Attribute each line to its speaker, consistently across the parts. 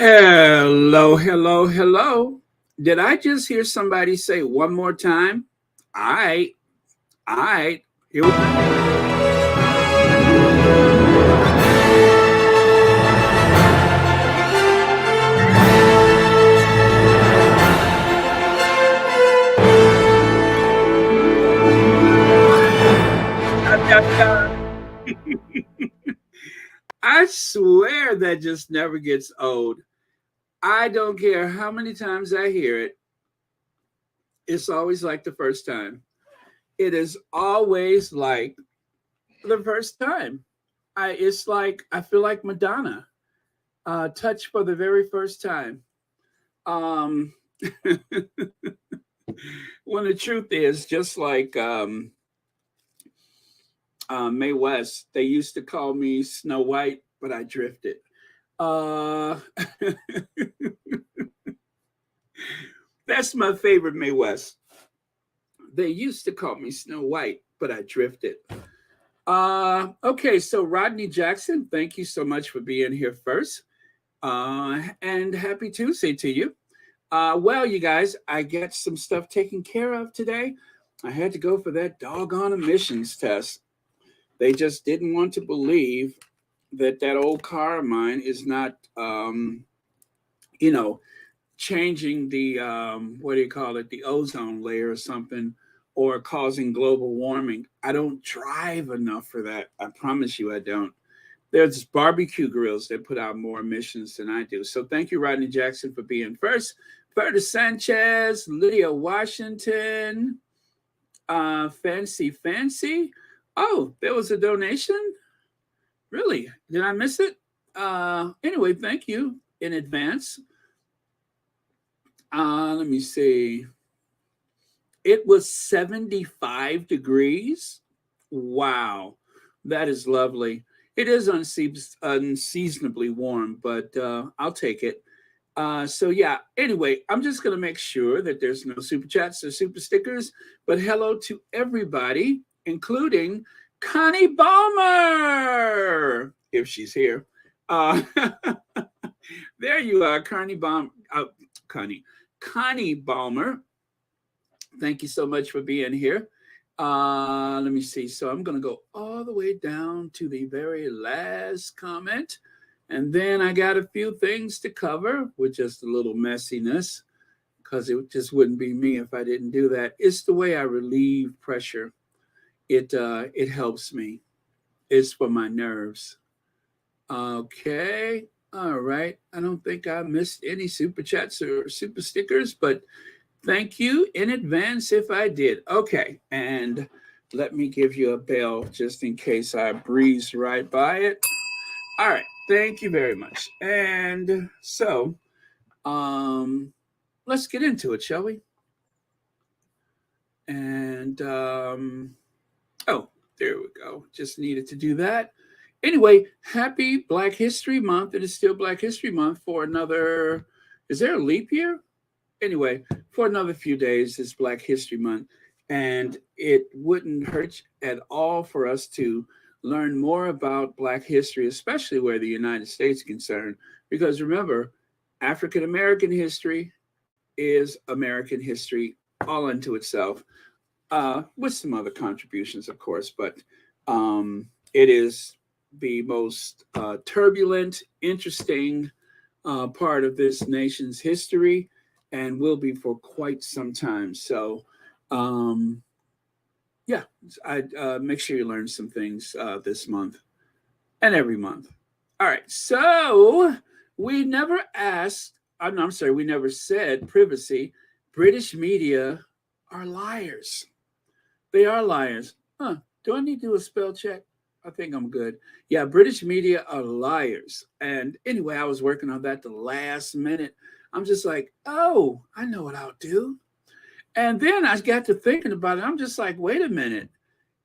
Speaker 1: Hello, hello, hello. Did I just hear somebody say one more time? I, here we go. I swear that just never gets old. I don't care how many times I hear it, it's always like the first time. It is always like the first time. It's like I feel like Madonna, touched for the very first time. Um, when the truth is, just like Mae West, they used to call me Snow White, but I drifted. Uh, that's my favorite Mae West. They used to call me Snow White, but I drifted. Okay, so Rodney Jackson, thank you so much for being here first. And happy Tuesday to you. Well, you guys, I got some stuff taken care of today. I had to go for that doggone emissions test. They just didn't want to believe that that old car of mine is not, you know, changing the what do you call it, the ozone layer or something, or causing global warming. I don't drive enough for that. I promise you, I don't. There's barbecue grills that put out more emissions than I do. So thank you, Rodney Jackson, for being first. Ferda Sanchez, Lydia Washington, Fancy. Oh, there was a donation? Really? Did I miss it? Anyway, thank you in advance. Let me see. It was 75 degrees. Wow, that is lovely. It is unseasonably warm, but I'll take it. So yeah. Anyway, I'm just gonna make sure that there's no super chats or super stickers. But hello to everybody, including Connie Balmer, if she's here. Uh, there you are, Connie Balmer. Connie Balmer. Thank you so much for being here. Let me see. So I'm going to go all the way down to the very last comment. And then I got a few things to cover with just a little messiness because it just wouldn't be me if I didn't do that. It's the way I relieve pressure. It helps me. It's for my nerves. Okay. All right. I don't think I missed any super chats or super stickers, but thank you in advance if I did. Okay. And let me give you a bell just in case I breeze right by it. All right. Thank you very much. And so let's get into it, shall we? And oh, there we go. Just needed to do that. Anyway, happy Black History Month. It is still Black History Month for another. Is there a leap year? Anyway, for another few days, it's Black History Month. And it wouldn't hurt at all for us to learn more about Black history, especially where the United States is concerned. Because remember, African American history is American history all unto itself, with some other contributions, of course. But it is the most turbulent, interesting part of this nation's history and will be for quite some time. So, yeah, I make sure you learn some things this month and every month. All right. So we never asked. I'm sorry. We never said privacy. British media are liars. They are liars. Huh? Do I need to do a spell check? I think I'm good. Yeah, British media are liars. And anyway, I was working on that the last minute. I'm just like, oh, I know what I'll do. And then I got to thinking about it. I'm just like, wait a minute.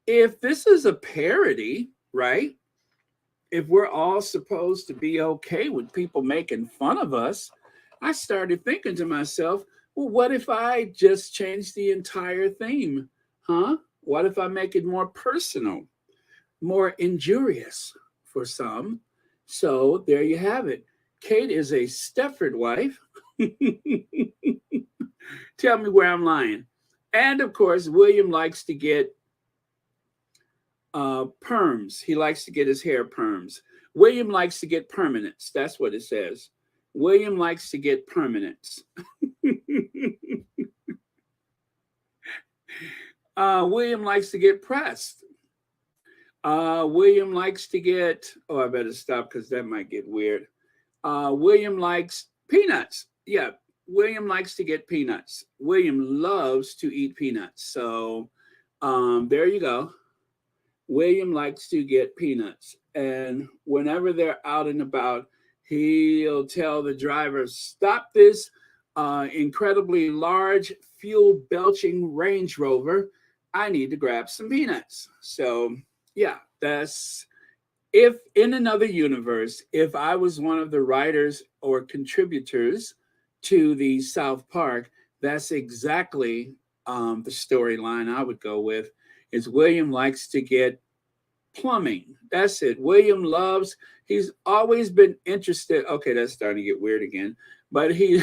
Speaker 1: If this is a parody, right? If we're all supposed to be okay with people making fun of us, I started thinking to myself, well, what if I just change the entire theme? Huh? What if I make it more personal, more injurious for some? So there you have it. Kate is a Stepford wife. Tell me where I'm lying. And of course, William likes to get perms. He likes to get his hair perms. William likes to get permanents. That's what it says. William likes to get permanents. William likes to get pressed. William likes to get, oh, I better stop because that might get weird. William likes peanuts. Yeah, William likes to get peanuts. William loves to eat peanuts. So there you go. William likes to get peanuts. And whenever they're out and about, he'll tell the driver, stop this incredibly large fuel belching Range Rover. I need to grab some peanuts. So yeah, that's, if in another universe, if I was one of the writers or contributors to the South Park, that's exactly the storyline I would go with. Is William likes to get plumbing. That's it. William loves, he's always been interested. Okay, that's starting to get weird again. But he,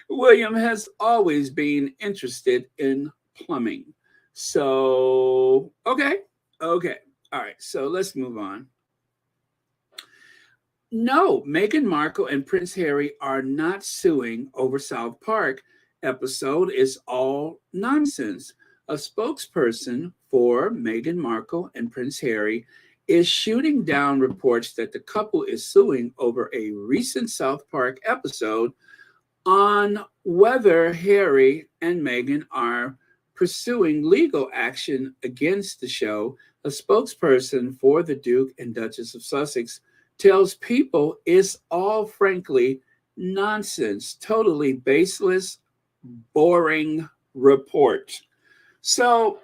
Speaker 1: William has always been interested in plumbing. So, okay. All right, so let's move on. No, Meghan Markle and Prince Harry are not suing over South Park episode. Is all nonsense. A spokesperson for Meghan Markle and Prince Harry is shooting down reports that the couple is suing over a recent South Park episode on whether Harry and Meghan are pursuing legal action against the show. A spokesperson for the Duke and Duchess of Sussex tells people it's all frankly nonsense, totally baseless, boring report. So,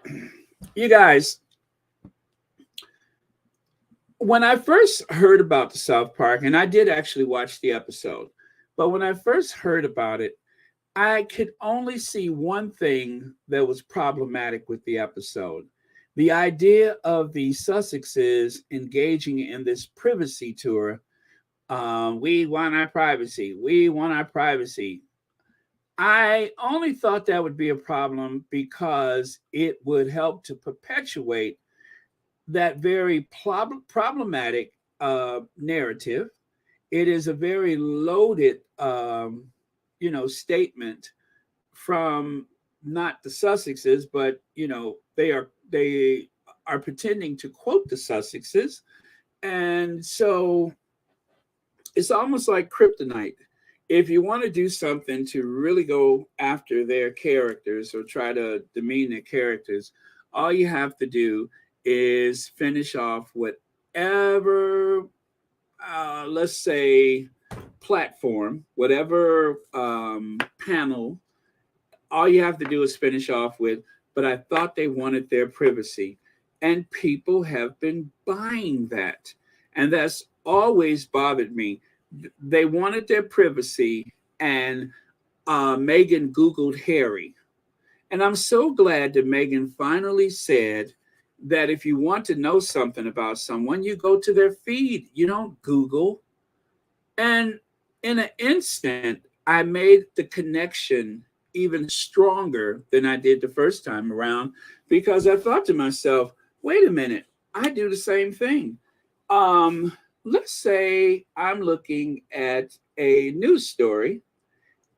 Speaker 1: you guys, when I first heard about the South Park, and I did actually watch the episode, but when I first heard about it, I could only see one thing that was problematic with the episode. The idea of the Sussexes engaging in this privacy tour. We want our privacy. We want our privacy. I only thought that would be a problem because it would help to perpetuate that very problematic narrative. It is a very loaded, statement from not the Sussexes, but they are pretending to quote the Sussexes, and so it's almost like kryptonite. If you want to do something to really go after their characters or try to demean their characters, all you have to do is finish off whatever, let's say, platform, whatever panel, all you have to do is finish off with, but I thought they wanted their privacy. And people have been buying that. And that's always bothered me. They wanted their privacy, and Meghan Googled Harry. And I'm so glad that Meghan finally said that if you want to know something about someone, you go to their feed. You don't Google. And in an instant, I made the connection even stronger than I did the first time around, because I thought to myself, wait a minute, I do the same thing. Let's say I'm looking at a news story,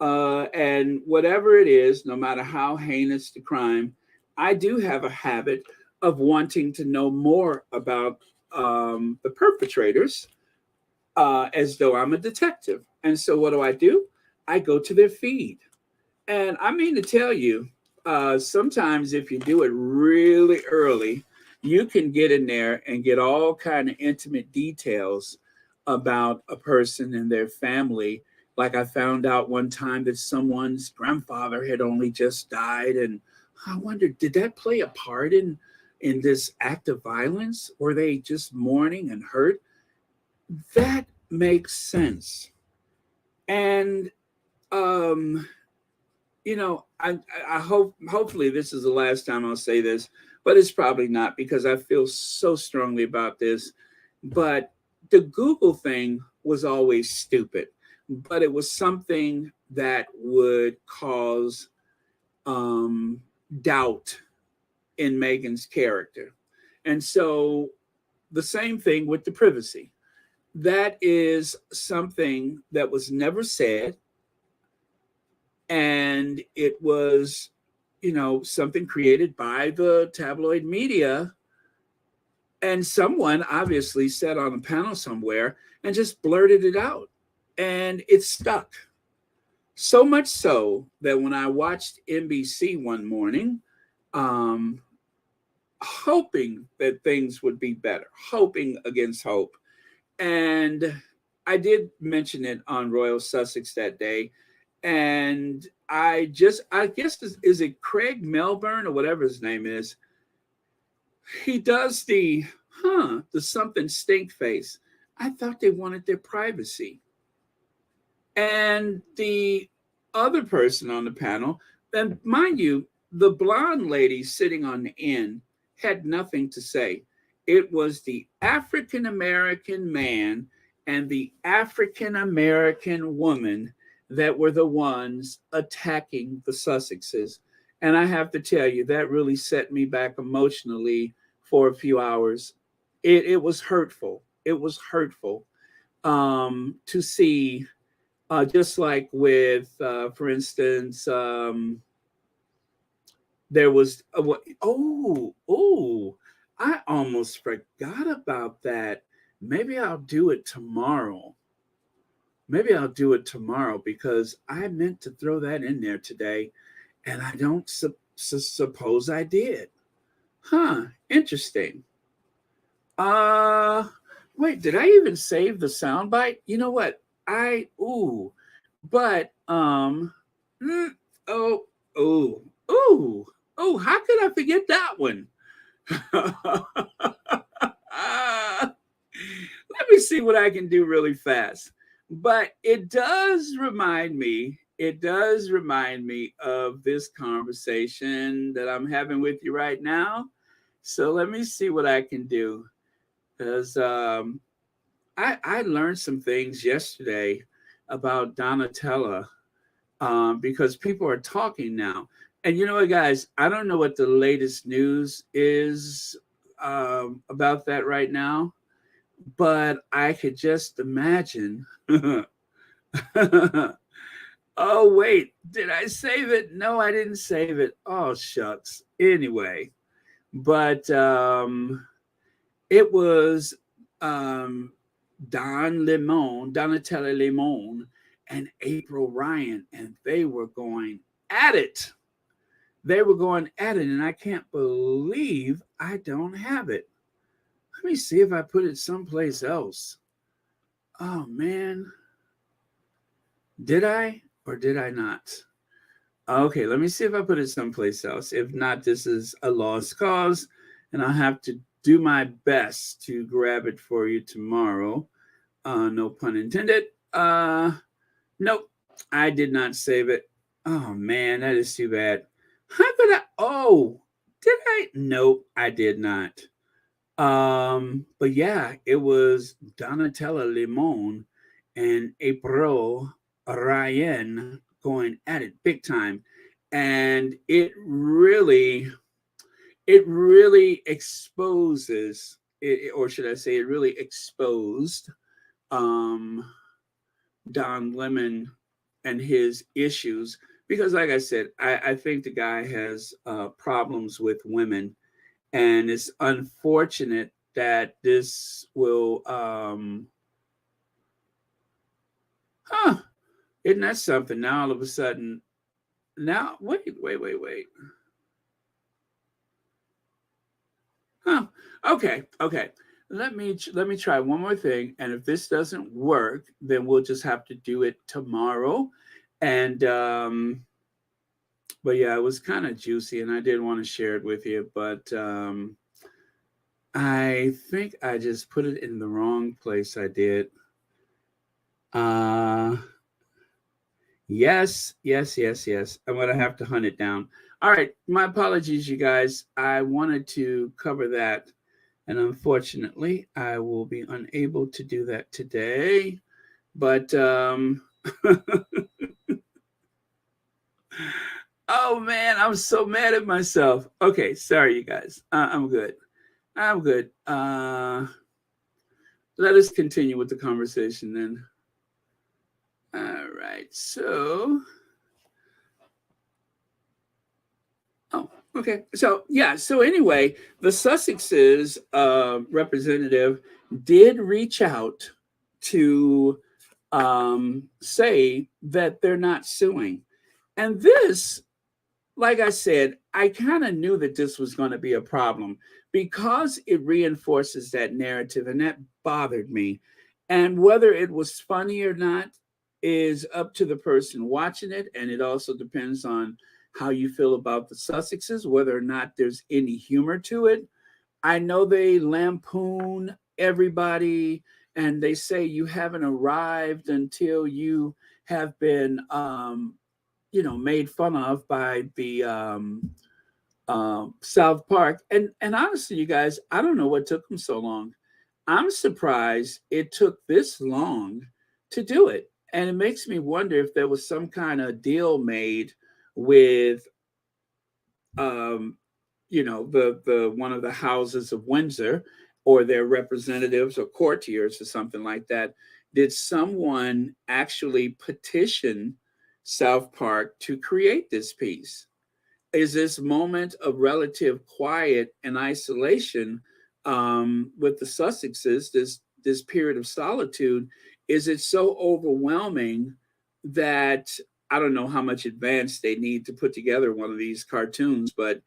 Speaker 1: and whatever it is, no matter how heinous the crime, I do have a habit of wanting to know more about the perpetrators, as though I'm a detective. And so what do? I go to their feed. And I mean to tell you, sometimes if you do it really early, you can get in there and get all kind of intimate details about a person and their family. Like I found out one time that someone's grandfather had only just died, and I wondered, did that play a part in this act of violence? Were they just mourning and hurt? That makes sense. And I hope, hopefully this is the last time I'll say this, but it's probably not, because I feel so strongly about this. But the Google thing was always stupid, but it was something that would cause doubt in Meghan's character. And so the same thing with the privacy. That is something that was never said. And it was, something created by the tabloid media. And someone obviously sat on a panel somewhere and just blurted it out. And it stuck. So much so that when I watched NBC one morning, hoping that things would be better, hoping against hope. And I did mention it on Royal Sussex that day. And I guess, is it Craig Melbourne or whatever his name is? He does the something stink face. I thought they wanted their privacy. And the other person on the panel, and mind you, the blonde lady sitting on the end had nothing to say. It was the African American man and the African American woman that were the ones attacking the Sussexes. And I have to tell you, that really set me back emotionally for a few hours. It was hurtful. It was hurtful to see, just like with, for instance, there was, I almost forgot about that. Maybe I'll do it tomorrow. Because I meant to throw that in there today, and I don't suppose I did. Interesting. Wait, did I even save the soundbite? You know what? How could I forget that one? Let me see what I can do really fast. But it does remind me of this conversation that I'm having with you right now. So let me see what I can do. Because I learned some things yesterday about Donatella, because people are talking now. And you know what, guys? I don't know what the latest news is about that right now, but I could just imagine. Oh, wait, did I save it? No, I didn't save it. Oh, shucks. Anyway, but it was Donatella Limon, and April Ryan, and they were going at it. And I can't believe I don't have it. Let me see if I put it someplace else. Oh, man. Did I or did I not? Okay, let me see if I put it someplace else. If not, this is a lost cause, and I'll have to do my best to grab it for you tomorrow. No pun intended. Nope, I did not save it. Oh, man, that is too bad. How could I? Oh, did I? Nope, I did not. But yeah, it was Donatella Limon and April Ryan going at it big time. And it really exposes, or should I say, it really exposed Don Lemon and his issues. Because like I said, I think the guy has problems with women. And it's unfortunate that this will, isn't that something? Now all of a sudden, wait. Okay. Let me try one more thing. And if this doesn't work, then we'll just have to do it tomorrow. And, but yeah, it was kind of juicy and I did want to share it with you, but I think I just put it in the wrong place. I did. Yes. I'm going to have to hunt it down. All right. My apologies, you guys. I wanted to cover that. And unfortunately, I will be unable to do that today. But oh man, I'm so mad at myself. Okay, sorry, you guys. I'm good. I'm good. Let us continue with the conversation then. All right. So, oh, okay. So, yeah. So, anyway, the Sussex's representative did reach out to say that they're not suing. And this, like I said, I kind of knew that this was going to be a problem because it reinforces that narrative, and that bothered me. And whether it was funny or not is up to the person watching it, and it also depends on how you feel about the Sussexes, whether or not there's any humor to it. I know they lampoon everybody, and they say you haven't arrived until you have been made fun of by the South Park. And honestly, you guys, I don't know what took them so long. I'm surprised it took this long to do it. And it makes me wonder if there was some kind of deal made with um, the one of the houses of Windsor, or their representatives or courtiers or something like that. Did someone actually petition South Park to create this piece? Is this moment of relative quiet and isolation with the Sussexes, this period of solitude, is it so overwhelming that I don't know how much advance they need to put together one of these cartoons, but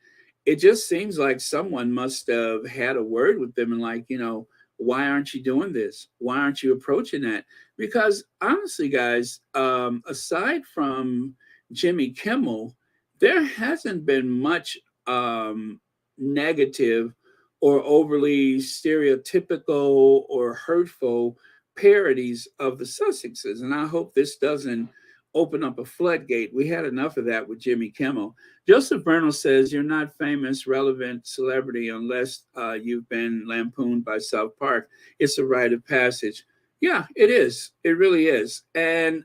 Speaker 1: it just seems like someone must have had a word with them and like, why aren't you doing this? Why aren't you approaching that? Because honestly, guys, aside from Jimmy Kimmel, there hasn't been much negative or overly stereotypical or hurtful parodies of the Sussexes. And I hope this doesn't open up a floodgate. We had enough of that with Jimmy Kimmel. Joseph Bernal says you're not famous, relevant celebrity unless you've been lampooned by South Park. It's a rite of passage. Yeah, it is. It really is. And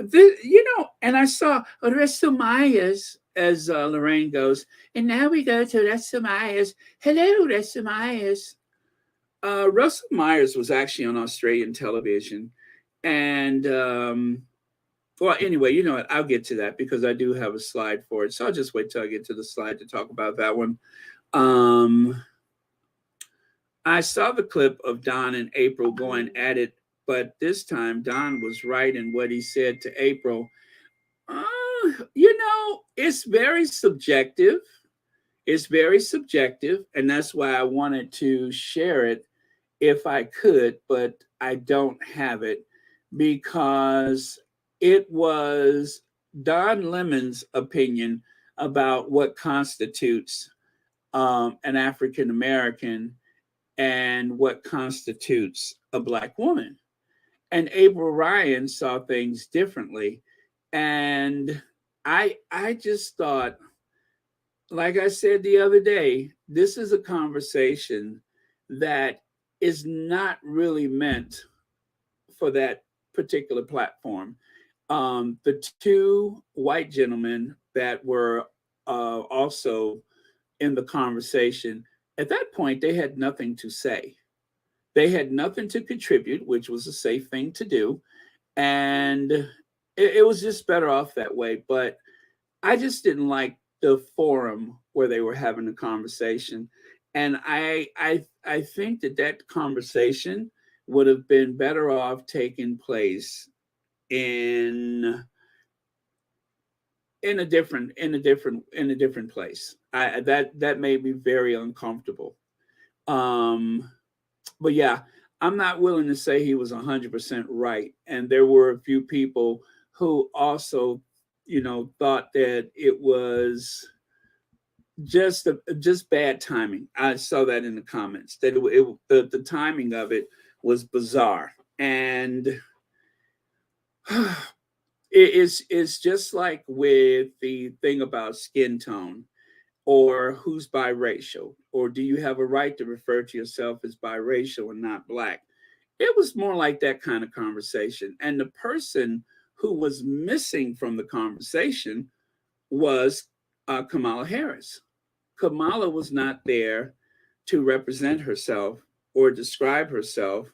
Speaker 1: and I saw Russell Myers, as Lorraine goes, and now we go to Russell Myers. Hello, Russell Myers. Russell Myers was actually on Australian television, and well, anyway, you know what? I'll get to that because I do have a slide for it. So I'll just wait till I get to the slide to talk about that one. I saw the clip of Don and April going at it, but this time Don was right in what he said to April. It's very subjective. It's very subjective, and that's why I wanted to share it if I could, but I don't have it because it was Don Lemon's opinion about what constitutes an African American and what constitutes a Black woman. And April Ryan saw things differently. And I just thought, like I said the other day, this is a conversation that is not really meant for that particular platform. The two white gentlemen that were also in the conversation, at that point, they had nothing to say. They had nothing to contribute, which was a safe thing to do. And it was just better off that way. But I just didn't like the forum where they were having the conversation. And I think that conversation would have been better off taking place in a different place. That made me very uncomfortable. But yeah, I'm not willing to say he was 100% right. And there were a few people who also, thought that it was just bad timing. I saw that in the comments that the timing of it was bizarre, and it's just like with the thing about skin tone. or who's biracial, or do you have a right to refer to yourself as biracial and not black? It was more like that kind of conversation. And the person who was missing from the conversation was Kamala Harris. Kamala was not there to represent herself or describe herself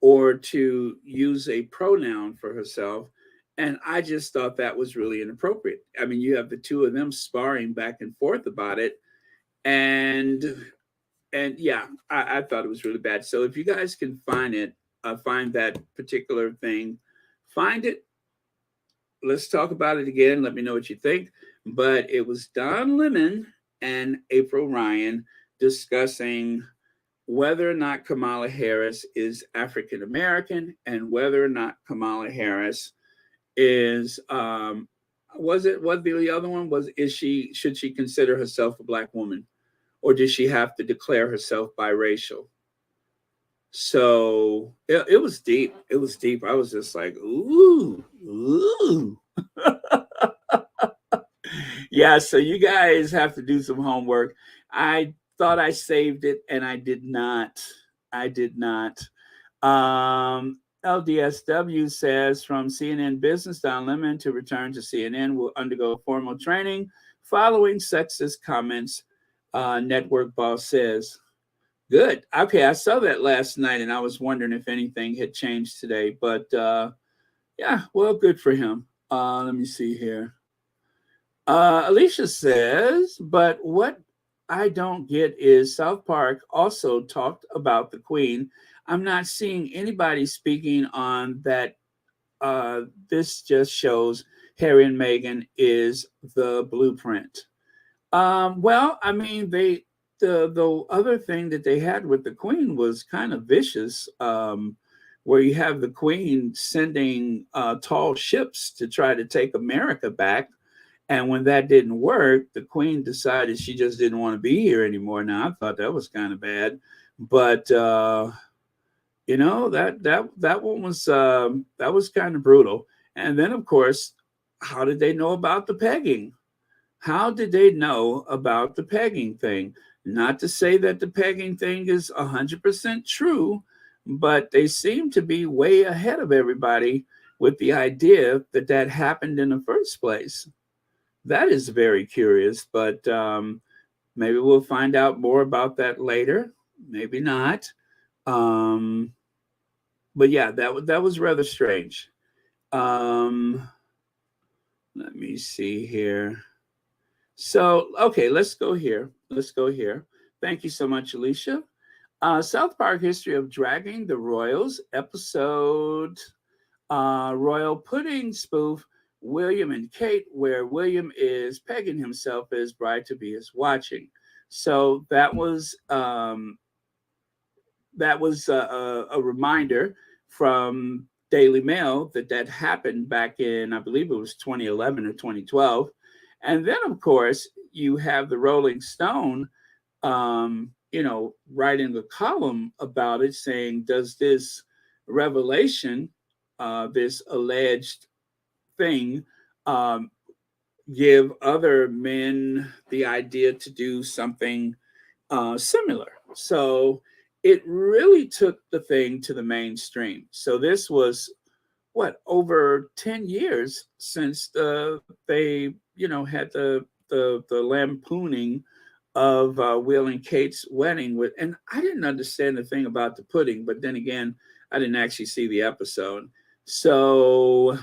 Speaker 1: or to use a pronoun for herself. And I just thought that was really inappropriate. I mean, you have the two of them sparring back and forth about it. And yeah, I thought it was really bad. So if you guys can find it, find that particular thing, find it. Let's talk about it again. Let me know what you think. But it was Don Lemon and April Ryan discussing whether or not Kamala Harris is African American and whether or not Kamala Harris is was it what the other one was, should she consider herself a black woman, or does she have to declare herself biracial? So it was deep. It was deep. I was just like, ooh. Yeah, so you guys have to do some homework. I thought I saved it and I did not. LDSW says from CNN Business, Don Lemon to return to CNN will undergo formal training following sexist comments, network boss says. Good. Okay, I saw that last night and I was wondering if anything had changed today. But yeah, well, good for him. Let me see here. Alicia says, but what I don't get is South Park also talked about the Queen. I'm not seeing anybody speaking on that. This just shows Harry and Meghan is the blueprint. Well, I mean, the other thing that they had with the Queen was kind of vicious, where you have the Queen sending tall ships to try to take America back. And when that didn't work, the Queen decided she just didn't want to be here anymore. Now, I thought that was kind of bad, but you know, that one was that was kind of brutal. And then, of course, how did they know about the pegging? How did they know about the pegging thing? Not to say that the pegging thing is 100% true, but they seem to be way ahead of everybody with the idea that that happened in the first place. That is very curious, but maybe we'll find out more about that later. Maybe not. But yeah, that was rather strange. Let me see here. So, okay, let's go here. Thank you so much, Alicia. South Park History of Dragging the Royals, episode Royal Pudding spoof, William and Kate, where William is pegging himself as bride-to-be is watching. So that was a reminder from Daily Mail that happened back in, I believe it was 2011 or 2012. And then, of course, you have the Rolling Stone, writing a column about it, saying, does this revelation, this alleged thing, give other men the idea to do something similar? So it really took the thing to the mainstream. So this was over 10 years since they had the lampooning of Will and Kate's wedding and I didn't understand the thing about the pudding, but then again, I didn't actually see the episode. So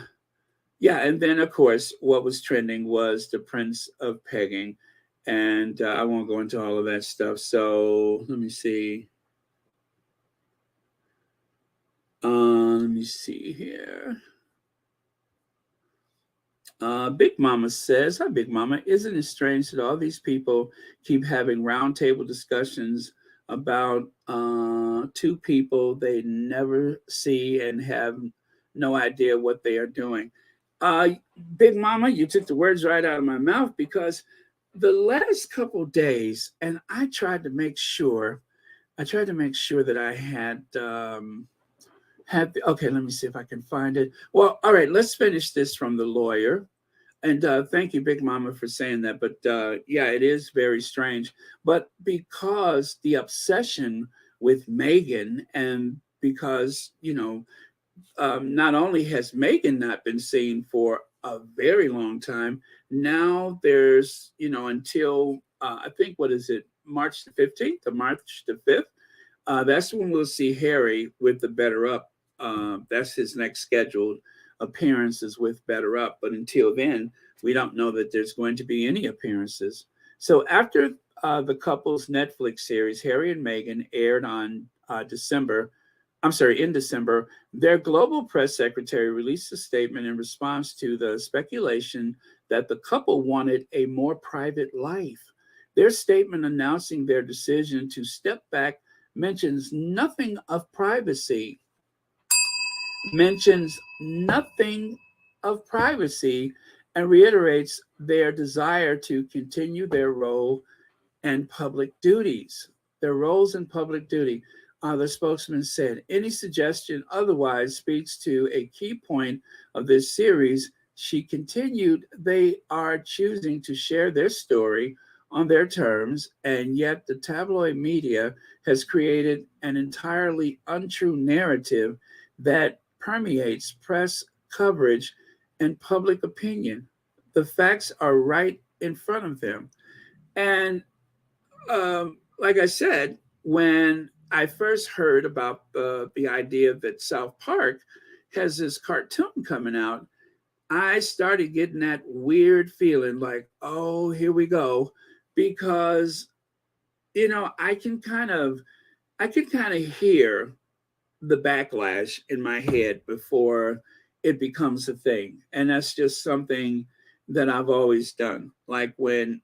Speaker 1: yeah, and then of course what was trending was the Prince of Pegging, and I won't go into all of that stuff. So let me see. Let me see here. Big Mama says, hi, Big Mama. Isn't it strange that all these people keep having roundtable discussions about two people they never see and have no idea what they are doing? Big Mama, you took the words right out of my mouth, because the last couple of days, and I tried to make sure that I had okay, let me see if I can find it. Well, all right, let's finish this from the lawyer. And thank you, Big Mama, for saying that. But yeah, it is very strange. But because the obsession with Meghan, and because, not only has Meghan not been seen for a very long time, now there's, until I think, what is it, March the 15th or March the 5th? That's when we'll see Harry with the Better Up. That's his next scheduled appearances with Better Up. But until then, we don't know that there's going to be any appearances. So after the couple's Netflix series, Harry and Meghan, aired on in December, their global press secretary released a statement in response to the speculation that the couple wanted a more private life. Their statement announcing their decision to step back mentions nothing of privacy, mentions nothing of privacy, and reiterates their desire to continue their role and public duties. Their roles in public duty. The spokesman said, any suggestion otherwise speaks to a key point of this series. She continued, they are choosing to share their story on their terms, and yet the tabloid media has created an entirely untrue narrative that permeates press coverage and public opinion. The facts are right in front of them. And like I said, when I first heard about the idea that South Park has this cartoon coming out, I started getting that weird feeling like, oh, here we go, because I can kind of hear the backlash in my head before it becomes a thing, and that's just something that I've always done. Like when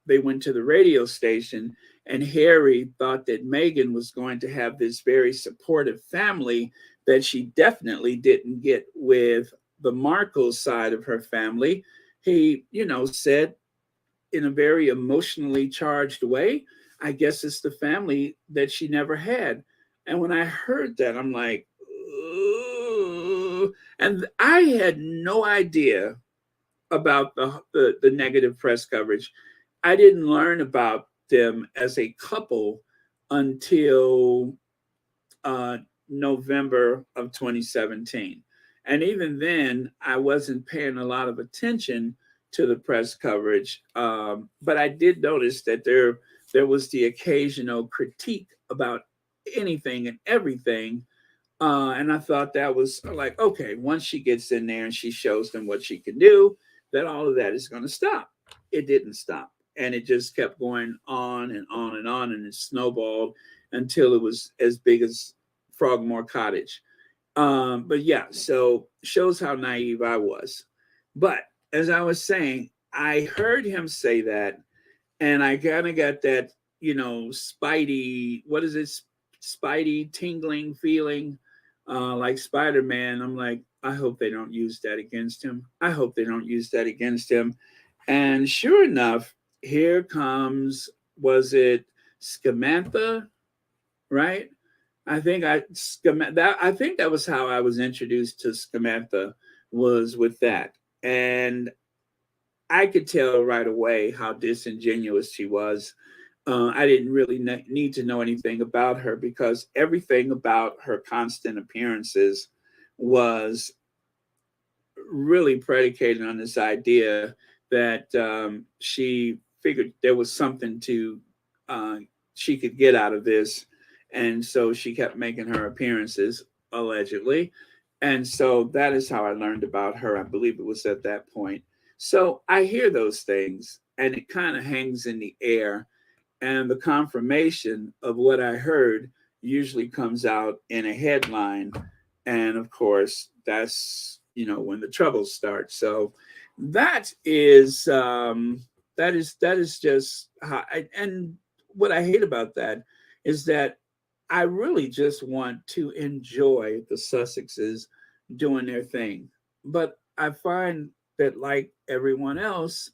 Speaker 1: they went to the radio station, and Harry thought that Meghan was going to have this very supportive family that she definitely didn't get with the Markle side of her family. He, said in a very emotionally charged way, I guess it's the family that she never had. And when I heard that, I'm like, ooh. And I had no idea about the negative press coverage. I didn't learn about them as a couple until November of 2017. And even then, I wasn't paying a lot of attention to the press coverage. But I did notice that there was the occasional critique about anything and everything. And I thought that was like, okay, once she gets in there and she shows them what she can do, that all of that is going to stop. It didn't stop. And it just kept going on and on and on. And it snowballed until it was as big as Frogmore Cottage. But yeah, so shows how naive I was. But as I was saying, I heard him say that, and I kind of got that, spidey, what is it? Spidey tingling feeling, like Spider-Man. I'm like, I hope they don't use that against him. I hope they don't use that against him. And sure enough, here comes, was it Scamantha, right? I think that was how I was introduced to Scamantha, was with that. And I could tell right away how disingenuous she was. I didn't really need to know anything about her, because everything about her constant appearances was really predicated on this idea that she figured there was something she could get out of this. And so she kept making her appearances, allegedly. And so that is how I learned about her. I believe it was at that point. So I hear those things, and it kind of hangs in the air. And the confirmation of what I heard usually comes out in a headline. And of course, that's, when the troubles start. So that is just how and what I hate about that is that I really just want to enjoy the Sussexes doing their thing. But I find that, like everyone else,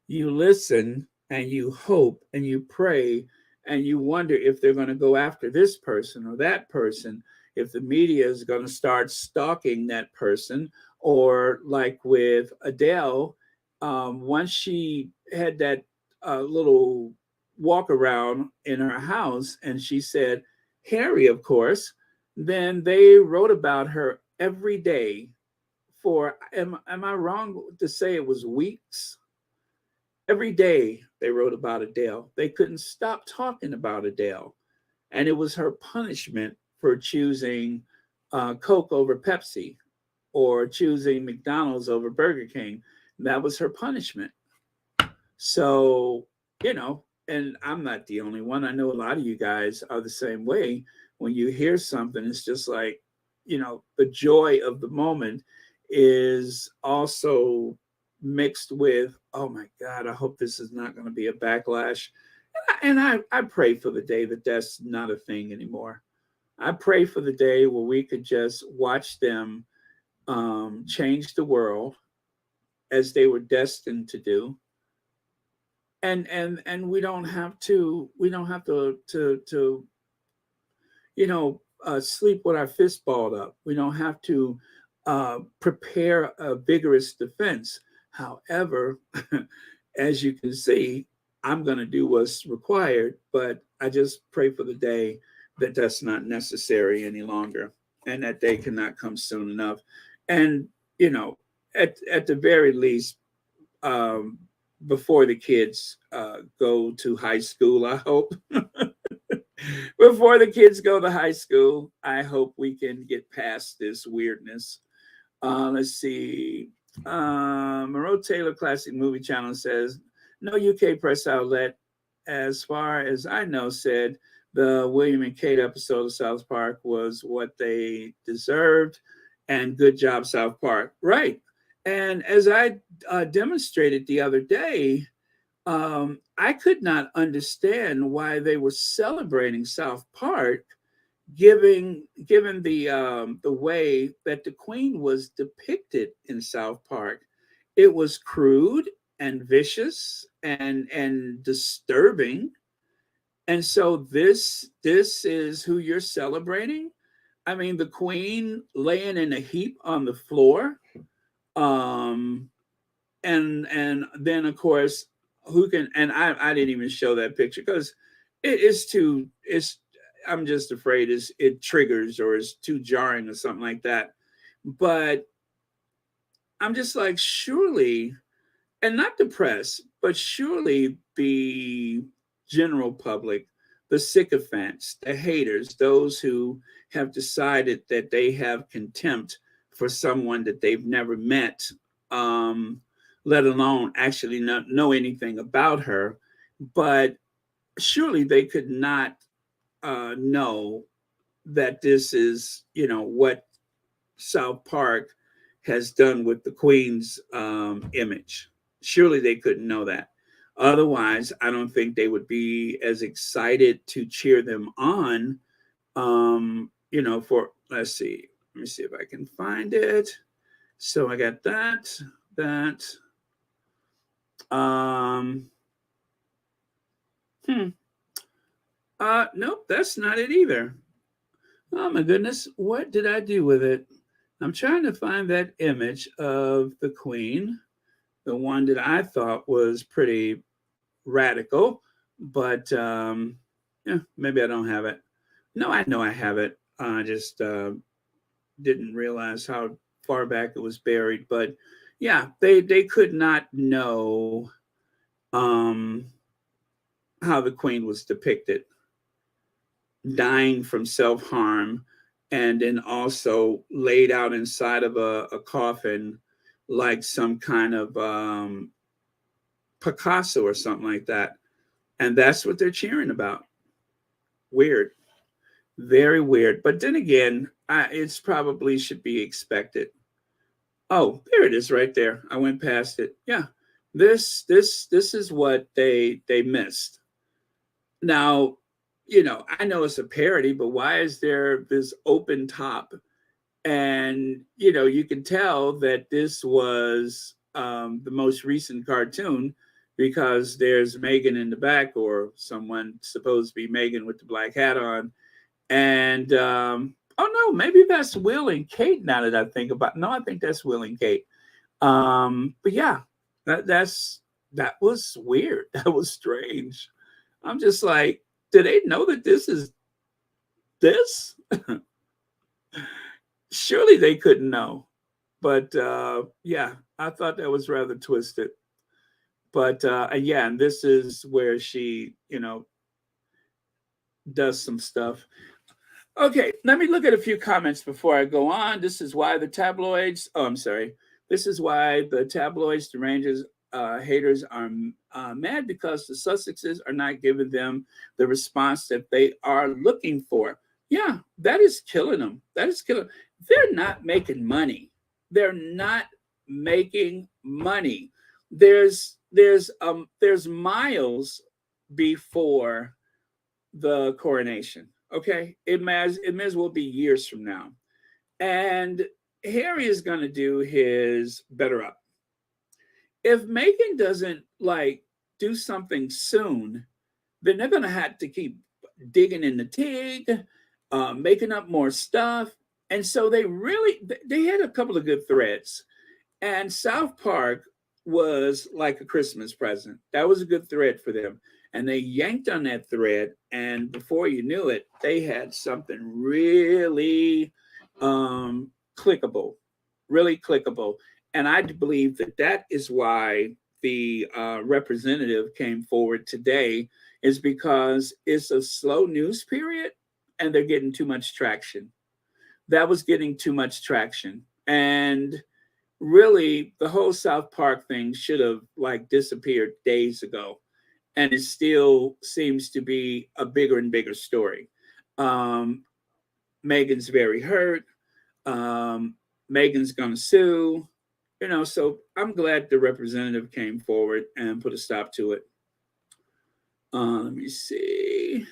Speaker 1: you listen and you hope and you pray and you wonder if they're going to go after this person or that person, if the media is going to start stalking that person, or like with Adele, once she had that little walk around in her house, and she said Harry, of course, then they wrote about her every day for, am I wrong to say it was weeks? Every day they wrote about Adele. They couldn't stop talking about Adele. And it was her punishment for choosing Coke over Pepsi or choosing McDonald's over Burger King. That was her punishment. So, and I'm not the only one. I know a lot of you guys are the same way. When you hear something, it's just like, the joy of the moment is also mixed with, oh my God, I hope this is not going to be a backlash. And I pray for the day that that's not a thing anymore. I pray for the day where we could just watch them change the world as they were destined to do, and we don't have to sleep with our fist balled up. We don't have to prepare a vigorous defense. However, as you can see, I'm going to do what's required, but I just pray for the day that that's not necessary any longer, and that day cannot come soon enough. And at the very least, um, before the kids go to high school, I hope. Before the kids go to high school, I hope we can get past this weirdness. Let's see. Moreau Taylor Classic Movie Channel says no UK press outlet, as far as I know, said the William and Kate episode of South Park was what they deserved, and good job, South Park. Right. And as I demonstrated the other day, I could not understand why they were celebrating South Park, given the way that the Queen was depicted in South Park. It was crude and vicious and disturbing. And so this is who you're celebrating. I mean, the Queen laying in a heap on the floor, um, and then of course who can, and I didn't even show that picture because it is too, it's, I'm just afraid it triggers or is too jarring or something like that. But I'm just like, surely, and not the press, but surely the general public, the sycophants, the haters, those who have decided that they have contempt for someone that they've never met, um, let alone actually not know anything about her. But surely they could not know that this is, what South Park has done with the Queen's image. Surely they couldn't know that. Otherwise, I don't think they would be as excited to cheer them on. For, let's see, let me see if I can find it. So I got that. Um, hmm. Nope, that's not it either. Oh my goodness, what did I do with it? I'm trying to find that image of the Queen, the one that I thought was pretty radical, but yeah, maybe I don't have it. No, I know I have it. I just didn't realize how far back it was buried. But yeah, they could not know um, how the Queen was depicted, dying from self harm, and then also laid out inside of a coffin like some kind of Picasso or something like that. And that's what they're cheering about. Weird. Very weird. But then again, it's probably should be expected. Oh, there it is right there. I went past it. Yeah. This is what they missed. Now, I know it's a parody, but why is there this open top? And you can tell that this was the most recent cartoon because there's Megan in the back, or someone supposed to be Megan with the black hat on. And oh no, maybe that's Will and Kate. Now that I think about it. No, I think that's Will and Kate. But yeah, That was weird. That was strange. I'm just like, do they know that this is this? Surely they couldn't know. But yeah, I thought that was rather twisted. But yeah, and this is where she, does some stuff. Okay, let me look at a few comments before I go on. This is why the tabloids. Oh, I'm sorry. This is why the tabloids, the Rangers, haters are mad because the Sussexes are not giving them the response that they are looking for. Yeah, that is killing them. That is killing. They're not making money. They're not making money. There's miles before the coronation. Okay, it may as well be years from now, and Harry is going to do his better up. If Meghan doesn't like do something soon, then they're going to have to keep digging in the tig, making up more stuff, and so they had a couple of good threads, and South Park was like a Christmas present. That was a good thread for them. And they yanked on that thread, and before you knew it, they had something really clickable, really clickable. And I believe that is why the representative came forward today, is because it's a slow news period, and they're getting too much traction. That was getting too much traction, and really, the whole South Park thing should have like disappeared days ago, and it still seems to be a bigger and bigger story. Um, Meghan's very hurt. Meghan's going to sue. So I'm glad the representative came forward and put a stop to it. Let me see.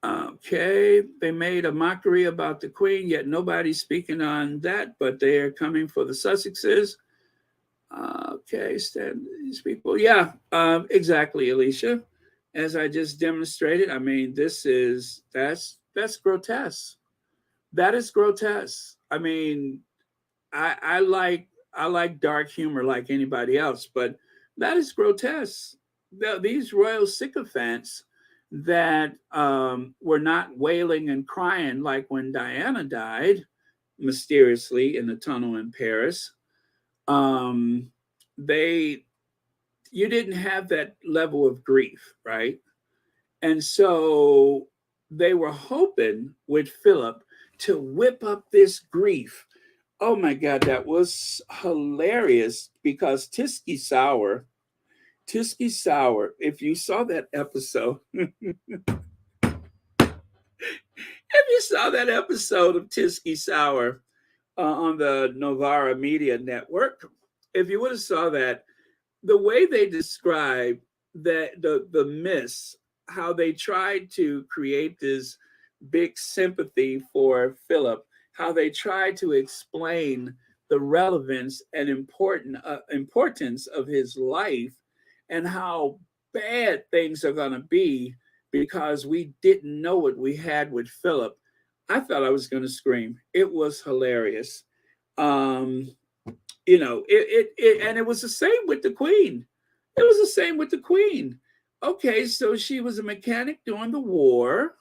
Speaker 1: Okay, they made a mockery about the Queen, yet nobody's speaking on that, but they're coming for the Sussexes. Okay, stand these people. Yeah, exactly, Alicia. As I just demonstrated, I mean, that's grotesque. That is grotesque. I mean, I like dark humor like anybody else, but that is grotesque. These royal sycophants that were not wailing and crying like when Diana died mysteriously in the tunnel in Paris. Um, they You didn't have that level of grief, right? And so they were hoping with Philip to whip up this grief. Oh my God, that was hilarious because Tisky Sour, if you saw that episode, if you saw that episode of Tisky Sour on the Novara Media Network, if you would have saw that, the way they describe the miss, how they tried to create this big sympathy for Philip, how they tried to explain the relevance and importance of his life, and how bad things are going to be because we didn't know what we had with Philip. I thought I was going to scream. It was hilarious. Um, and it was the same with the Queen. It was the same with the Queen. Okay, so she was a mechanic during the war.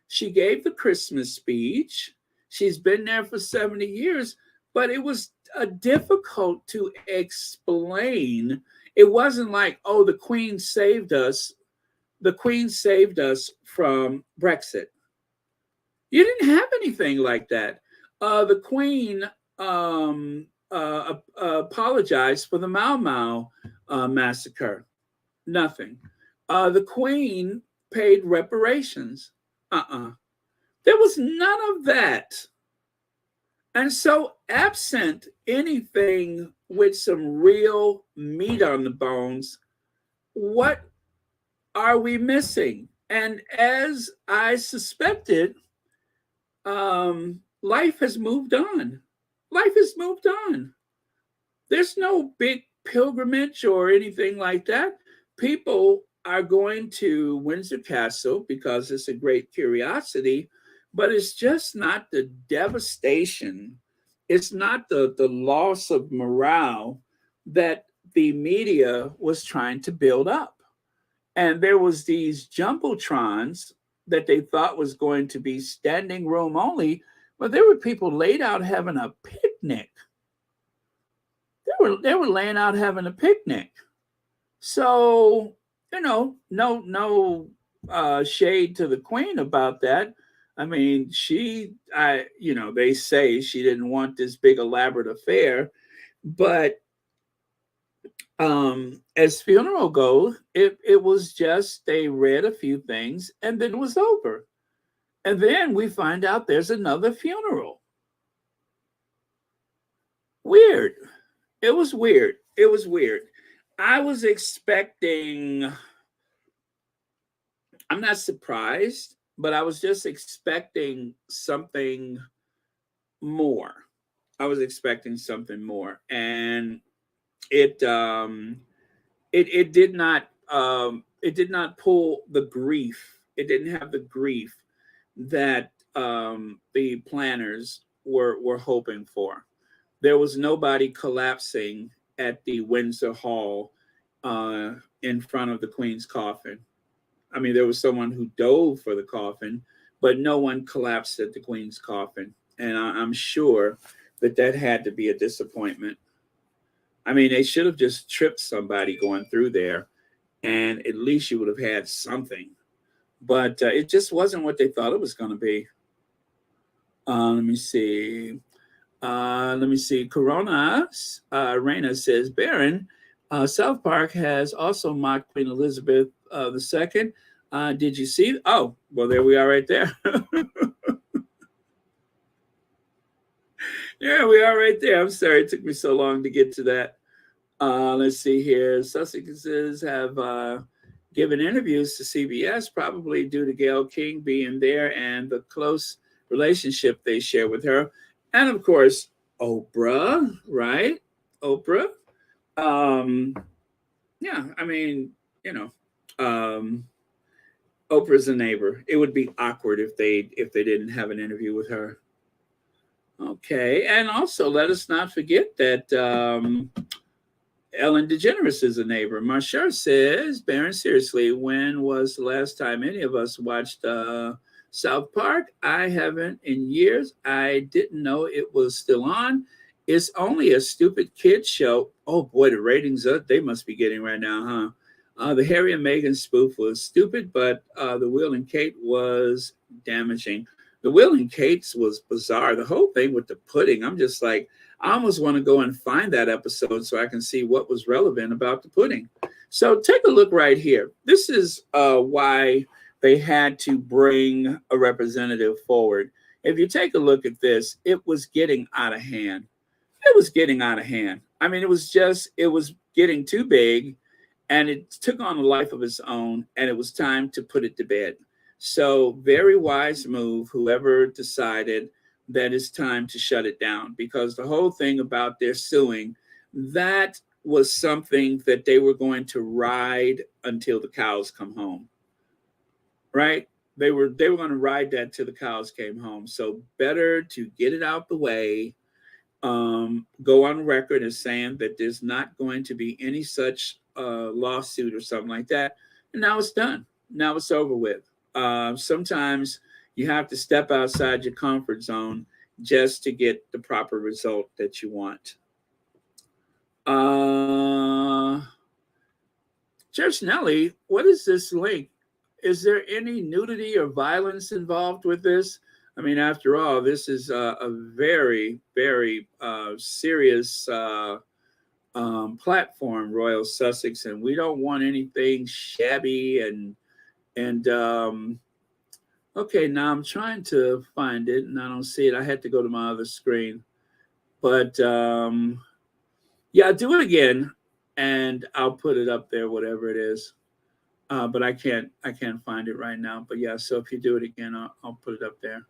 Speaker 1: She gave the Christmas speech. She's been there for 70 years, but it was difficult to explain. It wasn't like, oh, the Queen saved us. The Queen saved us from Brexit. You didn't have anything like that. The Queen apologized for the Mau Mau massacre. Nothing. The Queen paid reparations. There was none of that. And so, absent anything with some real meat on the bones, what are we missing? And as I suspected, life has moved on. Life has moved on. There's no big pilgrimage or anything like that. People are going to Windsor Castle because it's a great curiosity, but it's just not the devastation It's not the loss of morale that the media was trying to build up. And there was these jumbotrons that they thought was going to be standing room only, but there were people laid out having a picnic. They were laying out having a picnic. So, no shade to the queen about that. I mean, they say she didn't want this big elaborate affair, but as funeral goes, it was just they read a few things and then it was over. And then we find out there's another funeral. Weird. It was weird. It was weird. I was expecting, I'm not surprised, but I was just expecting something more. I was expecting something more. And it it did not pull the grief. It didn't have the grief that the planners were hoping for. There was nobody collapsing at the Windsor Hall in front of the Queen's coffin. I mean, there was someone who dove for the coffin, but no one collapsed at the Queen's coffin. And I'm sure that had to be a disappointment. I mean, they should have just tripped somebody going through there, and at least you would have had something. But it just wasn't what they thought it was going to be. Let me see. Corona Reina says, Baron, South Park has also mocked Queen Elizabeth II. Did you see? Oh, well, there we are right there. There we are right there. I'm sorry it took me so long to get to that. Let's see here. Sussexes have given interviews to CBS, probably due to Gayle King being there and the close relationship they share with her. And of course, Oprah, right? Oprah. Yeah, I mean, Oprah's a neighbor. It would be awkward if they didn't have an interview with her. Okay, and also let us not forget that Ellen DeGeneres is a neighbor. Marshall says, Baron, seriously, when was the last time any of us watched South Park? I haven't in years. I didn't know it was still on. It's only a stupid kid show. Oh boy, the ratings they must be getting right now, huh? The Harry and Meghan spoof was stupid, but the Will and Kate was damaging. The Will and Kate's was bizarre. The whole thing with the pudding, I'm just like, I almost want to go and find that episode so I can see what was relevant about the pudding. So take a look right here. This is why they had to bring a representative forward. If you take a look at this, it was getting out of hand. It was getting out of hand. I mean, it was getting too big, and it took on a life of its own, and it was time to put it to bed. So very wise move, whoever decided that it's time to shut it down, because the whole thing about their suing, that was something that they were going to ride until the cows come home, right? They were going to ride that till the cows came home. So better to get it out the way, go on record as saying that there's not going to be any such lawsuit or something like that. And now it's done. Now it's over with. Sometimes you have to step outside your comfort zone just to get the proper result that you want. Church Nelly, what is this link? Is there any nudity or violence involved with this? I mean, after all, this is a very, very serious platform, Royal Sussex, and we don't want anything shabby and okay, now I'm trying to find it and I don't see it. I had to go to my other screen. But yeah, do it again and I'll put it up there, whatever it is. But I can't find it right now. But yeah, so if you do it again, I'll put it up there.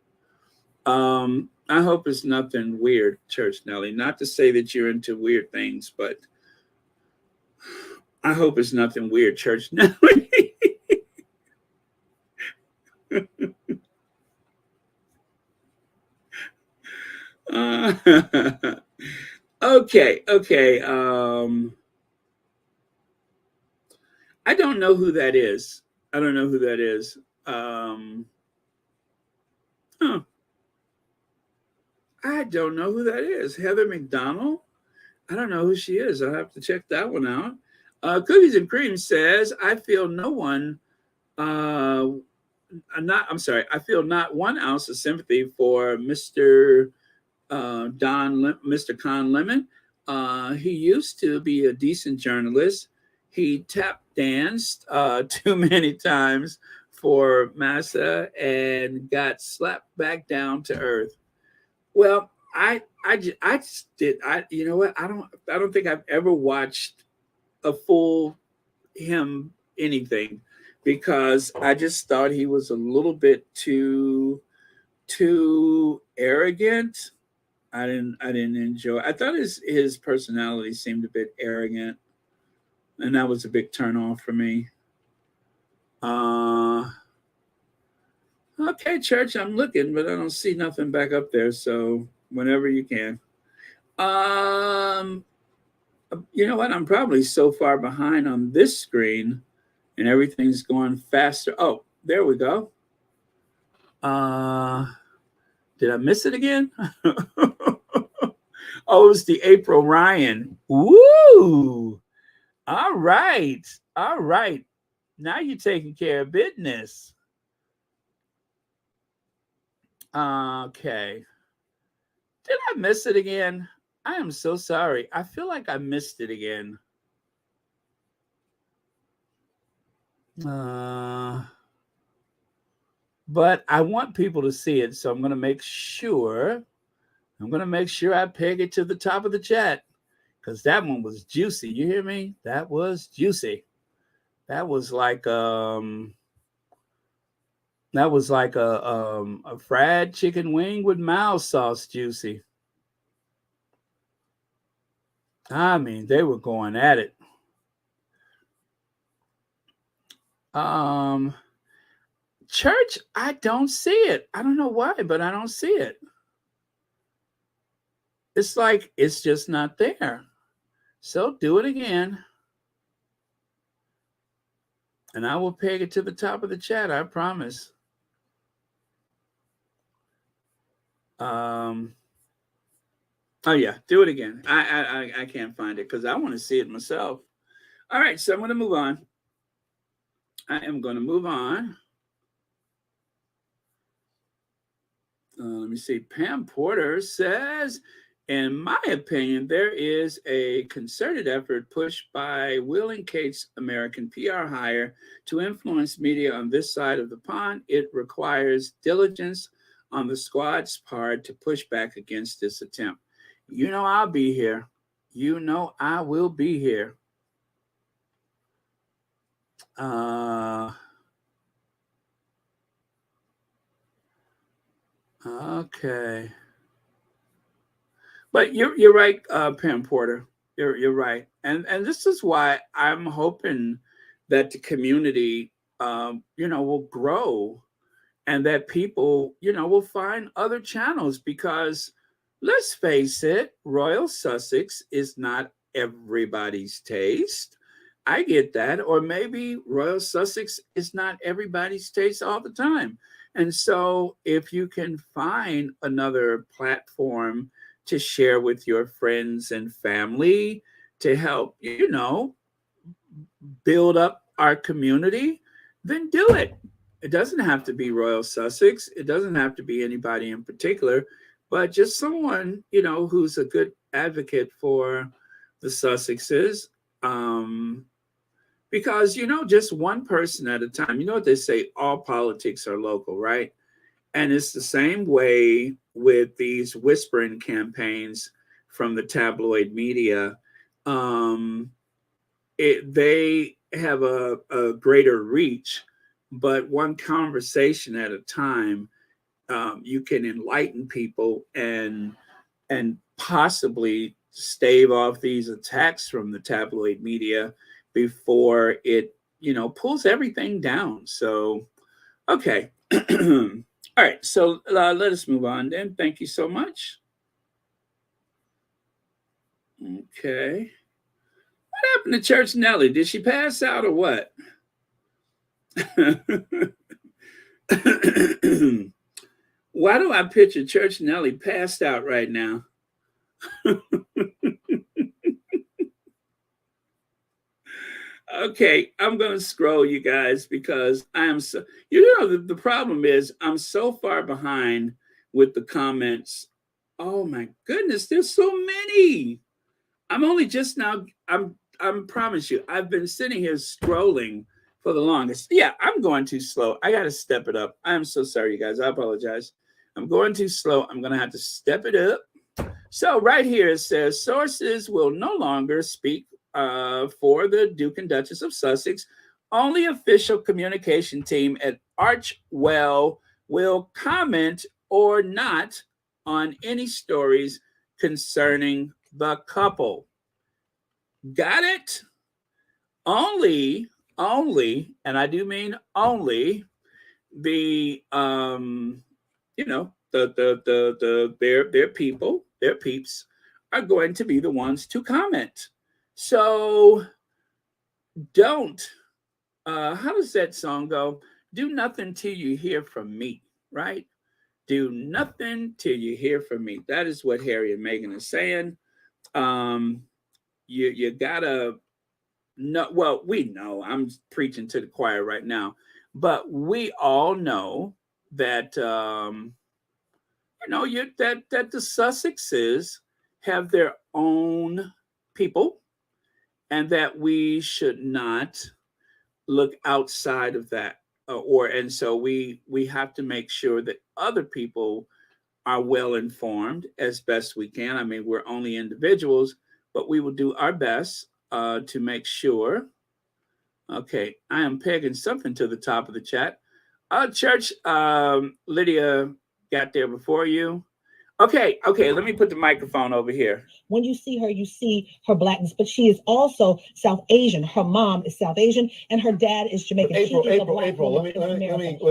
Speaker 1: I hope it's nothing weird, Church Nelly. Not to say that you're into weird things, but I hope it's nothing weird, Church Nelly. Uh, okay. I don't know who that is. I don't know who that is. Huh, I don't know who that is. Heather McDonald? I don't know who she is. I'll have to check that one out. Cookies and Cream says, I feel no one, I'm sorry, I feel not 1 ounce of sympathy for Mr. Mr. Con Lemon. He used to be a decent journalist. He tap danced too many times for Massa and got slapped back down to earth. Well, I just did. You know what? I don't think I've ever watched a full him anything because I just thought he was a little bit too arrogant. I didn't enjoy. I thought his personality seemed a bit arrogant, and that was a big turn off for me. Uh, okay, church, I'm looking, but I don't see nothing back up there. So whenever you can. Um, you know what? I'm probably so far behind on this screen, and everything's going faster. Oh, there we go. Uh, did I miss it again? Oh, it's the April Ryan. Woo! All right. All right. Now you're taking care of business. Okay. Did I miss it again? I am so sorry. I feel like I missed it again. But I want people to see it, so I'm going to make sure. I'm going to make sure I peg it to the top of the chat because that one was juicy. You hear me? That was juicy. That was like a fried chicken wing with mouse sauce juicy. I mean, they were going at it. Church, I don't see it. I don't know why, but I don't see it. It's like it's just not there. So do it again. And I will peg it to the top of the chat, I promise. Oh yeah, do it again. I can't find it because I want to see it myself. All right, so I'm going to move on. I am going to move on. Let me see. Pam Porter says, in my opinion, there is a concerted effort pushed by Will and Kate's American PR hire to influence media on this side of the pond. It requires diligence on the squad's part to push back against this attempt. You know I'll be here. You know I will be here. Okay. But you're right, Pam Porter. You're right, and this is why I'm hoping that the community, will grow, and that people, will find other channels because let's face it, Royal Sussex is not everybody's taste. I get that, or maybe Royal Sussex is not everybody's taste all the time. And so, if you can find another platform to share with your friends and family to help, build up our community, then do it. It doesn't have to be Royal Sussex. It doesn't have to be anybody in particular, but just someone, who's a good advocate for the Sussexes. Because, just one person at a time, you know what they say, all politics are local, right? And it's the same way with these whispering campaigns from the tabloid media. They have a greater reach, but one conversation at a time, you can enlighten people and possibly stave off these attacks from the tabloid media before it, pulls everything down. So, okay. All right, so let us move on then. Thank you so much. Okay. What happened to Church Nellie? Did she pass out or what? Why do I picture Church Nellie passed out right now? Okay, I'm going to scroll, you guys, because I am so, the problem is I'm so far behind with the comments. Oh my goodness, there's so many. I'm only just now, promise you, I've been sitting here scrolling for the longest. Yeah, I'm going too slow. I got to step it up. I'm so sorry, you guys. I apologize. I'm going too slow. I'm going to have to step it up. So right here it says sources will no longer speak for the Duke and Duchess of Sussex. Only official communication team at Archwell will comment or not on any stories concerning the couple. Got it? Only, and I do mean only the their people, their peeps are going to be the ones to comment. So don't how does that song go? Do nothing till you hear from me, right? Do nothing till you hear from me. That is what Harry and Meghan are saying. You gotta know. Well, we know. I'm preaching to the choir right now, but we all know that that the Sussexes have their own people, and that we should not look outside of that, and so we have to make sure that other people are well informed as best we can. I mean, we're only individuals, but we will do our best to make sure. Okay, I am pegging something to the top of the chat. Church, Lydia got there before you. Okay, let me put the microphone over here.
Speaker 2: When you see her, you see her blackness, but she is also South Asian. Her mom is South Asian, and her dad is Jamaican.
Speaker 3: April, let me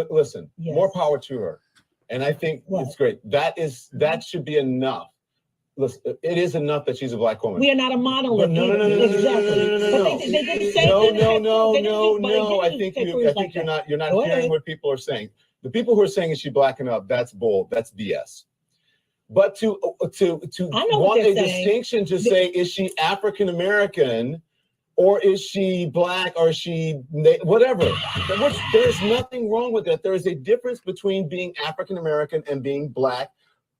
Speaker 3: listen. Yes. More power to her, and I think it's great. That should be enough. Listen, it is enough that she's a black woman.
Speaker 2: We are not a monolith.
Speaker 3: No.
Speaker 2: Exactly. They didn't say
Speaker 3: no. I think you're not hearing what people are saying. The people who are saying is she black enough? That's bull. That's BS. But to want a distinction to say, is she African American or is she black or is she whatever? There's nothing wrong with that. There is a difference between being African American and being black.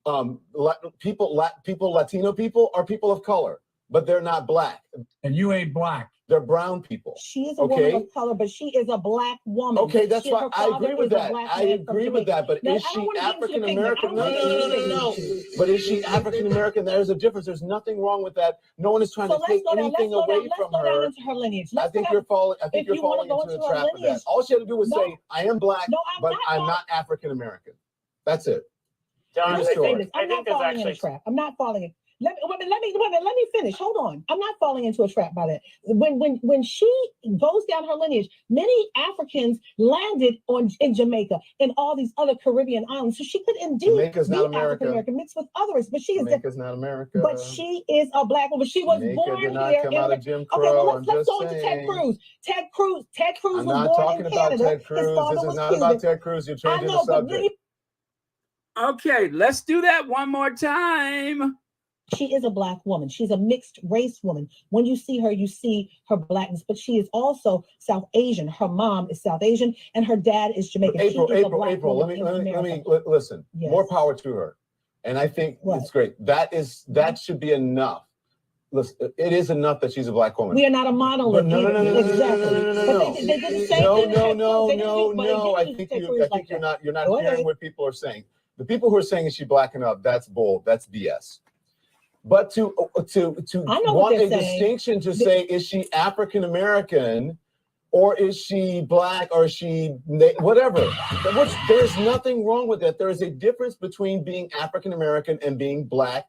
Speaker 3: Latino people are people of color, but they're not black.
Speaker 4: And you ain't black.
Speaker 3: They're brown people.
Speaker 2: She is a woman of color, but she is a black woman.
Speaker 3: Okay, that's why I agree with that. I agree with that. But is she African American? No. But is she African American? There's a difference. There's nothing wrong with that. No one is trying to take anything away from her. I think you're falling into the trap of that. All she had to do was say, "I am black, but I'm not African American." That's it.
Speaker 2: I'm not falling in a trap. I'm not falling in. Let me finish. Hold on. I'm not falling into a trap by that. When she goes down her lineage, many Africans landed in Jamaica and all these other Caribbean islands. So she could indeed be African American mixed with others. But she is
Speaker 3: Jamaica's not America.
Speaker 2: But she is a black woman. She was born
Speaker 3: did not
Speaker 2: here.
Speaker 3: Come out of Jim Crow.
Speaker 2: Okay, well, let's go into Ted Cruz. Ted Cruz was born in Canada.
Speaker 3: Ted Cruz. This is not about Ted Cruz. You're changing the subject.
Speaker 1: Okay, let's do that one more time.
Speaker 2: She is a black woman. She's a mixed race woman. When you see her, you see her blackness, but she is also South Asian. Her mom is South Asian, and her dad is Jamaican.
Speaker 3: April. Let me listen. Yes. More power to her, and I think it's great. That should be enough. Listen, it is enough that she's a black woman.
Speaker 2: We are not a monolith.
Speaker 3: No.
Speaker 2: Exactly. They didn't say
Speaker 3: no. I think you're not hearing what people are saying. The people who are saying is she black enough? That's bull. That's BS. But to want a distinction to say, is she African American or is she black or is she whatever? There's nothing wrong with that. There is a difference between being African American and being black.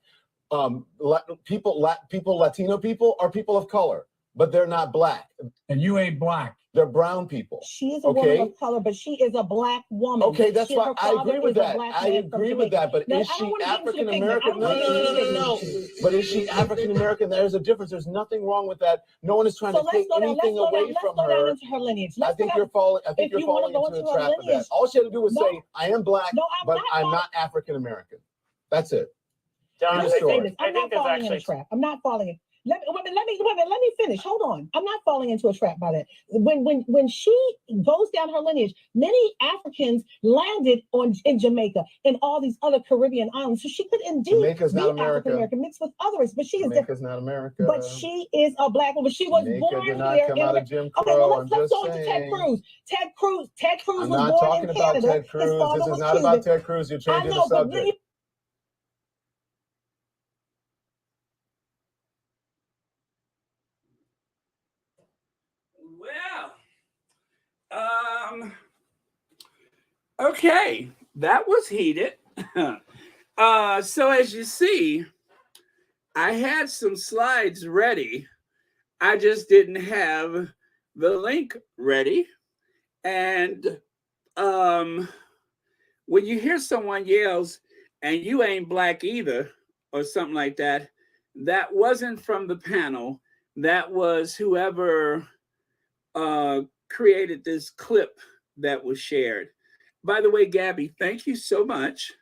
Speaker 3: Latino people are people of color, but they're not black.
Speaker 4: And you ain't black.
Speaker 3: They're brown people.
Speaker 2: She is a woman of color, but she is a black woman.
Speaker 3: Okay, that's why I agree with that. I agree with that. But is she African American? No. But is she African American? There's a difference. There's nothing wrong with that. No one is trying to take anything away from her.
Speaker 2: Let's go down into her lineage.
Speaker 3: I think you're falling. I think you're falling into the trap of that. All she had to do was say, "I am black, but I'm not African American." That's it.
Speaker 2: I'm not falling in a trap. I'm not falling in. Let me finish. Hold on. I'm not falling into a trap by that. When she goes down her lineage, many Africans landed in Jamaica and all these other Caribbean islands. So she could indeed
Speaker 3: Jamaica's
Speaker 2: be
Speaker 3: not America.
Speaker 2: African American mixed with others, but she is
Speaker 3: Jamaica's not America.
Speaker 2: But she is a black woman. She was born
Speaker 3: did not
Speaker 2: here.
Speaker 3: Come out of Jim Crow.
Speaker 2: Okay, well, let's go to Ted Cruz. Ted Cruz was born in Canada.
Speaker 3: I'm not talking about Ted Cruz. This is not about Ted Cruz. You're changing the subject.
Speaker 1: Okay, that was heated. So as you see, I had some slides ready. I just didn't have the link ready. And when you hear someone yells, "And you ain't black either," or something like that, that wasn't from the panel. That was whoever created this clip that was shared. By the way, Gabby, thank you so much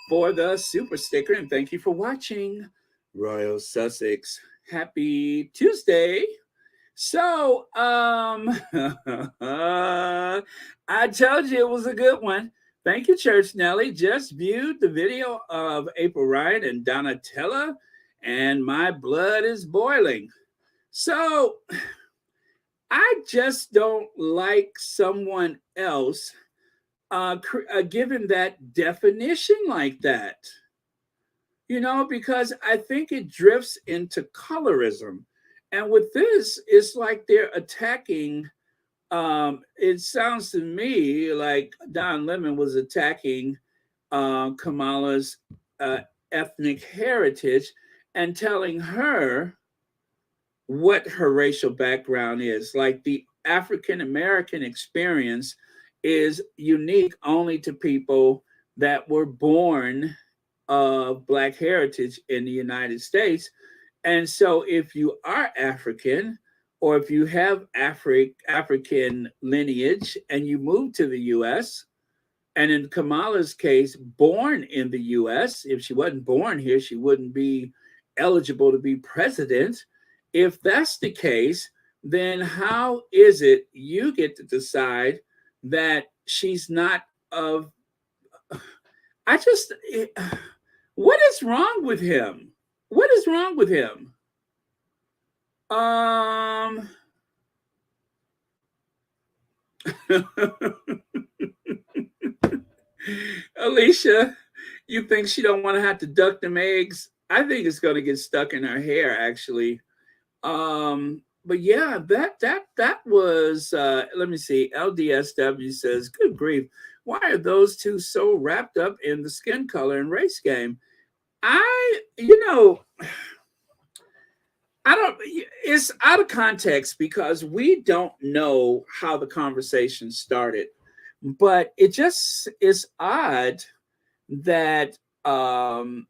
Speaker 1: for the super sticker, and thank you for watching Royal Sussex. Happy Tuesday. So, I told you it was a good one. Thank you, Church Nelly. Just viewed the video of April Ryan and Donatella, and my blood is boiling. So, I just don't like someone else given that definition like that, because I think it drifts into colorism. And with this, it's like they're attacking, it sounds to me like Don Lemon was attacking Kamala's ethnic heritage and telling her what her racial background is. Like the African American experience is unique only to people that were born of Black heritage in the United States. And so if you are African, or if you have African lineage and you move to the US, and in Kamala's case, born in the US, if she wasn't born here, she wouldn't be eligible to be president. If that's the case, then how is it you get to decide that she's not of, what is wrong with him? What is wrong with him? Alicia, you think she don't want to have to duck them eggs? I think it's going to get stuck in her hair, actually. But yeah, that was, let me see. LDSW says, good grief. Why are those two so wrapped up in the skin color and race game? It's out of context because we don't know how the conversation started, but it just is odd that Donatella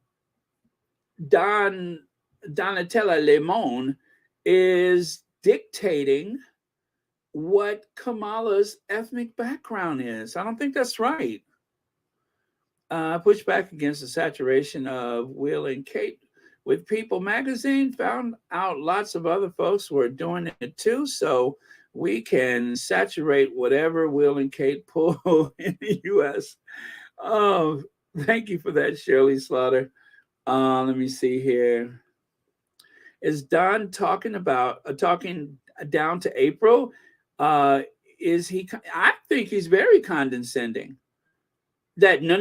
Speaker 1: Lemon is dictating what Kamala's ethnic background is. I don't think that's right. Push back against the saturation of Will and Kate with People magazine. Found out lots of other folks were doing it too, so we can saturate whatever Will and Kate pull in the U.S. Oh, thank you for that, Shirley Slaughter. Let me see here. Is Don talking down to April? Is he? I think he's very condescending. That no.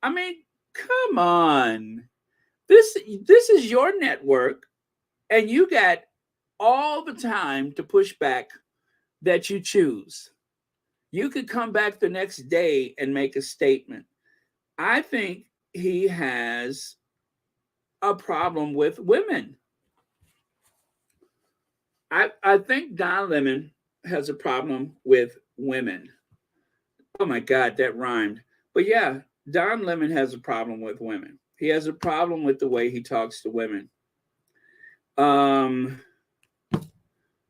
Speaker 1: I mean, come on. This is your network, and you got all the time to push back that you choose. You could come back the next day and make a statement. I think he has a problem with women. I think Don Lemon has a problem with women. Oh my God, that rhymed. But yeah, Don Lemon has a problem with women. He has a problem with the way he talks to women. Um,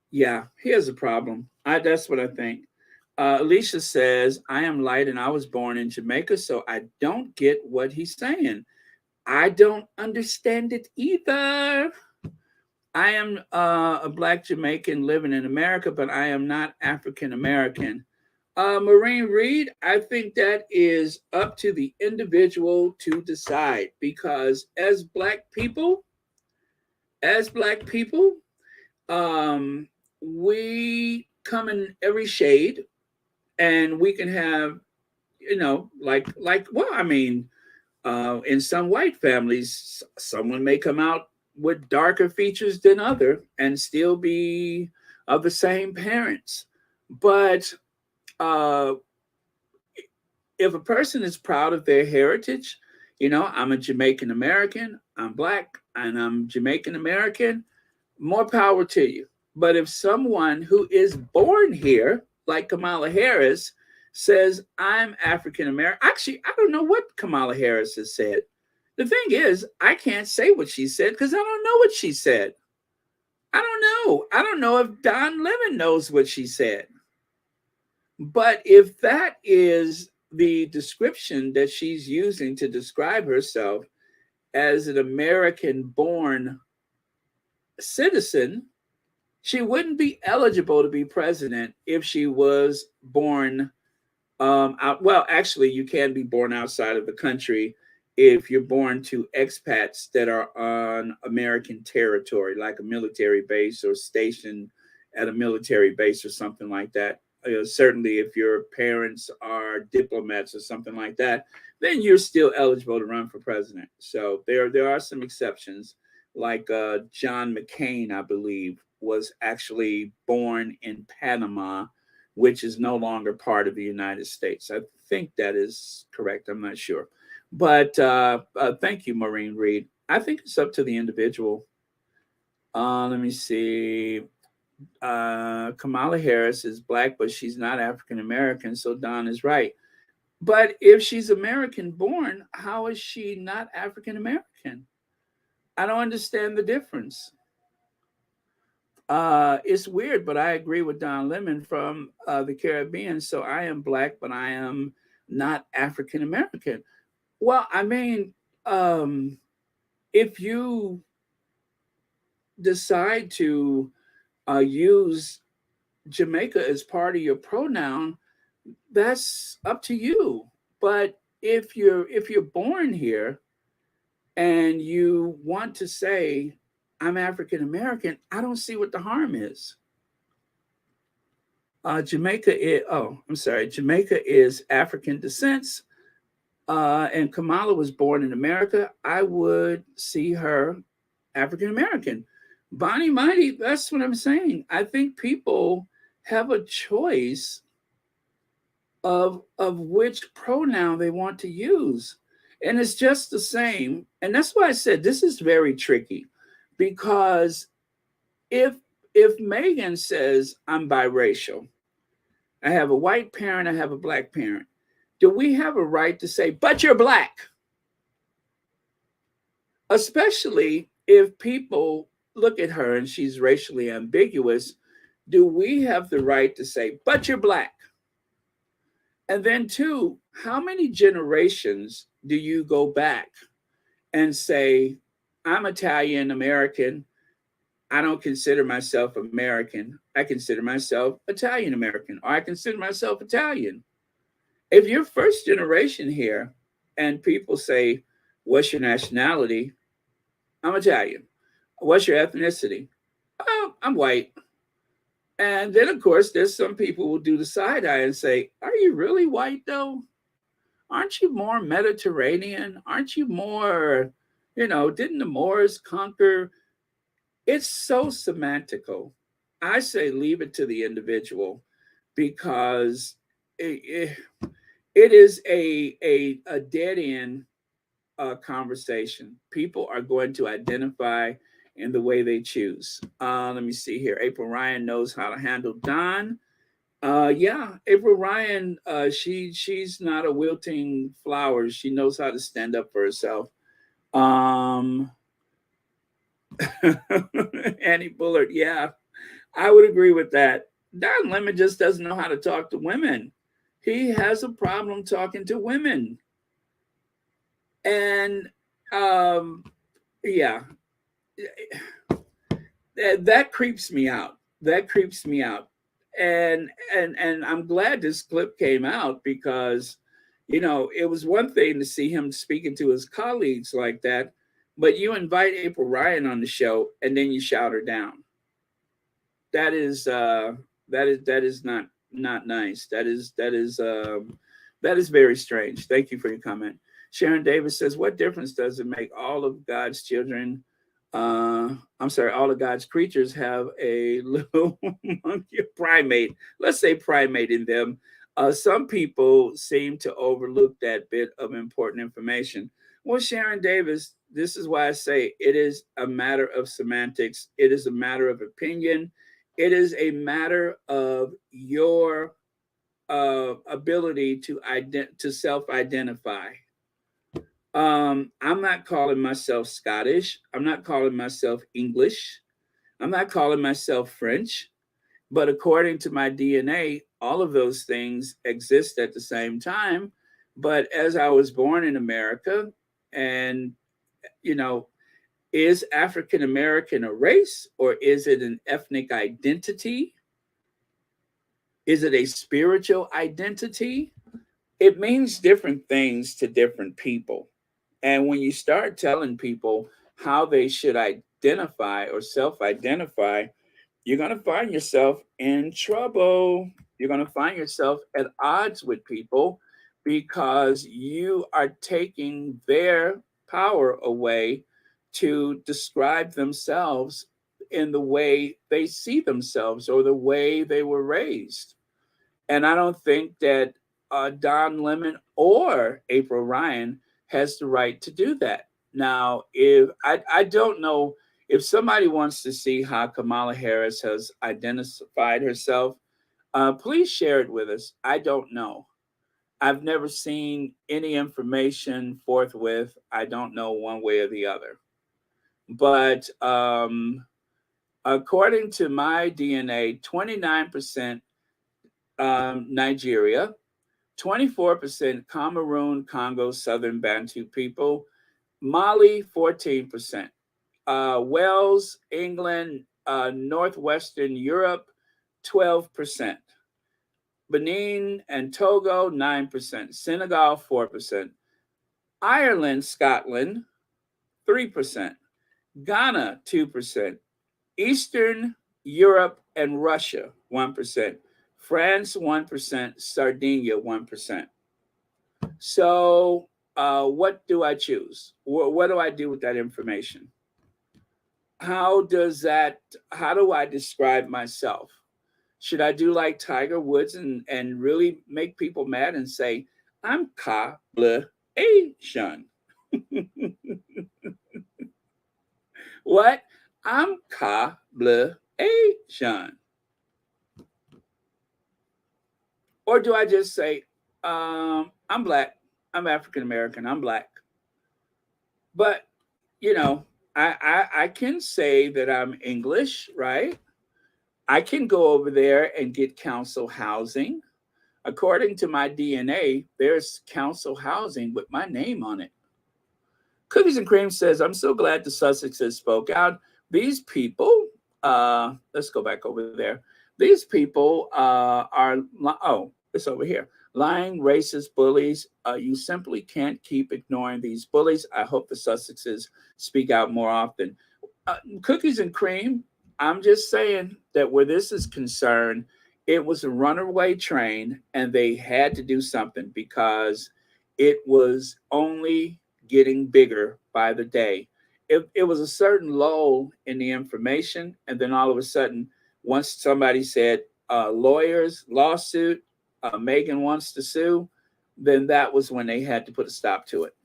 Speaker 1: yeah, he has a problem. That's what I think. Alicia says, I am light and I was born in Jamaica, so I don't get what he's saying. I don't understand it either. I am a Black Jamaican living in America, but I am not African American. Maureen Reed, I think that is up to the individual to decide, because as Black people, um, we come in every shade, and we can have, well, I mean, in some white families, someone may come out with darker features than other and still be of the same parents. But uh, if a person is proud of their heritage, I'm a Jamaican American, I'm Black, and I'm Jamaican American, more power to you. But if someone who is born here, like Kamala Harris, says, I'm African American, actually, I don't know what Kamala Harris has said. The thing is, I can't say what she said because I don't know what she said. I don't know. I don't know if Don Lemon knows what she said. But if that is the description that she's using to describe herself as an American-born citizen, she wouldn't be eligible to be president if she was born out. Well, actually, you can be born outside of the country if you're born to expats that are on American territory, like a military base or stationed at a military base or something like that. Certainly, if your parents are diplomats or something like that, then you're still eligible to run for president. So there are some exceptions, like John McCain, I believe, was actually born in Panama, which is no longer part of the United States. I think that is correct. I'm not sure. But thank you, Maureen Reed. I think it's up to the individual. Let me see. Kamala Harris is Black, but she's not African American, so Don is right. But if she's American born, how is she not African American? I don't understand the difference. It's weird, but I agree with Don Lemon from the Caribbean. So I am Black, but I am not African American. Well, I mean, if you decide to use Jamaica as part of your pronoun, that's up to you. But if you're born here and you want to say I'm African American, I don't see what the harm is. Jamaica is African descent. And Kamala was born in America. I would see her African American. Bonnie Mighty, that's what I'm saying. I think people have a choice of which pronoun they want to use. And it's just the same. And that's why I said this is very tricky, because if Megan says I'm biracial, I have a white parent, I have a Black parent, do we have a right to say, but you're Black? Especially if people look at her and she's racially ambiguous, do we have the right to say, but you're Black? And then two, how many generations do you go back and say, I'm Italian American, I don't consider myself American, I consider myself Italian American, or I consider myself Italian? If you're first generation here and people say, what's your nationality? I'm Italian. What's your ethnicity? Oh, I'm white. And then, of course, there's some people who will do the side eye and say, are you really white, though? Aren't you more Mediterranean? Aren't you more, didn't the Moors conquer? It's so semantical. I say leave it to the individual, because it is a dead end conversation. People are going to identify in the way they choose. Let me see here. April Ryan knows how to handle Don. Yeah, April Ryan, she's not a wilting flower. She knows how to stand up for herself. Annie Bullard, yeah, I would agree with that. Don Lemon just doesn't know how to talk to women. He has a problem talking to women. And yeah, that creeps me out. That creeps me out. And I'm glad this clip came out because, you know, it was one thing to see him speaking to his colleagues like that, but you invite April Ryan on the show and then you shout her down. That is not nice. That is very strange. Thank you for your comment. Sharon Davis says, what difference does it make? All of God's children, all of God's creatures have a little monkey, primate, let's say primate in them. Some people seem to overlook that bit of important information. Well, Sharon Davis, this is why I say it is a matter of semantics. It is a matter of opinion. It is a matter of your ability to self-identify. I'm not calling myself Scottish. I'm not calling myself English. I'm not calling myself French. But according to my DNA, all of those things exist at the same time. But as I was born in America, and, you know, is African American a race or is it an ethnic identity? Is it a spiritual identity? It means different things to different people. And when you start telling people how they should identify or self-identify, you're going to find yourself in trouble. You're going to find yourself at odds with people because you are taking their power away to describe themselves in the way they see themselves or the way they were raised. And I don't think that Don Lemon or April Ryan has the right to do that. Now, if I don't know if somebody wants to see how Kamala Harris has identified herself, please share it with us. I don't know. I've never seen any information forthwith. I don't know one way or the other. But according to my DNA, 29% Nigeria, 24% Cameroon, Congo, Southern Bantu people, Mali, 14%, Wales, England, Northwestern Europe, 12%, Benin and Togo, 9%, Senegal, 4%, Ireland, Scotland, 3%, Ghana, 2%, Eastern Europe and Russia, 1%, France, 1%, Sardinia, 1%. So what do I choose? What do I do with that information? How do I describe myself? Should I do like Tiger Woods and really make people mad and say, I'm Asian? What? I'm Asian. Or do I just say, I'm Black, I'm African American, I'm Black? But, you know, I can say that I'm English, right? I can go over there and get council housing. According to my DNA, there's council housing with my name on it. Cookies and Cream says, I'm so glad the Sussexes spoke out. These people, let's go back over there. These people it's over here. Lying, racist bullies. You simply can't keep ignoring these bullies. I hope the Sussexes speak out more often. Cookies and Cream, I'm just saying that where this is concerned, it was a runaway train and they had to do something because it was only getting bigger by the day. It was a certain lull in the information. And then all of a sudden, once somebody said, lawyers, lawsuit, Megan wants to sue, then that was when they had to put a stop to it.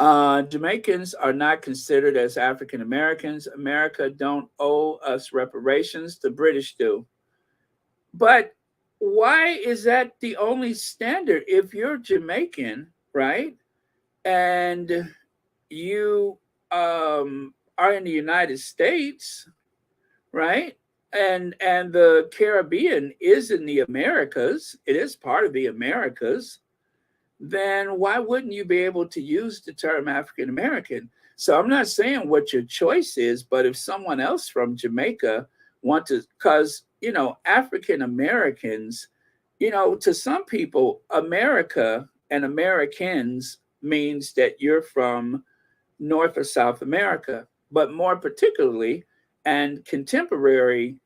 Speaker 1: Jamaicans are not considered as African Americans. America don't owe us reparations. The British do. But why is that the only standard? If you're Jamaican, right, and you are in the United States, right, and the Caribbean is in the Americas, it is part of the Americas, then why wouldn't you be able to use the term African American? So I'm not saying what your choice is, but if someone else from Jamaica want to, because, you know, African Americans, you know, to some people, America and Americans means that you're from North or South America, but more particularly and contemporary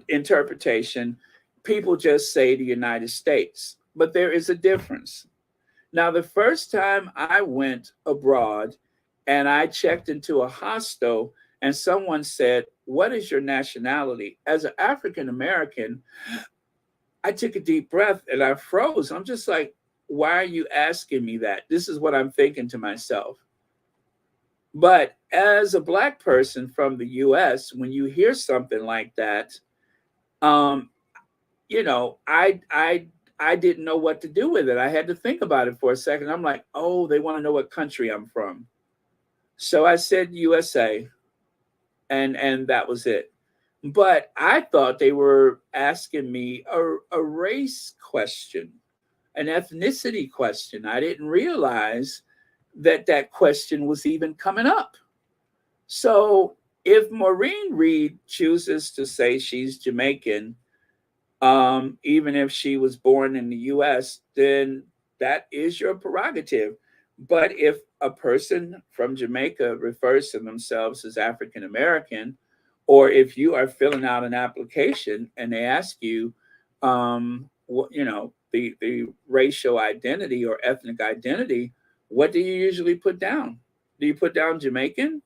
Speaker 1: interpretation, people just say the United States. But there is a difference. Now, the first time I went abroad and I checked into a hostel and someone said, "What is your nationality?" As an African American, I took a deep breath and I froze. I'm just like, why are you asking me that? This is what I'm thinking to myself. But as a Black person from the US, when you hear something like that, you know, I didn't know what to do with it. I had to think about it for a second. I'm like, oh, they want to know what country I'm from. So I said USA, and that was it. But I thought they were asking me a race question, an ethnicity question. I didn't realize that that question was even coming up. So if Maureen Reed chooses to say she's Jamaican, even if she was born in the US, then that is your prerogative. But if a person from Jamaica refers to themselves as African American, or if you are filling out an application and they ask you, what, you know, the racial identity or ethnic identity, what do you usually put down? Do you put down Jamaican?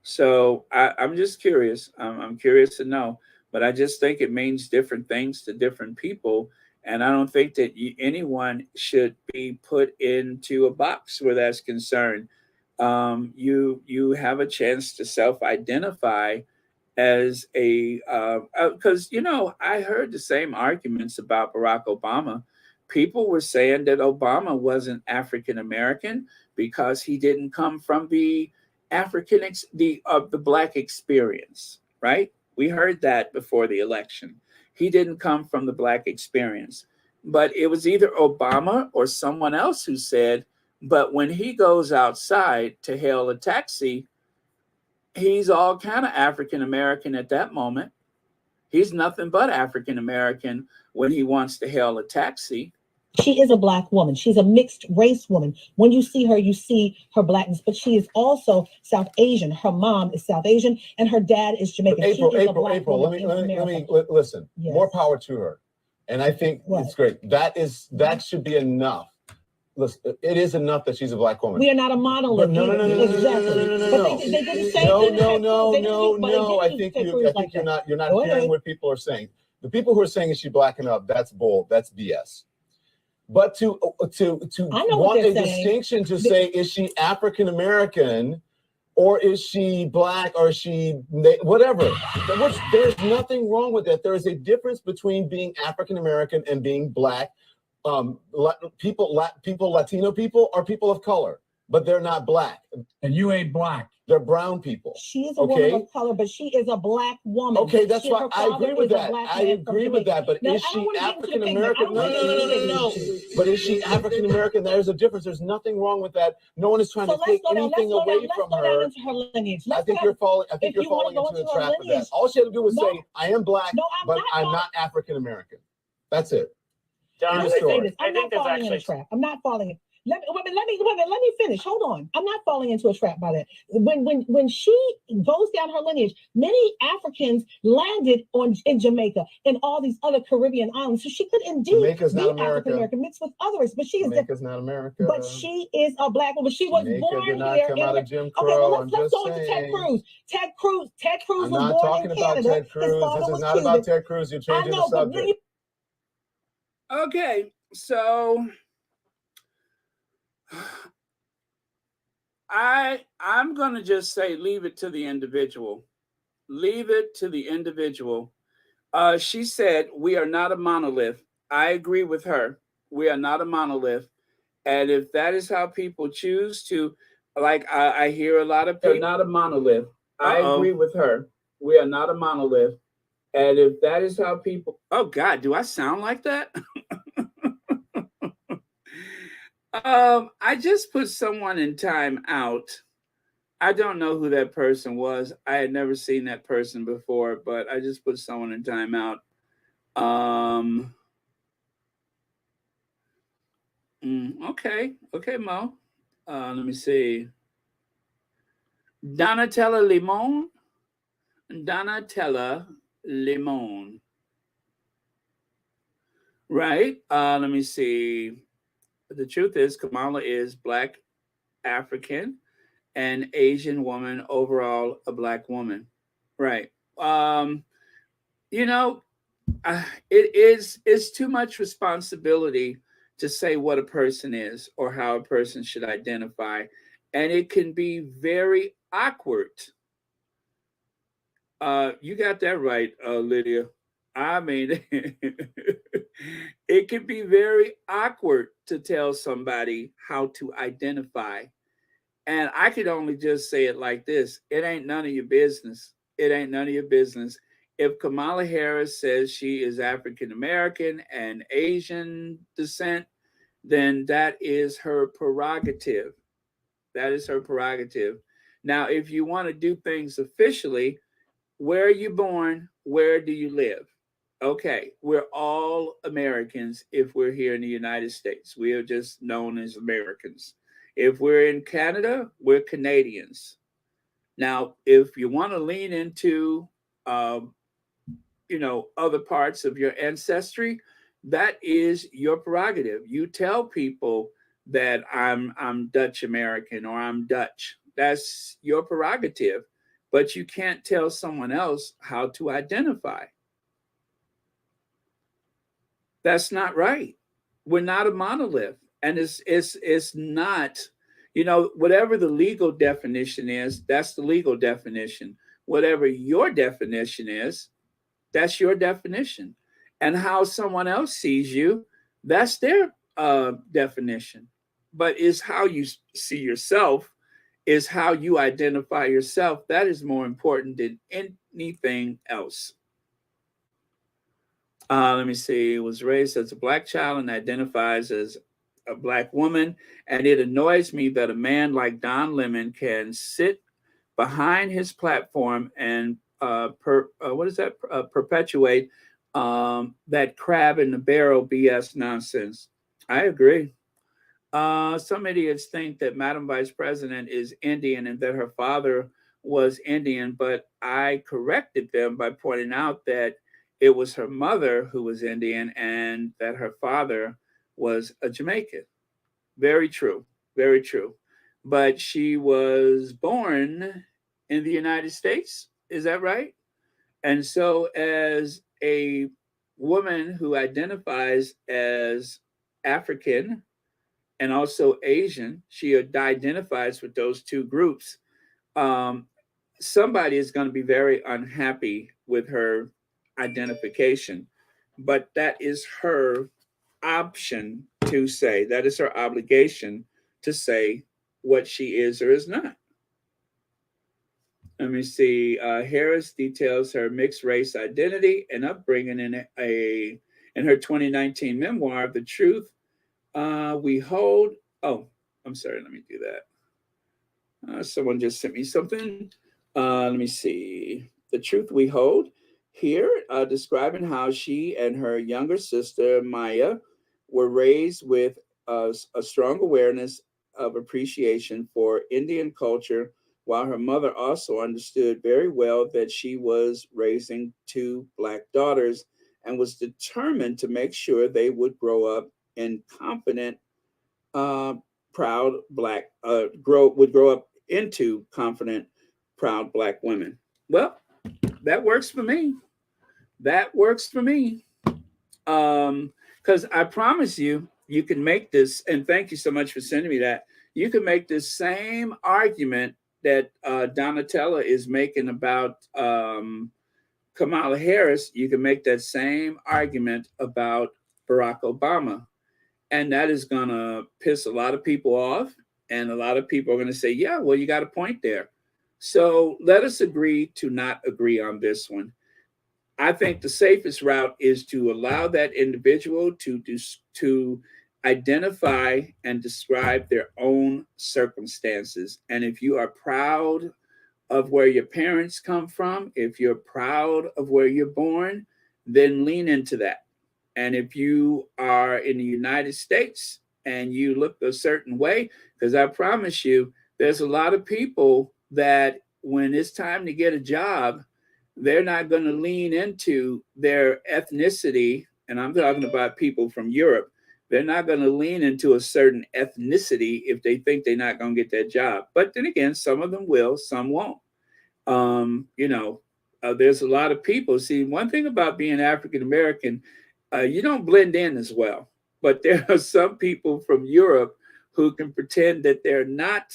Speaker 1: So I'm just curious. I'm curious to know, but I just think it means different things to different people. And I don't think that anyone should be put into a box where that's concerned. You have a chance to self-identify as a, because, you know, I heard the same arguments about Barack Obama. People were saying that Obama wasn't African American because he didn't come from the the Black experience, right? We heard that before the election. He didn't come from the Black experience, but it was either Obama or someone else who said, but when he goes outside to hail a taxi, he's all kind of African American at that moment. He's nothing but African American when he wants to hail a taxi.
Speaker 2: She is a Black woman. She's a mixed race woman. When you see her blackness, but she is also South Asian. Her mom is South Asian and her dad is Jamaican.
Speaker 3: April, let me listen. Yes. More power to her. And I think it's great. That should be enough. Listen, it is enough that she's a Black woman.
Speaker 2: We are not a monolith.
Speaker 3: No.
Speaker 2: Exactly. They didn't say
Speaker 3: no. I think you're not hearing what people are saying. The people who are saying is she blacking up, that's bull. That's BS. But to want a distinction to say, is she African American or is she Black or is she whatever? There's nothing wrong with that. There is a difference between being African American and being Black. Latino people are people of color, but they're not Black.
Speaker 4: And you ain't Black.
Speaker 3: They're brown people.
Speaker 2: She is a woman of color, but she is a Black woman.
Speaker 3: Okay, that's why I agree with that. I agree with that. But is she African American? No. But is she African American? There's a difference. There's nothing wrong with that. No one is trying to take anything away from her. I think you're falling into the trap of that. All she had to do was say, "I am Black, but I'm not African American." That's it.
Speaker 2: John, I think there's actually a trap. I'm not falling in. Let me finish. Hold on. I'm not falling into a trap by that. When she goes down her lineage, many Africans landed in Jamaica and all these other Caribbean islands. So she could indeed
Speaker 3: Jamaica's
Speaker 2: be
Speaker 3: not America.
Speaker 2: African American mixed with others. But she is
Speaker 3: Jamaica's not America.
Speaker 2: But she is a Black woman. She was
Speaker 3: Jamaica
Speaker 2: born
Speaker 3: did not
Speaker 2: here.
Speaker 3: Come out of Jim Crow.
Speaker 2: Okay, well, let's go into Ted Cruz. Ted Cruz was born in Canada.
Speaker 3: Ted Cruz. This is not about Ted Cruz. You're changing the subject.
Speaker 1: Okay, So I'm gonna just say leave it to the individual. Leave it to the individual. She said we are not a monolith. I agree with her. We are not a monolith. And if that is how people choose to, like I hear a lot of people, not a monolith. I agree with her. We are not a monolith. And if that is how people, oh God, do I sound like that? I just put someone in time out. I don't know who that person was. I had never seen that person before, but I just put someone in time out. Okay, Mo. Let me see. Donatella Limon. Donatella Limon. Right. Let me see. The truth is, Kamala is Black African and Asian woman, overall a Black woman. Right. You know, it's too much responsibility to say what a person is or how a person should identify, and it can be very awkward. You got that right, Lydia. I mean, it can be very awkward to tell somebody how to identify. And I could only just say it like this: it ain't none of your business. It ain't none of your business. If Kamala Harris says she is African American and Asian descent, then that is her prerogative. That is her prerogative. Now, if you want to do things officially, where are you born? Where do you live? Okay, we're all Americans if we're here in the United States. We are just known as Americans. If we're in Canada, we're Canadians. Now, if you want to lean into, other parts of your ancestry, that is your prerogative. You tell people that I'm Dutch American or I'm Dutch. That's your prerogative, but you can't tell someone else how to identify. That's not right. We're not a monolith, and it's not. Whatever the legal definition is, that's the legal definition. Whatever your definition is, that's your definition. And how someone else sees you, that's their definition. But is how you see yourself, is how you identify yourself. That is more important than anything else. Let me see. Was raised as a Black child and identifies as a Black woman. And it annoys me that a man like Don Lemon can sit behind his platform and perpetuate that crab in the barrel BS nonsense. I agree. Some idiots think that Madam Vice President is Indian and that her father was Indian, but I corrected them by pointing out that it was her mother who was Indian and that her father was a Jamaican. Very true. Very true. But she was born in the United States. Is that right? And so, as a woman who identifies as African and also Asian, she identifies with those two groups. Somebody is going to be very unhappy with her identification, but that is her option to say. That is her obligation to say what she is or is not. Let me see. Harris details her mixed race identity and upbringing in her 2019 memoir, The Truth We Hold. Oh, I'm sorry. Let me do that. Someone just sent me something. Let me see. The Truth We Hold. Here, describing how she and her younger sister, Maya, were raised with a strong awareness of appreciation for Indian culture, while her mother also understood very well that she was raising two Black daughters and was determined to make sure they would grow up in confident, proud Black, grow up into confident, proud Black women. Well, that works for me. That works for me. Because I promise you, you can make this, and thank you so much for sending me that. You can make this same argument that Donatella is making about Kamala Harris. You can make that same argument about Barack Obama. And that is going to piss a lot of people off. And a lot of people are going to say, yeah, well, you got a point there. So let us agree to not agree on this one. I think the safest route is to allow that individual to identify and describe their own circumstances. And if you are proud of where your parents come from, if you're proud of where you're born, then lean into that. And if you are in the United States and you look a certain way, because I promise you, there's a lot of people that when it's time to get a job, they're not going to lean into their ethnicity. And I'm talking about people from Europe. They're not going to lean into a certain ethnicity if they think they're not going to get that job. But then again, some of them will, some won't. There's a lot of people. See, one thing about being African-American, you don't blend in as well. But there are some people from Europe who can pretend that they're not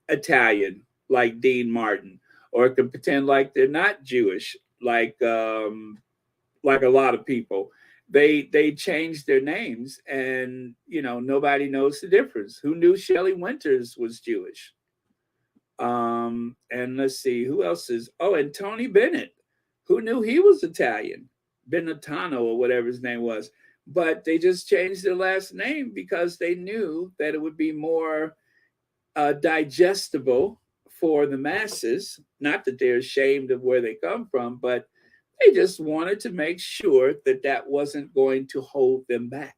Speaker 1: Italian, like Dean Martin, or can pretend like they're not Jewish, like a lot of people. They changed their names, and nobody knows the difference. Who knew Shelley Winters was Jewish? And let's see, who else is? Oh, and Tony Bennett. Who knew he was Italian? Benetano or whatever his name was. But they just changed their last name because they knew that it would be more digestible for the masses. Not that they're ashamed of where they come from, but they just wanted to make sure that that wasn't going to hold them back.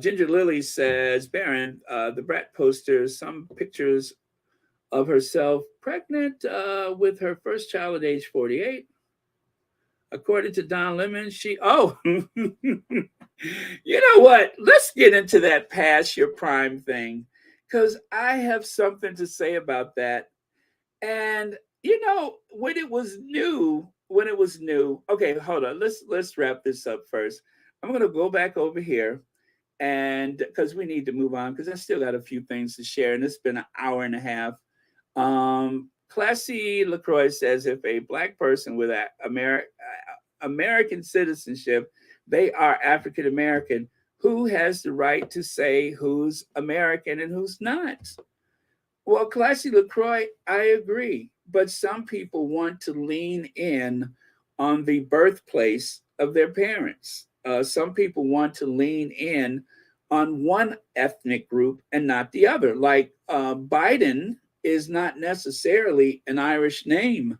Speaker 1: Ginger Lily says, Baron, the Brat poster, some pictures of herself pregnant with her first child at age 48. According to Don Lemon, you know what? Let's get into that past your prime thing, because I have something to say about that. And, when it was new, okay, hold on. Let's wrap this up first. I'm going to go back over here, and because we need to move on, because I still got a few things to share, and it's been an hour and a half. Classy LaCroix says, if a Black person with American citizenship, they are African American, who has the right to say who's American and who's not? Well, Classy LaCroix, I agree. But some people want to lean in on the birthplace of their parents. Some people want to lean in on one ethnic group and not the other. Like Biden is not necessarily an Irish name.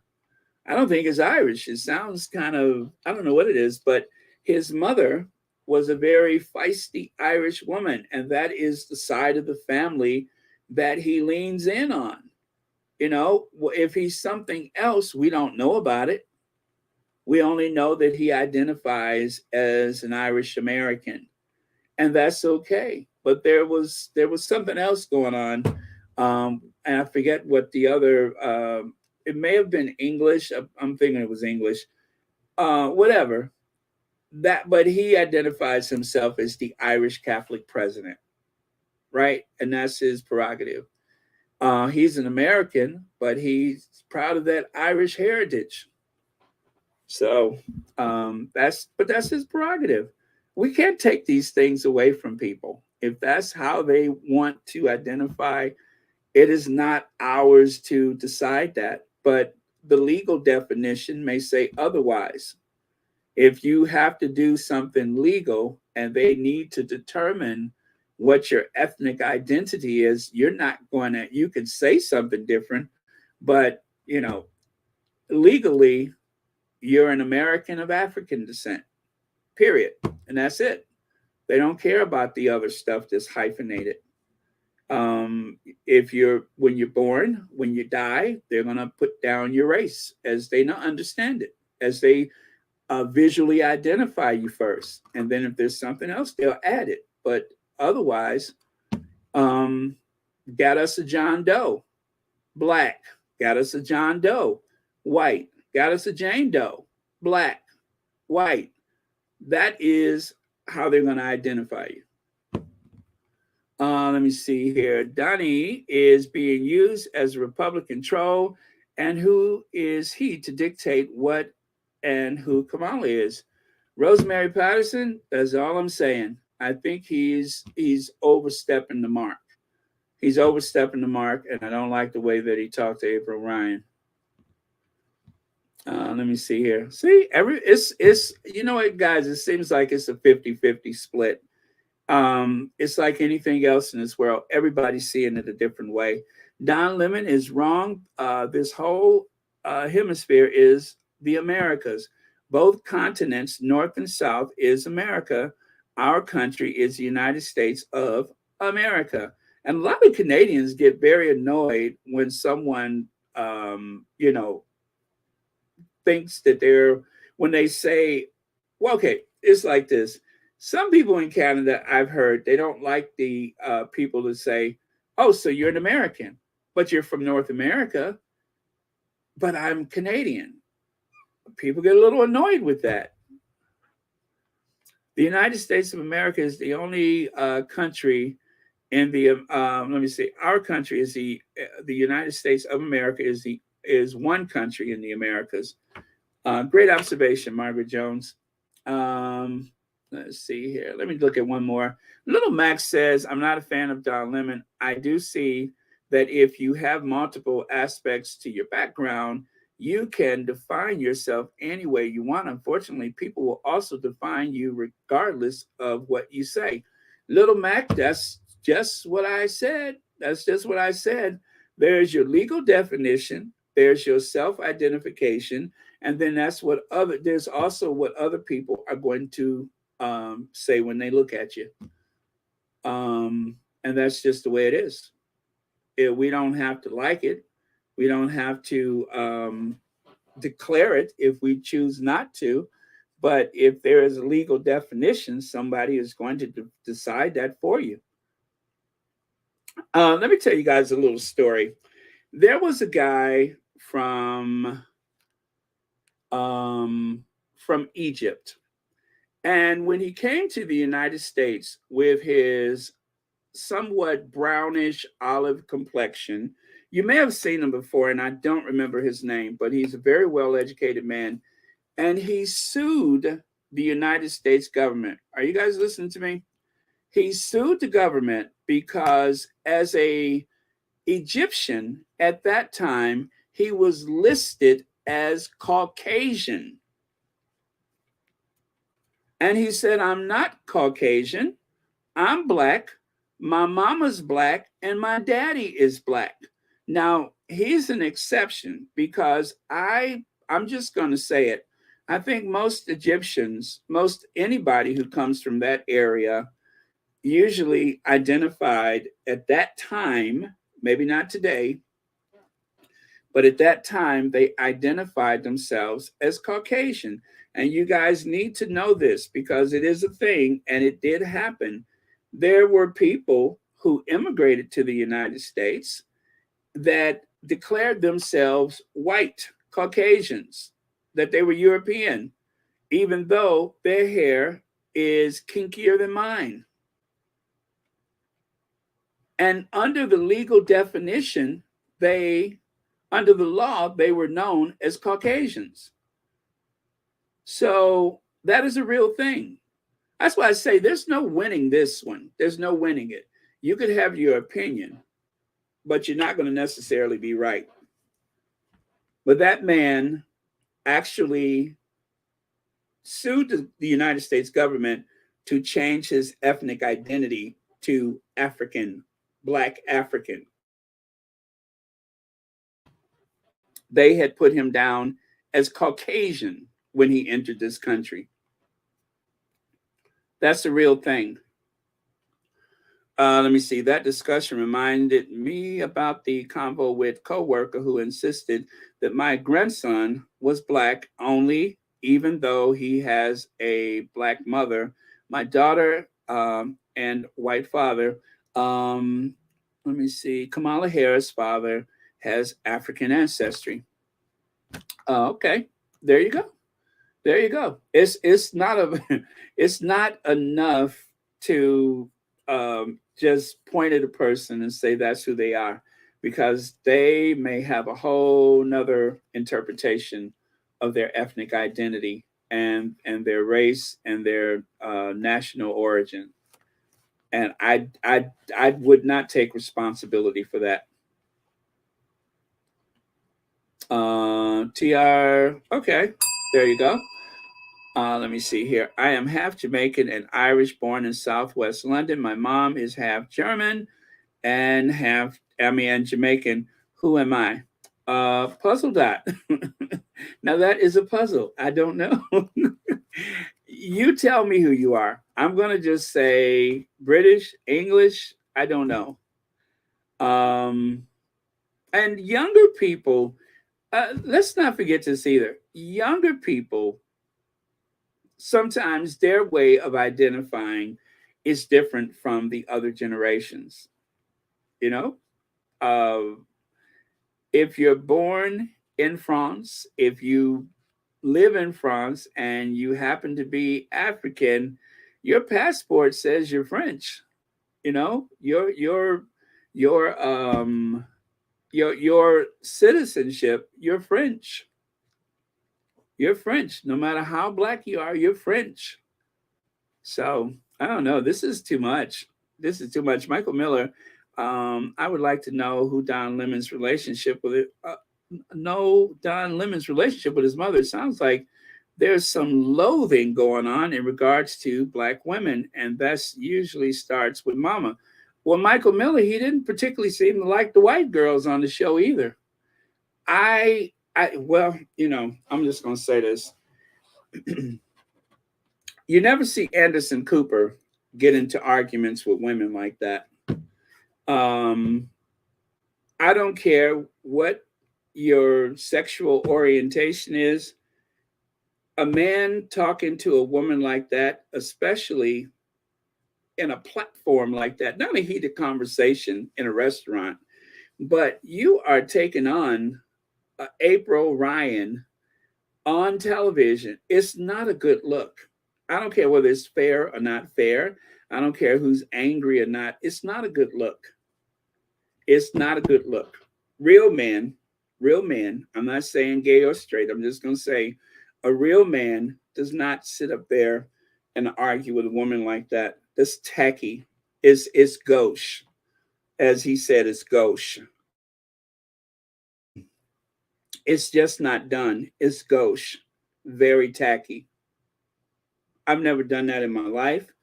Speaker 1: I don't think it's Irish. It sounds kind of, I don't know what it is, but his mother was a very feisty Irish woman. And that is the side of the family that he leans in on. If he's something else, we don't know about it. We only know that he identifies as an Irish American, and that's okay. But there was something else going on. And I forget what the other, it may have been English. I'm thinking it was English, whatever that, but he identifies himself as the Irish Catholic president, right? And that's his prerogative. He's an American, but he's proud of that Irish heritage. So that's his prerogative. We can't take these things away from people. If that's how they want to identify, it is not ours to decide that, but the legal definition may say otherwise. If you have to do something legal and they need to determine what your ethnic identity is, you're not going to, you can say something different, but, legally, you're an American of African descent, period. And that's it. They don't care about the other stuff that's hyphenated. When you're born, when you die, they're going to put down your race as they not understand it, as they visually identify you first. And then if there's something else, they'll add it. But otherwise, got us a John Doe, Black, got us a John Doe, white, got us a Jane Doe, Black, white. That is how they're going to identify you. Let me see here. Donnie is being used as a Republican troll, and who is he to dictate what and who Kamala is? Rosemary Patterson. That's all I'm saying. I think he's overstepping the mark. He's overstepping the mark, and I don't like the way that he talked to April Ryan. Let me see here. See, it's you know what, guys, it seems like it's a 50-50 split. It's like anything else in this world. Everybody's seeing it a different way. Don Lemon is wrong. This whole hemisphere is the Americas. Both continents, North and South, is America. Our country is the United States of America. And a lot of Canadians get very annoyed when someone, thinks that when they say, well, okay, it's like this. Some people in Canada, I've heard, they don't like the people to say, oh, so you're an American, but you're from North America, but I'm Canadian. People get a little annoyed with that. The United States of America is the only country in the, let me see, our country is the United States of America is one country in the Americas. Great observation, Margaret Jones. Let's see here. Let me look at one more. Little Max says, I'm not a fan of Don Lemon. I do see that if you have multiple aspects to your background, you can define yourself any way you want. Unfortunately, people will also define you regardless of what you say. Little Mac, that's just what I said. That's just what I said. There's your legal definition. There's your self-identification. And then there's also what other people are going to say when they look at you. And that's just the way it is. We don't have to like it. We don't have to declare it if we choose not to. But if there is a legal definition, somebody is going to decide that for you. Let me tell you guys a little story. There was a guy from Egypt. And when he came to the United States with his somewhat brownish olive complexion, you may have seen him before, and I don't remember his name, but he's a very well-educated man. And he sued the United States government. Are you guys listening to me? He sued the government because as a Egyptian at that time, he was listed as Caucasian. And he said, I'm not Caucasian. I'm black. My mama's black and my daddy is black. Now, he's an exception because I'm just going to say it. I think most Egyptians, most anybody who comes from that area, usually identified at that time, maybe not today, but at that time, they identified themselves as Caucasian. And you guys need to know this because it is a thing and it did happen. There were people who immigrated to the United States that declared themselves white Caucasians, that they were European, even though their hair is kinkier than mine. And under the legal definition, under the law, they were known as Caucasians. So that is a real thing. That's why I say there's no winning this one. There's no winning it. You could have your opinion, but you're not going to necessarily be right. But that man actually sued the United States government to change his ethnic identity to African, Black African. They had put him down as Caucasian when he entered this country. That's the real thing. Let me see. That discussion reminded me about the convo with coworker who insisted that my grandson was Black only, even though he has a Black mother. My daughter and white father. Let me see. Kamala Harris' father has African ancestry. Okay, there you go. There you go. It's not a it's not enough to just point at a person and say that's who they are, because they may have a whole nother interpretation of their ethnic identity and their race and their national origin. And I would not take responsibility for that. TR, okay, there you go. Let me see here. I am half Jamaican and Irish, born in Southwest London. My mom is half German and and Jamaican. Who am I? Puzzle dot. Now that is a puzzle. I don't know. You tell me who you are. I'm going to just say British, English. I don't know. And younger people, let's not forget this either. Younger people, sometimes their way of identifying is different from the other generations. You know, if you're born in France, if you live in France and you happen to be African, your passport says you're French. You know, your citizenship, you're French. You're French. No matter how black you are, you're French. So I don't know. This is too much. This is too much. Michael Miller. I would like to know who Don Lemon's relationship with it. Know Don Lemon's relationship with his mother. It sounds like there's some loathing going on in regards to black women, and that's usually starts with mama. Well, Michael Miller, he didn't particularly seem to like the white girls on the show either. Well, you know, I'm just going to say this. You never see Anderson Cooper get into arguments with women like that. I don't care what your sexual orientation is. A man talking to a woman like that, especially in a platform like that, not a heated conversation in a restaurant, but you are taking on April Ryan on television. It's not a good look. I don't care whether it's fair or not fair. I don't care who's angry or not. It's not a good look. It's not a good look. Real men, I'm not saying gay or straight. I'm just going to say a real man does not sit up there and argue with a woman like that. That's tacky. It's gauche. As he said, it's gauche. It's just not done. It's gauche. Very tacky. I've never done that in my life.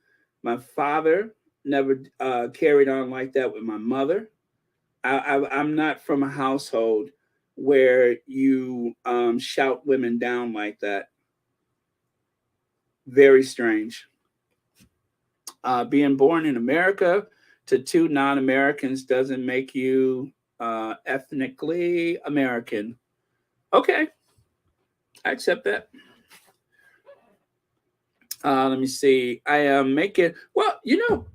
Speaker 1: My father never carried on like that with my mother. I'm not from a household where you shout women down like that. Very strange. Being born in America to two non-Americans doesn't make you ethnically American. Okay, I accept that. Let me see. I am making, well, you know,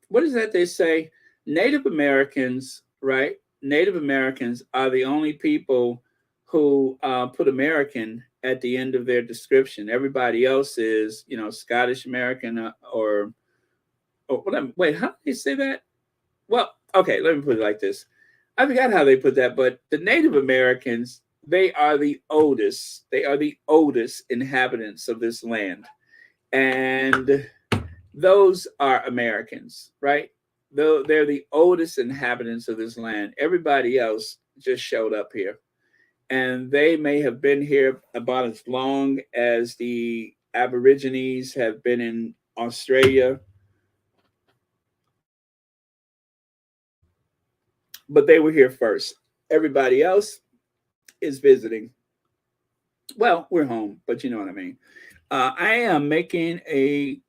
Speaker 1: what is that they say? Native Americans, right? Native Americans are the only people who put American at the end of their description. Everybody else is, you know, Scottish American or whatever. Wait, how do they say that? Well, okay, let me put it like this. I forgot how they put that, but the Native Americans, they are the oldest. They are the oldest inhabitants of this land. And those are Americans, right? They're the oldest inhabitants of this land. Everybody else just showed up here. And they may have been here about as long as the Aborigines have been in Australia. But they were here first. Everybody else is visiting. Well, we're home, but you know what I mean. I am making a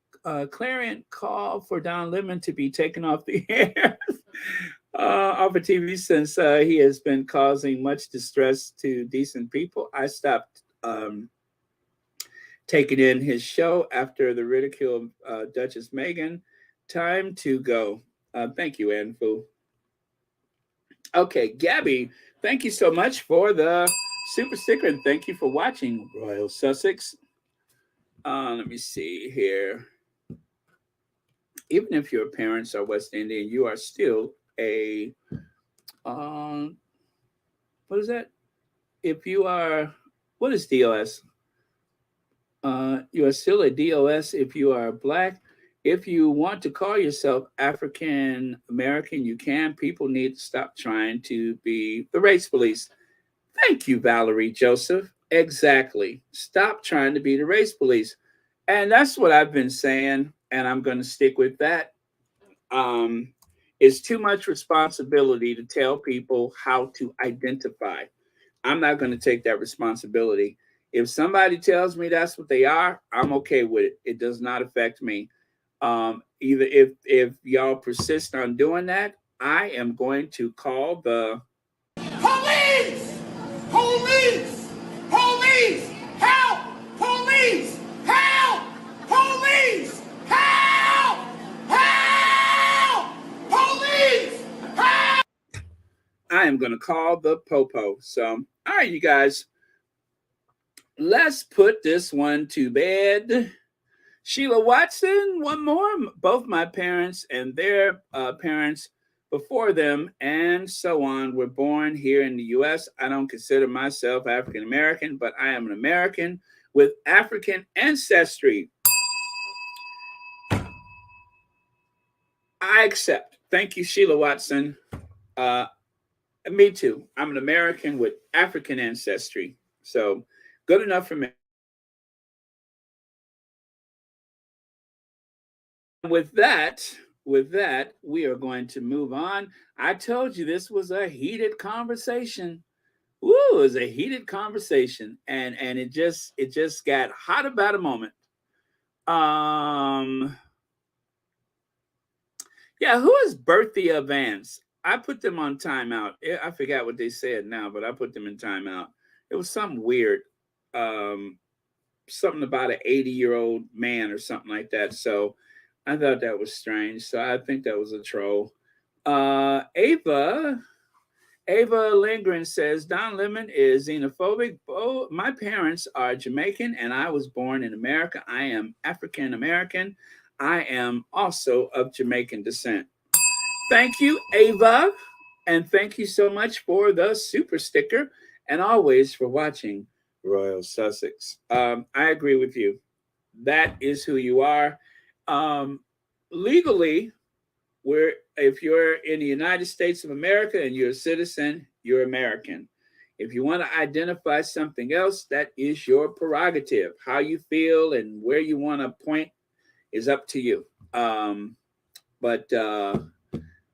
Speaker 1: clarion call for Don Lemon to be taken off the air off of TV since he has been causing much distress to decent people. I stopped taking in his show after the ridicule of Duchess Meghan. Time to go. Thank you, Anfu. Okay, Gabby, thank you so much for the super sticker, and thank you for watching Royal Sussex. Let me see here. Even if your parents are West Indian, you are still a what is that? If you are, what is DOS? You are still a DOS if you are Black. If you want to call yourself African American, you can. People need to stop trying to be the race police. Thank you, Valerie Joseph. Exactly. Stop trying to be the race police. And that's what I've been saying, and I'm going to stick with that. It's too much responsibility to tell people how to identify. I'm not going to take that responsibility. If somebody tells me that's what they are, I'm okay with it. It does not affect me. Either if y'all persist on doing that, I am going to call the
Speaker 4: police! Police! Police! Help! Police! Help! Police! Help! Help! Police! Help!
Speaker 1: I am going to call the popo. So, all right, you guys, let's put this one to bed. Sheila Watson, one more. Both my parents and their parents before them and so on were born here in the U.S. I don't consider myself African American, but I am an American with African ancestry. I accept. Thank you, Sheila Watson. Me too. I'm an American with African ancestry. So good enough for me. With that, we are going to move on. I told you this was a heated conversation. Woo, it was a heated conversation. And it just got hot about a moment. Yeah, who is Berthia Vance? I put them on timeout. I forgot what they said now, but I put them in timeout. It was something weird. Something about an 80-year-old man or something like that. So I thought that was strange. So I think that was a troll. Ava Lindgren says, Don Lemon is xenophobic. Oh, my parents are Jamaican and I was born in America. I am African American. I am also of Jamaican descent. Thank you, Ava. And thank you so much for the super sticker and always for watching Royal Sussex. I agree with you. That is who you are. Legally, if you're in the United States of America and you're a citizen, you're American. If you want to identify something else, that is your prerogative. How you feel and where you want to point is up to you. But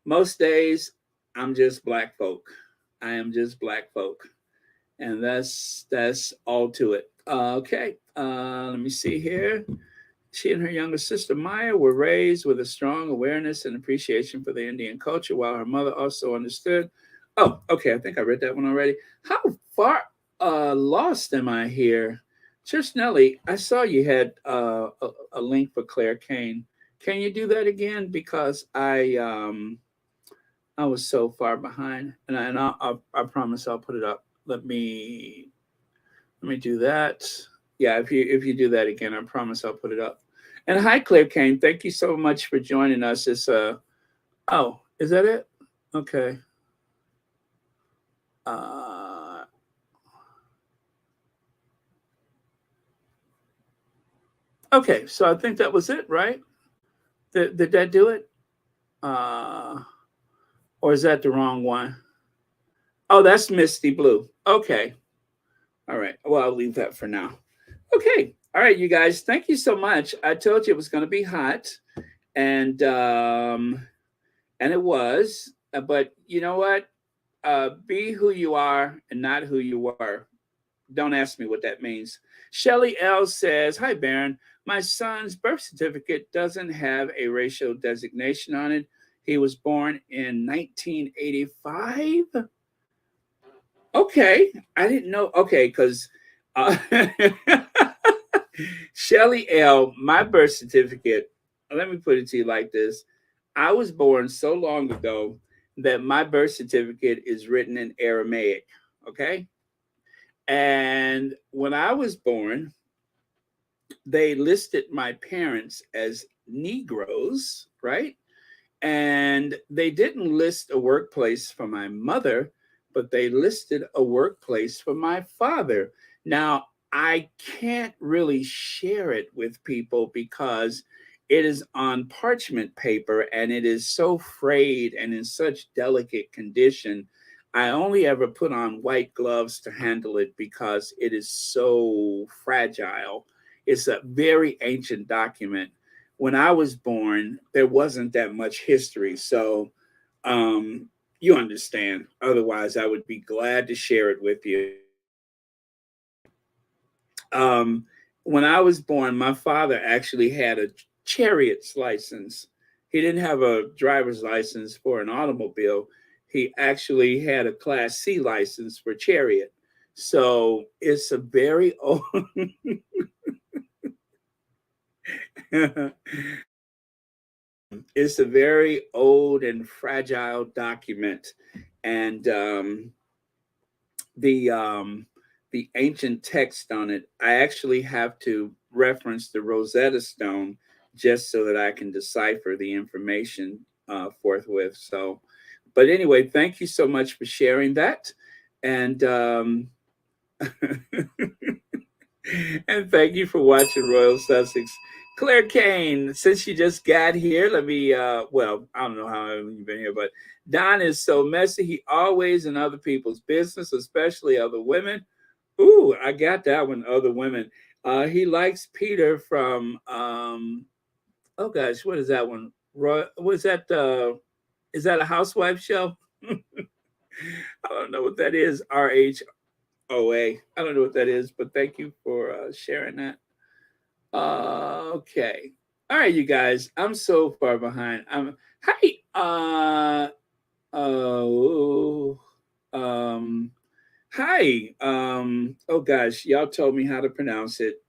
Speaker 1: most days, I'm just Black folk. I am just Black folk. And that's all to it. Okay, let me see here. She and her younger sister, Maya, were raised with a strong awareness and appreciation for the Indian culture, while her mother also understood. Oh, okay, I think I read that one already. How far lost am I here? Church Nelly, I saw you had a link for Claire Kane. Can you do that again? Because I was so far behind, and I promise I'll put it up. Let me do that. Yeah, if you do that again, I promise I'll put it up. And hi, Claire Kane. Thank you so much for joining us. It's oh, is that it? Okay. Okay, so I think that was it, right? Did that do it? Or is that the wrong one? Oh, that's Misty Blue. Okay. All right. Well, I'll leave that for now. Okay. All right, you guys. Thank you so much. I told you it was going to be hot, and it was. But you know what? Be who you are and not who you were. Don't ask me what that means. Shelly L says, "Hi, Baron. My son's birth certificate doesn't have a racial designation on it. He was born in 1985." Okay, I didn't know. Okay, because Shelly L, my birth certificate, let me put it to you like this. I was born so long ago that my birth certificate is written in Aramaic, okay? And when I was born, they listed my parents as Negroes, right? And they didn't list a workplace for my mother, but they listed a workplace for my father. Now, I can't really share it with people because it is on parchment paper and it is so frayed and in such delicate condition. I only ever put on white gloves to handle it because it is so fragile. It's a very ancient document. When I was born, there wasn't that much history. So you understand. Otherwise, I would be glad to share it with you. When I was born, my father actually had a chariot's license. He didn't have a driver's license for an automobile. He actually had a Class C license for chariot. So it's a very old. It's a very old and fragile document, and the ancient text on it, I actually have to reference the Rosetta Stone just so that I can decipher the information forthwith. So, but anyway, thank you so much for sharing that, and and thank you for watching Royal Sussex. Claire Kane, since you just got here, let me, well, I don't know how long you've been here, but Don is so messy. He always in other people's business, especially other women. Ooh, I got that one, other women. He likes Peter from, oh gosh, what is that one? Roy, was that, is that a housewife show? I don't know what that is, RHOA. I don't know what that is, but thank you for sharing that. Okay. All right, you guys. I'm so far behind. Hi. Oh. Hi. Oh gosh, y'all told me how to pronounce it.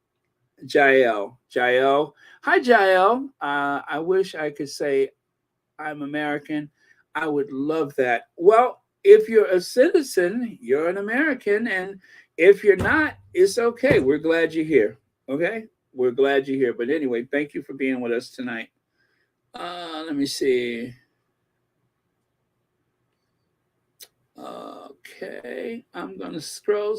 Speaker 1: Jael. Jael. Hi, Jael. I wish I could say I'm American. I would love that. Well, if you're a citizen, you're an American, and if you're not, it's okay. We're glad you're here. Okay. We're glad you're here. But anyway, thank you for being with us tonight. Let me see. Okay, I'm gonna scroll.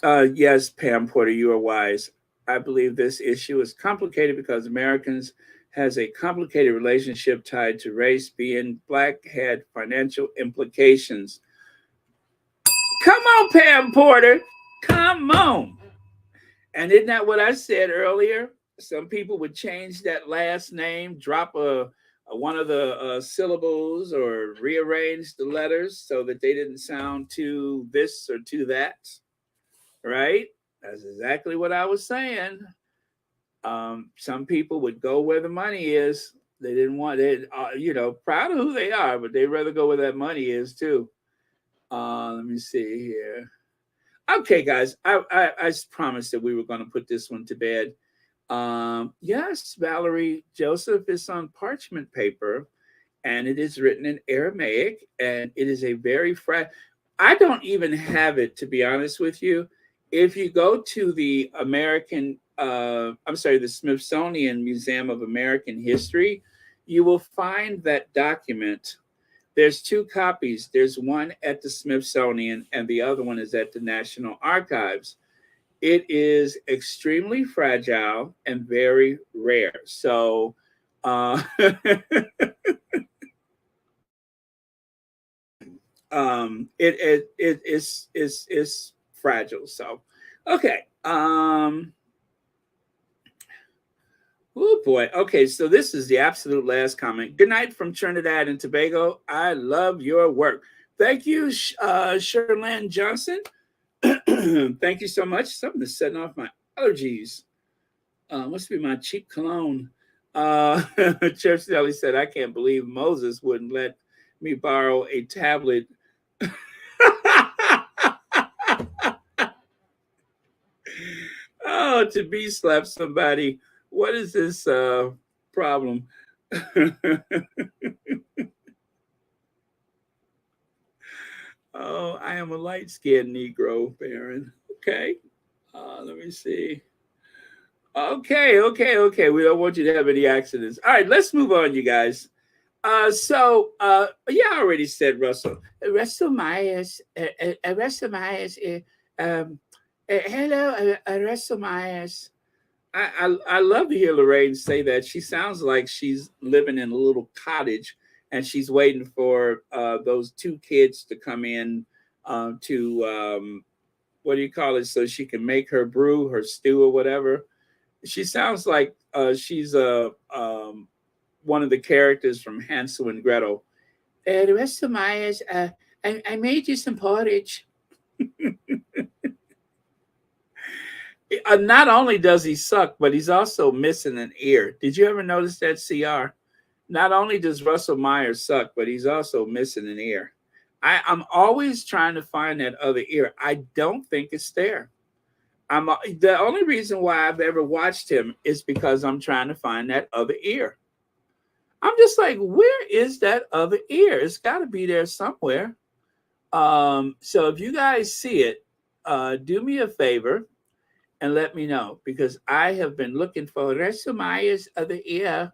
Speaker 1: Yes, Pam Porter, you are wise. I believe this issue is complicated because Americans has a complicated relationship tied to race. Being black had financial implications. Come on, Pam Porter. Come on. And isn't that what I said earlier? Some people would change that last name, drop one of the syllables, or rearrange the letters so that they didn't sound too this or too that. Right? That's exactly what I was saying. Some people would go where the money is. They didn't want it, proud of who they are, but they'd rather go where that money is too. Let me see here. Okay, guys, I promised that we were going to put this one to bed. Yes, Valerie Joseph, is on parchment paper, and it is written in Aramaic, and it is a very I don't even have it, to be honest with you. If you go to the the Smithsonian Museum of American History, you will find that document. There's two copies. There's one at the Smithsonian and the other one is at the National Archives. It is extremely fragile and very rare. So it is fragile. So okay. Oh boy. Okay, so this is the absolute last comment. Good night from Trinidad and Tobago. I love your work. Thank you, Sherlyn Johnson. Thank you so much. Something is setting off my allergies. Must be my cheap cologne. Church Deli said, I can't believe Moses wouldn't let me borrow a tablet. Oh, to be slap somebody. What is this problem? Oh, I am a light-skinned Negro, Baron. Okay. Let me see. Okay. We don't want you to have any accidents. All right, let's move on, you guys. Yeah, I already said Russell. Russell Myers. Russell Myers. Hello, Russell Myers. I love to hear Lorraine say that. She sounds like she's living in a little cottage and she's waiting for those two kids to come in to what do you call it, so she can make her brew, her stew or whatever. She sounds like she's one of the characters from Hansel and Gretel. The rest of Myers, I made you some porridge. Not only does he suck, but he's also missing an ear. Did you ever notice that, CR? Not only does Russell Myers suck, but he's also missing an ear. I'm always trying to find that other ear. I don't think it's there. The only reason why I've ever watched him is because I'm trying to find that other ear. I'm just like, where is that other ear? It's got to be there somewhere. So if you guys see it, do me a favor and let me know, because I have been looking for Russell Myers' other ear,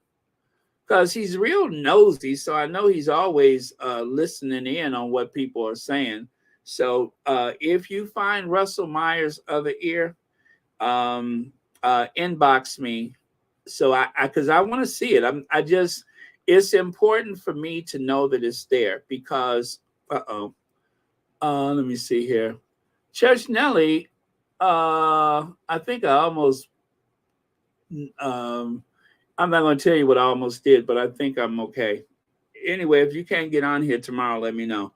Speaker 1: because he's real nosy. So I know he's always listening in on what people are saying. So if you find Russell Myers' other ear, inbox me. So because I want to see it. It's important for me to know that it's there, because, let me see here. Church Nelly, I think I almost, I'm not going to tell you what I almost did, but I think I'm okay. Anyway, if you can't get on here tomorrow, let me know.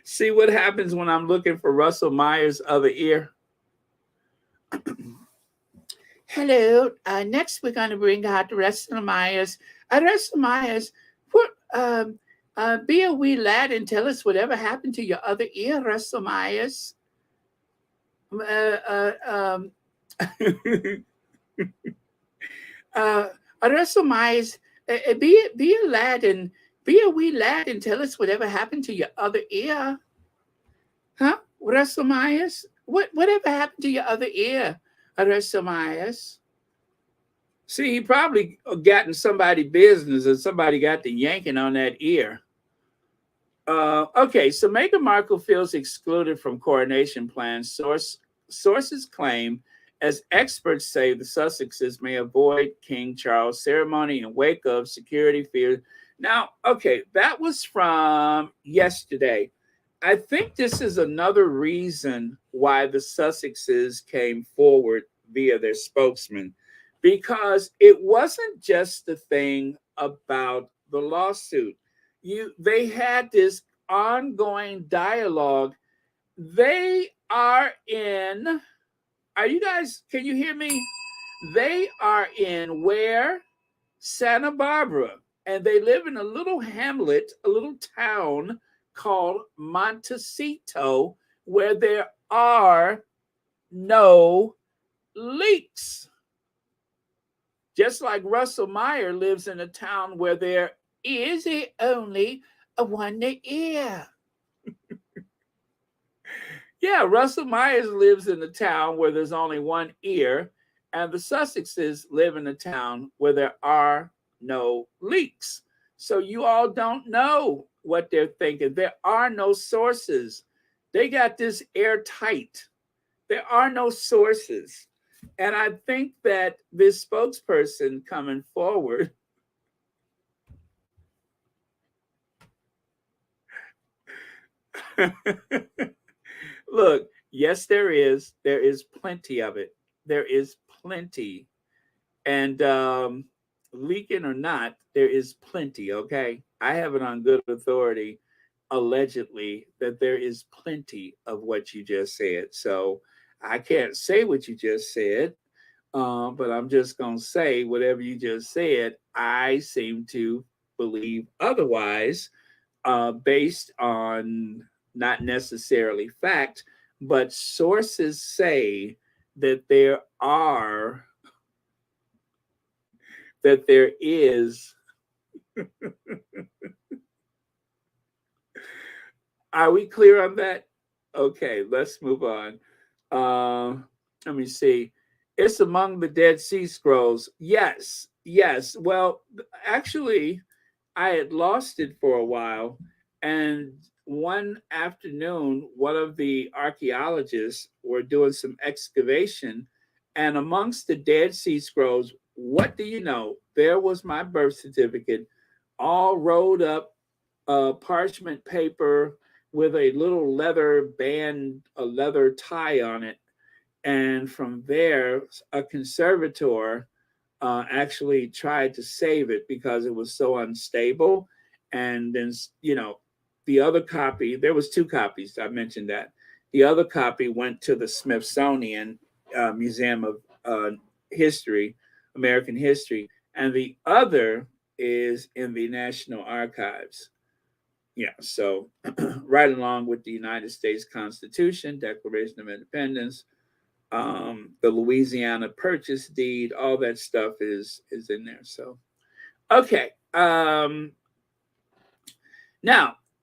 Speaker 1: See what happens when I'm looking for Russell Myers' other ear. Hello. Next, we're going to bring out Russell Myers. Russell Myers, be a wee lad and tell us whatever happened to your other ear, Russell Myers. Russell Myers, be a lad and be a wee lad and tell us whatever happened to your other ear. Huh? Russell Myers? Whatever happened to your other ear, Russell Myers? See, he probably got in somebody's business and somebody got the yanking on that ear. Okay, so Meghan Markle feels excluded from coronation plans. Sources claim, as experts say, the Sussexes may avoid King Charles' ceremony in wake of security fears. Now, okay, that was from yesterday. I think this is another reason why the Sussexes came forward via their spokesman, because it wasn't just the thing about the lawsuit. They had this ongoing dialogue. They are in, you guys, can you hear me? They are in where? Santa Barbara. And they live in a little hamlet, a little town called Montecito, where there are no leaks. Just like Russell Meyer lives in a town where there is only a one ear. Yeah, Russell Myers lives in a town where there's only one ear, and the Sussexes live in a town where there are no leaks. So you all don't know what they're thinking. There are no sources. They got this airtight. There are no sources. And I think that this spokesperson coming forward look, yes, there is plenty of it. There is plenty. And leaking or not, there is plenty, okay? I have it on good authority, allegedly, that there is plenty of what you just said. So I can't say what you just said, but I'm just going to say whatever you just said. I seem to believe otherwise, based on not necessarily fact, but sources say that there is Are we clear on that? Okay, let's move on. Let me see. It's among the Dead Sea Scrolls. Yes, yes. Well, actually, I had lost it for a while, and one afternoon, one of the archaeologists were doing some excavation, and amongst the Dead Sea Scrolls, what do you know? There was my birth certificate, all rolled up, parchment paper with a little leather band, a leather tie on it. And from there, a conservator actually tried to save it because it was so unstable. And then, the other copy, there was two copies, I mentioned that. The other copy went to the Smithsonian Museum of History, American History, and the other is in the National Archives. Yeah, so right along with the United States Constitution, Declaration of Independence, the Louisiana Purchase Deed, all that stuff is in there. So, okay. Now,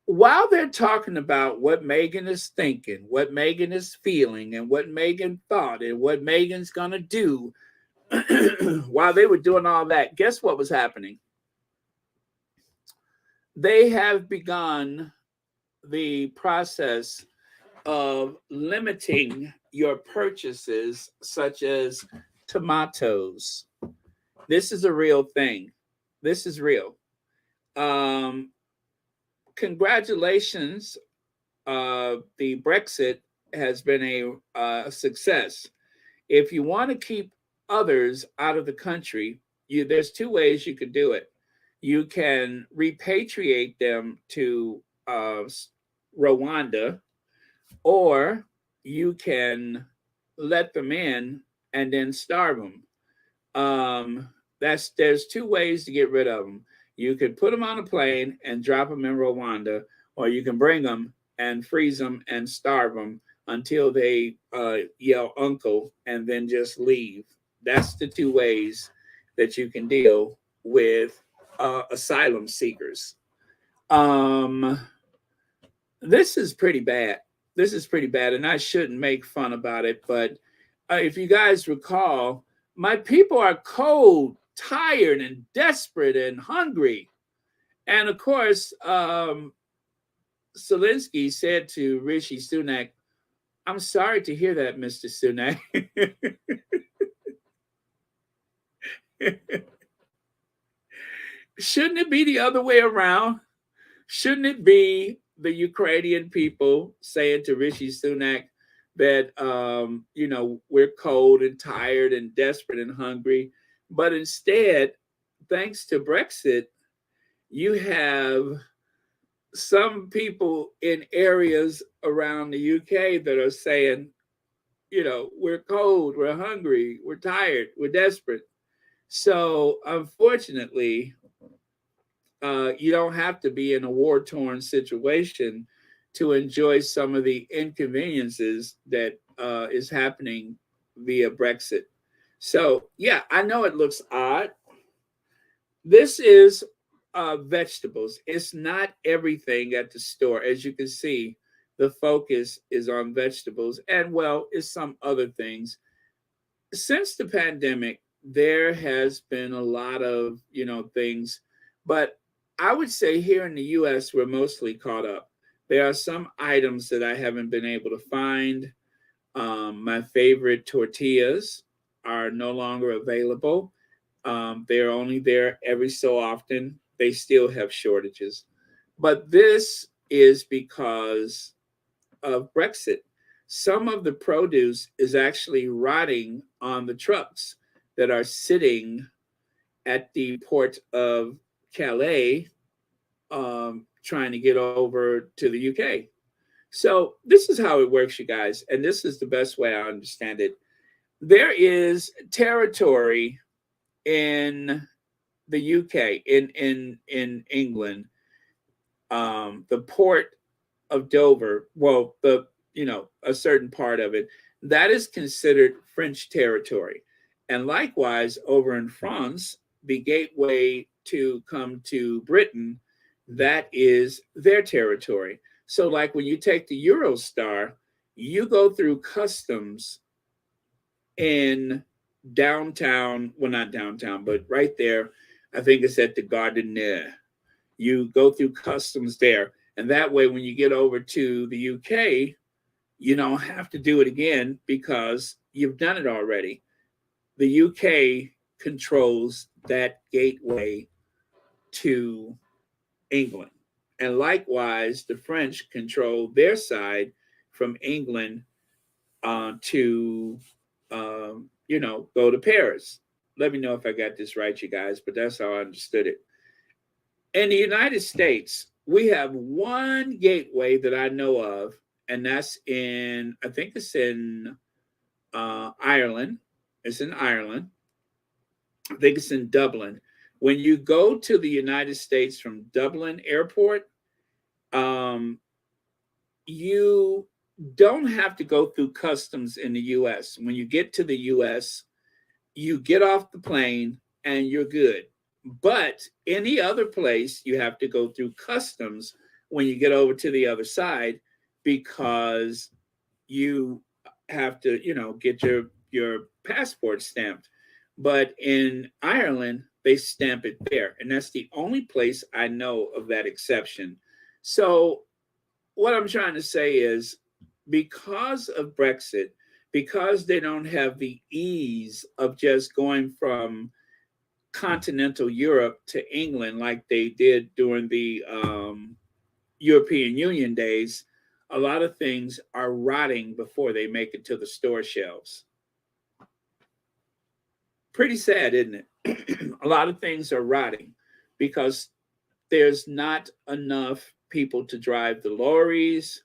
Speaker 1: while they're talking about what Megan is thinking, what Megan is feeling, and what Megan thought, and what Megan's gonna do, while they were doing all that, guess what was happening? They have begun the process of limiting your purchases, such as tomatoes. This is a real thing. This is real. Congratulations. The Brexit has been a success. If you want to keep others out of the country, there's two ways you could do it. You can repatriate them to Rwanda, or you can let them in and then starve them. There's two ways to get rid of them. You could put them on a plane and drop them in Rwanda, or you can bring them and freeze them and starve them until they yell uncle and then just leave. That's the two ways that you can deal with asylum seekers. This is pretty bad. This is pretty bad, and I shouldn't make fun about it, but if you guys recall, my people are cold, tired, and desperate and hungry. And of course, Zelensky said to Rishi Sunak, "I'm sorry to hear that, Mr. Sunak." Shouldn't it be the other way around? Shouldn't it be the Ukrainian people saying to Rishi Sunak that, we're cold and tired and desperate and hungry? But instead, thanks to Brexit, you have some people in areas around the UK that are saying, we're cold, we're hungry, we're tired, we're desperate. So unfortunately, you don't have to be in a war-torn situation to enjoy some of the inconveniences that is happening via Brexit. So, yeah, I know it looks odd. This is vegetables. It's not everything at the store. As you can see, the focus is on vegetables, and, well, it's some other things. Since the pandemic, there has been a lot of, things, but I would say here in the US, we're mostly caught up. There are some items that I haven't been able to find. My favorite tortillas are no longer available. They're only there every so often. They still have shortages. But this is because of Brexit. Some of the produce is actually rotting on the trucks that are sitting at the port of Calais, trying to get over to the UK. So this is how it works, you guys, and this is the best way I understand it. There is territory in the UK, in England, the port of Dover. Well, a certain part of it that is considered French territory, and likewise over in France, the gateway to come to Britain, that is their territory. So like when you take the Eurostar, you go through customs in downtown, well, not downtown, but right there. I think it's at the Gardiner. You go through customs there. And that way, when you get over to the UK, you don't have to do it again because you've done it already. The UK controls that gateway to England. And likewise, the French control their side from England to, go to Paris. Let me know if I got this right, you guys, but that's how I understood it. In the United States, we have one gateway that I know of, and that's I think it's in Ireland. It's in Ireland. I think it's in Dublin. When you go to the United States from Dublin Airport, you don't have to go through customs in the U.S. When you get to the U.S., you get off the plane and you're good. But any other place, you have to go through customs when you get over to the other side because you have to, get your passport stamped. But in Ireland, they stamp it there. And that's the only place I know of that exception. So what I'm trying to say is because of Brexit, because they don't have the ease of just going from continental Europe to England like they did during the European Union days, a lot of things are rotting before they make it to the store shelves. Pretty sad, isn't it? A lot of things are rotting because there's not enough people to drive the lorries,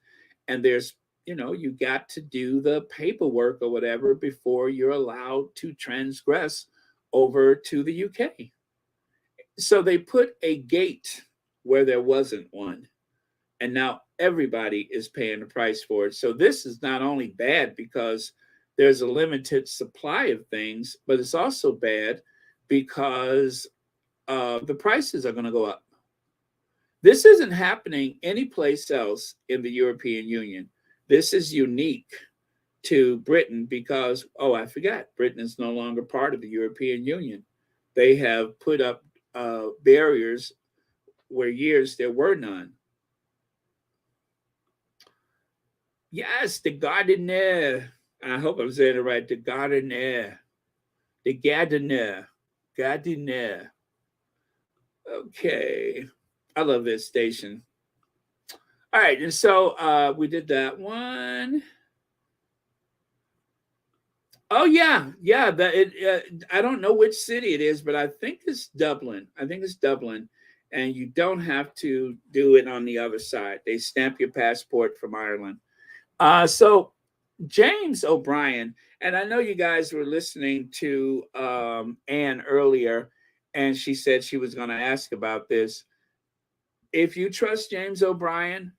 Speaker 1: and there's, you got to do the paperwork or whatever before you're allowed to transgress over to the UK. So they put a gate where there wasn't one. And now everybody is paying the price for it. So this is not only bad because there's a limited supply of things, but it's also bad because the prices are going to go up. This isn't happening anyplace else in the European Union. This is unique to Britain because, I forgot, Britain is no longer part of the European Union. They have put up barriers where years there were none. Yes, the Gardiner. I hope I'm saying it right. The Gardiner. The Gardiner. Gardiner. Okay. I love this station. All right. And so we did that one. Oh, yeah. Yeah. I don't know which city it is, but I think it's Dublin. And you don't have to do it on the other side. They stamp your passport from Ireland. So James O'Brien, and I know you guys were listening to Anne earlier, and she said she was going to ask about this. If you trust James O'Brien,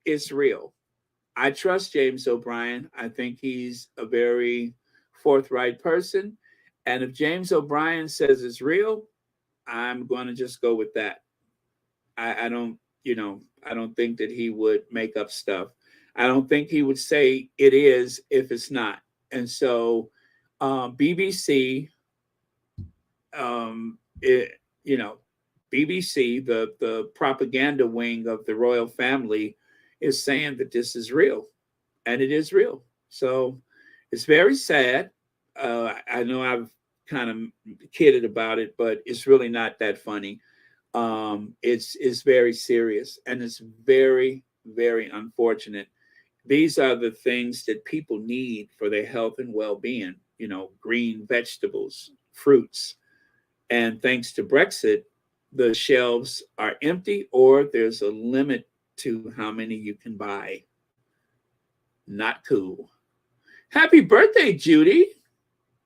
Speaker 1: it's real. I trust James O'Brien. I think he's a very forthright person. And if James O'Brien says it's real, I'm going to just go with that. I don't think that he would make up stuff. I don't think he would say it is if it's not. And so BBC, BBC, the propaganda wing of the royal family, is saying that this is real, and it is real. So it's very sad. I know I've kind of kidded about it, but it's really not that funny. It's very serious, and it's very, very unfortunate. These are the things that people need for their health and well-being, green vegetables, fruits. And thanks to Brexit, the shelves are empty, or there's a limit to how many you can buy. Not cool. Happy birthday, Judy.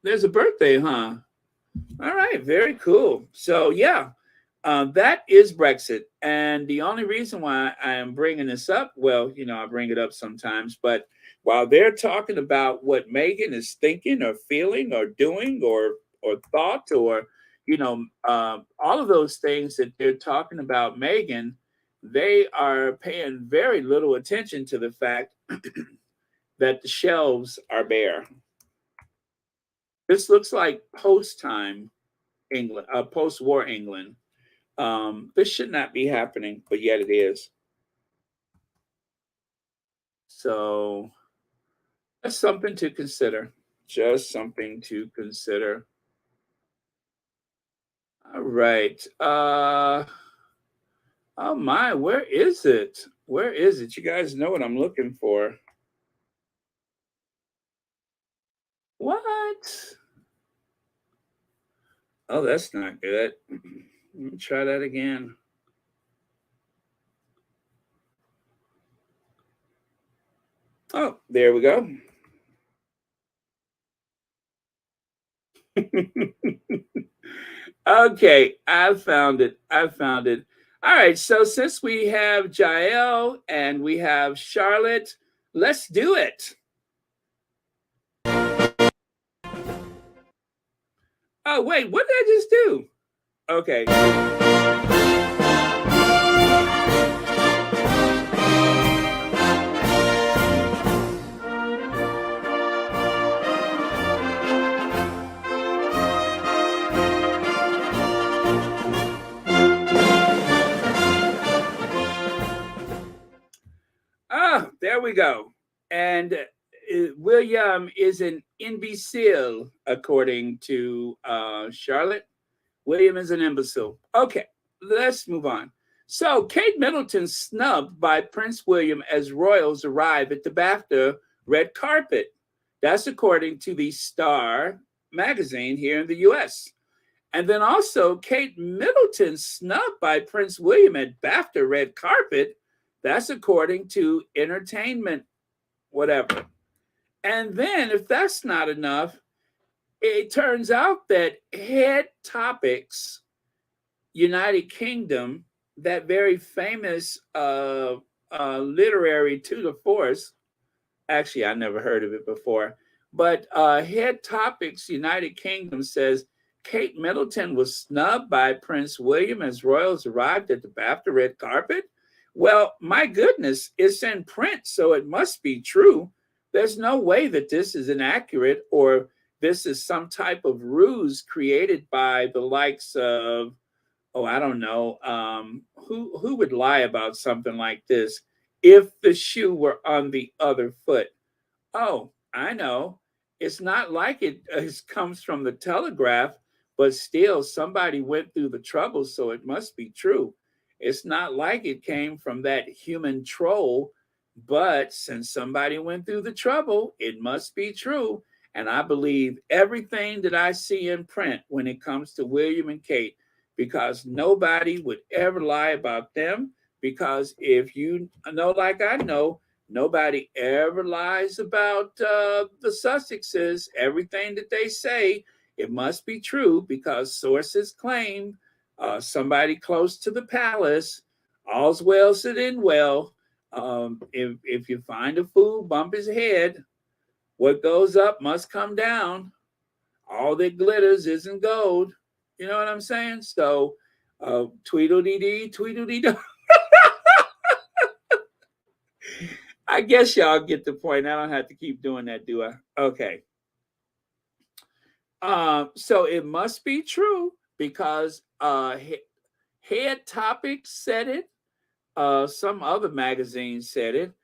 Speaker 1: There's a birthday, huh? All right, very cool. So yeah, that is Brexit. And the only reason why I am bringing this up, well, I bring it up sometimes, but while they're talking about what Meghan is thinking or feeling or doing or thought or, all of those things that they're talking about Meghan, they are paying very little attention to the fact that the shelves are bare. This looks like post-time England, post-war England. This should not be happening, but yet it is. So that's something to consider. Just something to consider. All right. Oh my, where is it? Where is it? You guys know what I'm looking for. What? Oh, that's not good. Let me try that again. Oh, there we go. Okay, I found it. I found it. All right, so since we have Jael and we have Charlotte, let's do it. Oh, wait, what did I just do? Okay. Ah, there we go. And William is an imbecile, according to Charlotte. William is an imbecile. Okay, let's move on. So, Kate Middleton snubbed by Prince William as royals arrive at the BAFTA red carpet. That's according to the Star magazine here in the US. And then also, Kate Middleton snubbed by Prince William at BAFTA red carpet. That's according to Entertainment, whatever. And then, if that's not enough, it turns out that Head Topics, United Kingdom, that very famous literary tour de force, actually, I never heard of it before, but Head Topics, United Kingdom says Kate Middleton was snubbed by Prince William as royals arrived at the BAFTA red carpet. Well, my goodness, it's in print, so it must be true. There's no way that this is inaccurate or this is some type of ruse created by the likes of, oh, I don't know, who would lie about something like this if the shoe were on the other foot? Oh, I know. It's not like it comes from the Telegraph, but still somebody went through the trouble, so it must be true. It's not like it came from that human troll, but since somebody went through the trouble, it must be true. And I believe everything that I see in print when it comes to William and Kate, because nobody would ever lie about them. Because if you know, like I know, nobody ever lies about the Sussexes. Everything that they say, it must be true because sources claim somebody close to the palace, all's well should end well. If you find a fool, bump his head. What goes up must come down. All that glitters isn't gold. You know what I'm saying? So, tweedledee, tweedledee. I guess y'all get the point. I don't have to keep doing that, do I? Okay. So it must be true because Head Topics said it. Some other magazine said it.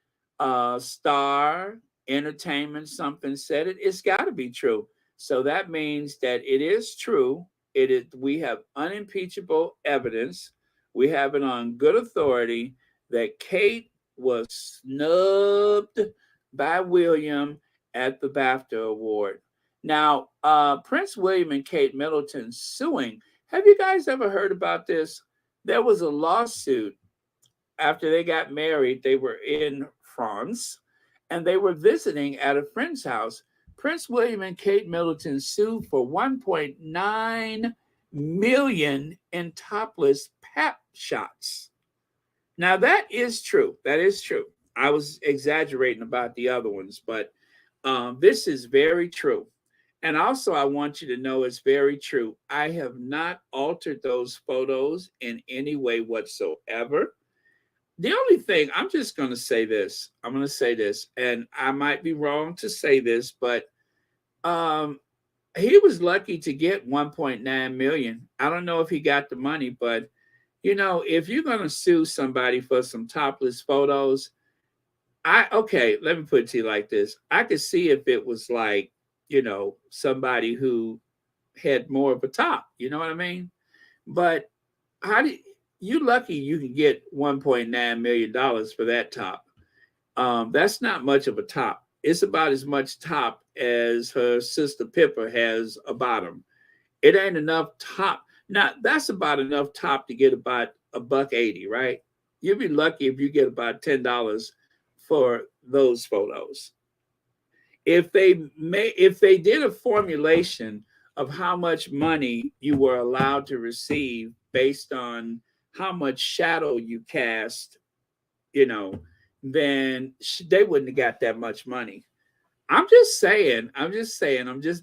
Speaker 1: Star, Entertainment, something said it. It's got to be true. So that means that it is true. It is. We have unimpeachable evidence. We have it on good authority that Kate was snubbed by William at the BAFTA Award. Now, Prince William and Kate Middleton suing. Have you guys ever heard about this? There was a lawsuit after they got married. They were in France and they were visiting at a friend's house. Prince William and Kate Middleton sued for $1.9 million in topless pap shots. Now, that is true. That is true. I was exaggerating about the other ones, but this is very true. And also, I want you to know it's very true. I have not altered those photos in any way whatsoever. the only thing, I'm just going to say this. I'm going to say this, and I might be wrong to say this, but he was lucky to get 1.9 million. I don't know if he got the money, but you know, if you're going to sue somebody for some topless photos, okay, let me put it to you like this. I could see if it was like, you know, somebody who had more of a top, you know what I mean? But how do you lucky you can get $1.9 million for that top? That's not much of a top. It's about as much top as her sister Pippa has a bottom. It ain't enough top. Now that's about enough top to get about $1.80, right? You'll be lucky if you get about $10 for those photos. If they did a formulation of how much money you were allowed to receive based on how much shadow you cast, you know, then they wouldn't have got that much money. I'm just saying, I'm just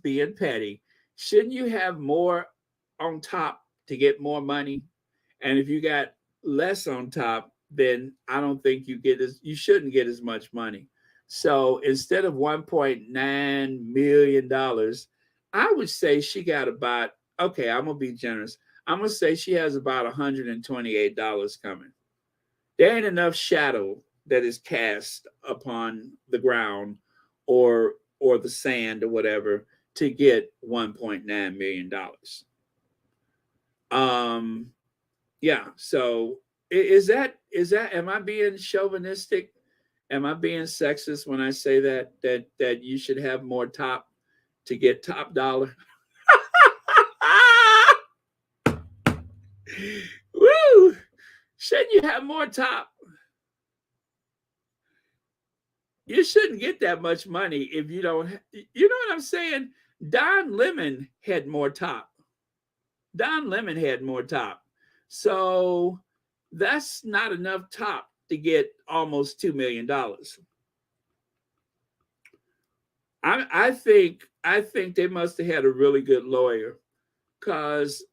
Speaker 1: being petty. Shouldn't you have more on top to get more money? And if you got less on top, then I don't think you shouldn't get as much money. So instead of $1.9 million, I would say she got about, okay, I'm gonna be generous. I'm gonna say she has about $128 coming. There ain't enough shadow that is cast upon the ground or the sand or whatever to get $1.9 million. Yeah, so is that am I being chauvinistic? Am I being sexist when I say that you should have more top to get top dollar? Woo! Shouldn't you have more top? You shouldn't get that much money if you don't. You know what I'm saying? Don Lemon had more top. Don Lemon had more top. So that's not enough top to get almost $2 million. I think they must have had a really good lawyer, because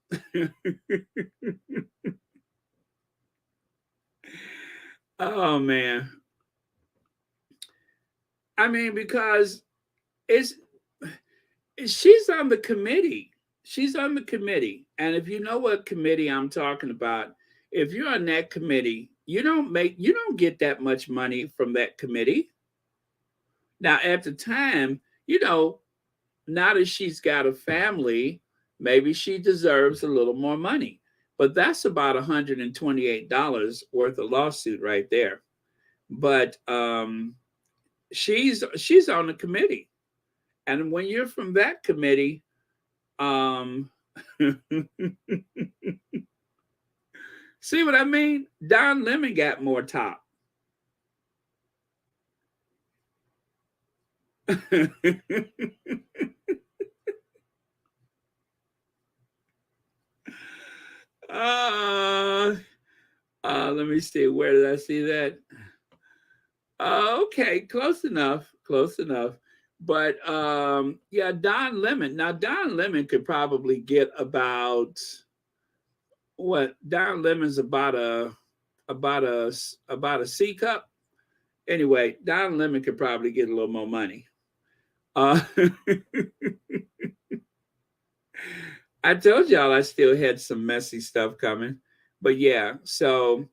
Speaker 1: oh man. I mean, because she's on the committee. She's on the committee. And if you know what committee I'm talking about, if you're on that committee, you don't get that much money from that committee. Now, at the time, you know, now that she's got a family, maybe she deserves a little more money. But that's about $128 worth of lawsuit right there. But she's on the committee. And when you're from that committee, see what I mean? Don Lemon got more top. Let me see. Where did I see that? Okay, close enough. Close enough. But yeah, Don Lemon. Now Don Lemon could probably get about what? Don Lemon's about a C cup. Anyway, Don Lemon could probably get a little more money. I told y'all I still had some messy stuff coming, but yeah. So,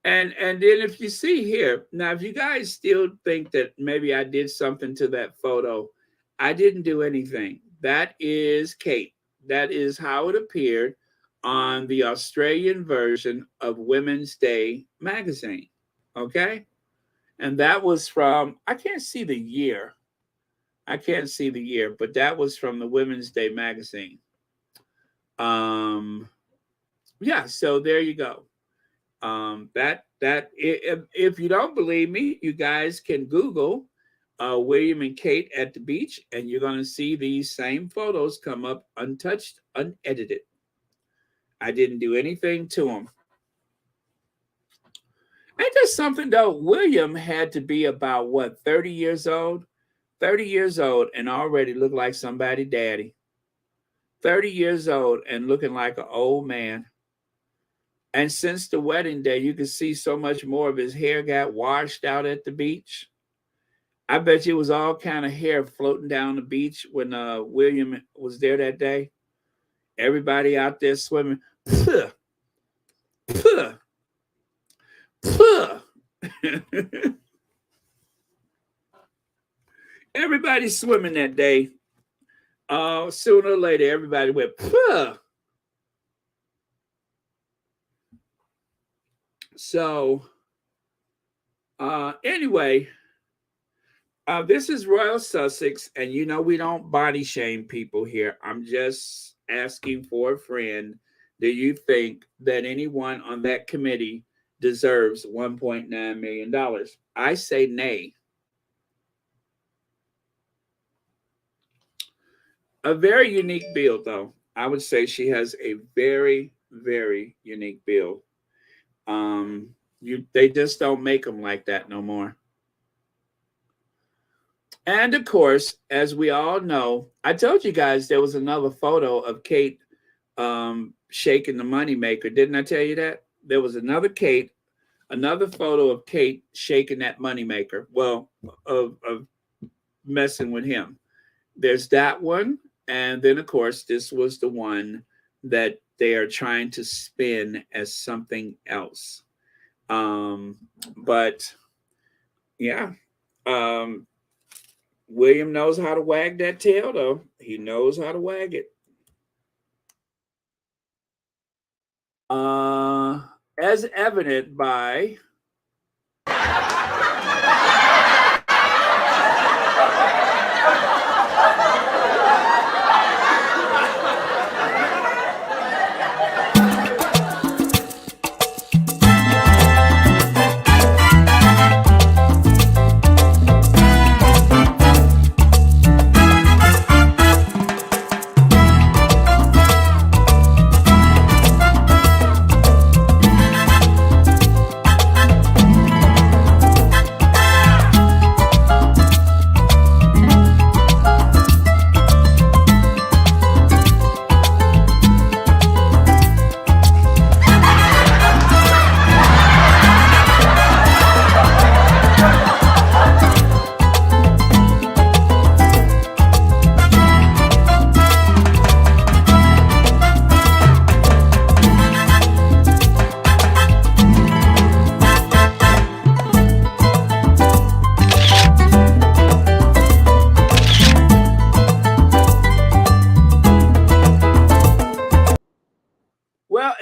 Speaker 1: and then if you see here now, if you guys still think that maybe I did something to that photo, I didn't do anything. That is Kate. That is how it appeared on the Australian version of Women's Day magazine. Okay, and that was from, I can't see the year. I can't see the year, but that was from the Women's Day magazine. Yeah, so there you go. If you don't believe me, you guys can Google William and Kate at the beach, and you're going to see these same photos come up untouched, unedited. I didn't do anything to them. Ain't there something though? William had to be about what, 30 years old? 30 years old and already looked like somebody daddy. 30 years old and looking like an old man. And since the wedding day, you could see so much more of his hair got washed out at the beach. I bet you it was all kind of hair floating down the beach when William was there that day. Everybody out there swimming. Puh, puh, puh. Everybody swimming that day. Sooner or later, everybody went, puh. So, anyway, this is Royal Sussex, and you know we don't body shame people here. I'm just asking for a friend. Do you think that anyone on that committee deserves $1.9 million? I say nay. A very unique build, though. I would say she has a very, very unique build. They just don't make them like that no more. And of course, as we all know, I told you guys there was another photo of Kate shaking the moneymaker. Didn't I tell you that? There was another photo of Kate shaking that moneymaker. Well, of messing with him. There's that one. And then, of course, this was the one that they are trying to spin as something else. But yeah, William knows how to wag that tail, though. He knows how to wag it. As evident by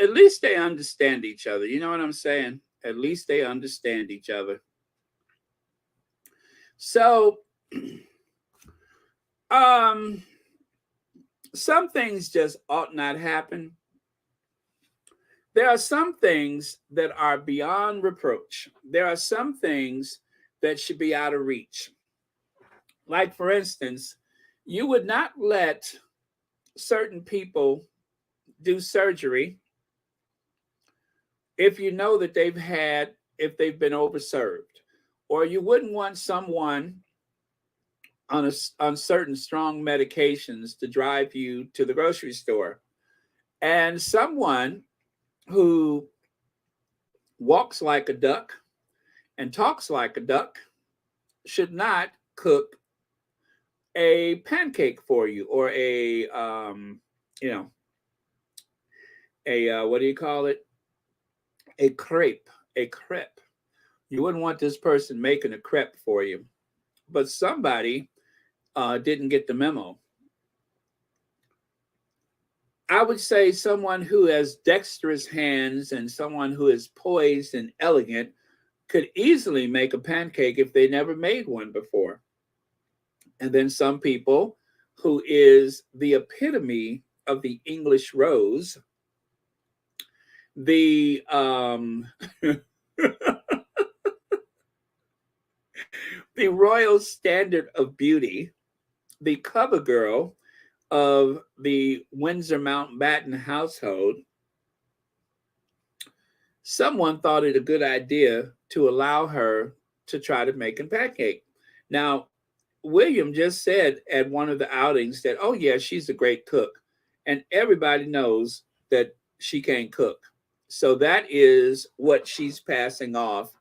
Speaker 1: at least they understand each other. You know what I'm saying? At least they understand each other. So, some things just ought not happen. There are some things that are beyond reproach. There are some things that should be out of reach. Like, for instance, you would not let certain people do surgery if you know that if they've been overserved, or you wouldn't want someone on certain strong medications to drive you to the grocery store, and someone who walks like a duck and talks like a duck should not cook a pancake for you, or a what do you call it? A crepe. You wouldn't want this person making a crepe for you. But somebody didn't get the memo. I would say someone who has dexterous hands and someone who is poised and elegant could easily make a pancake if they never made one before. And then some people who is the epitome of the English rose, the the royal standard of beauty, the cover girl of the Windsor Mountbatten household. Someone thought it a good idea to allow her to try to make a pancake. Now, William just said at one of the outings that, oh yeah, she's a great cook. And everybody knows that she can't cook. So that is what she's passing off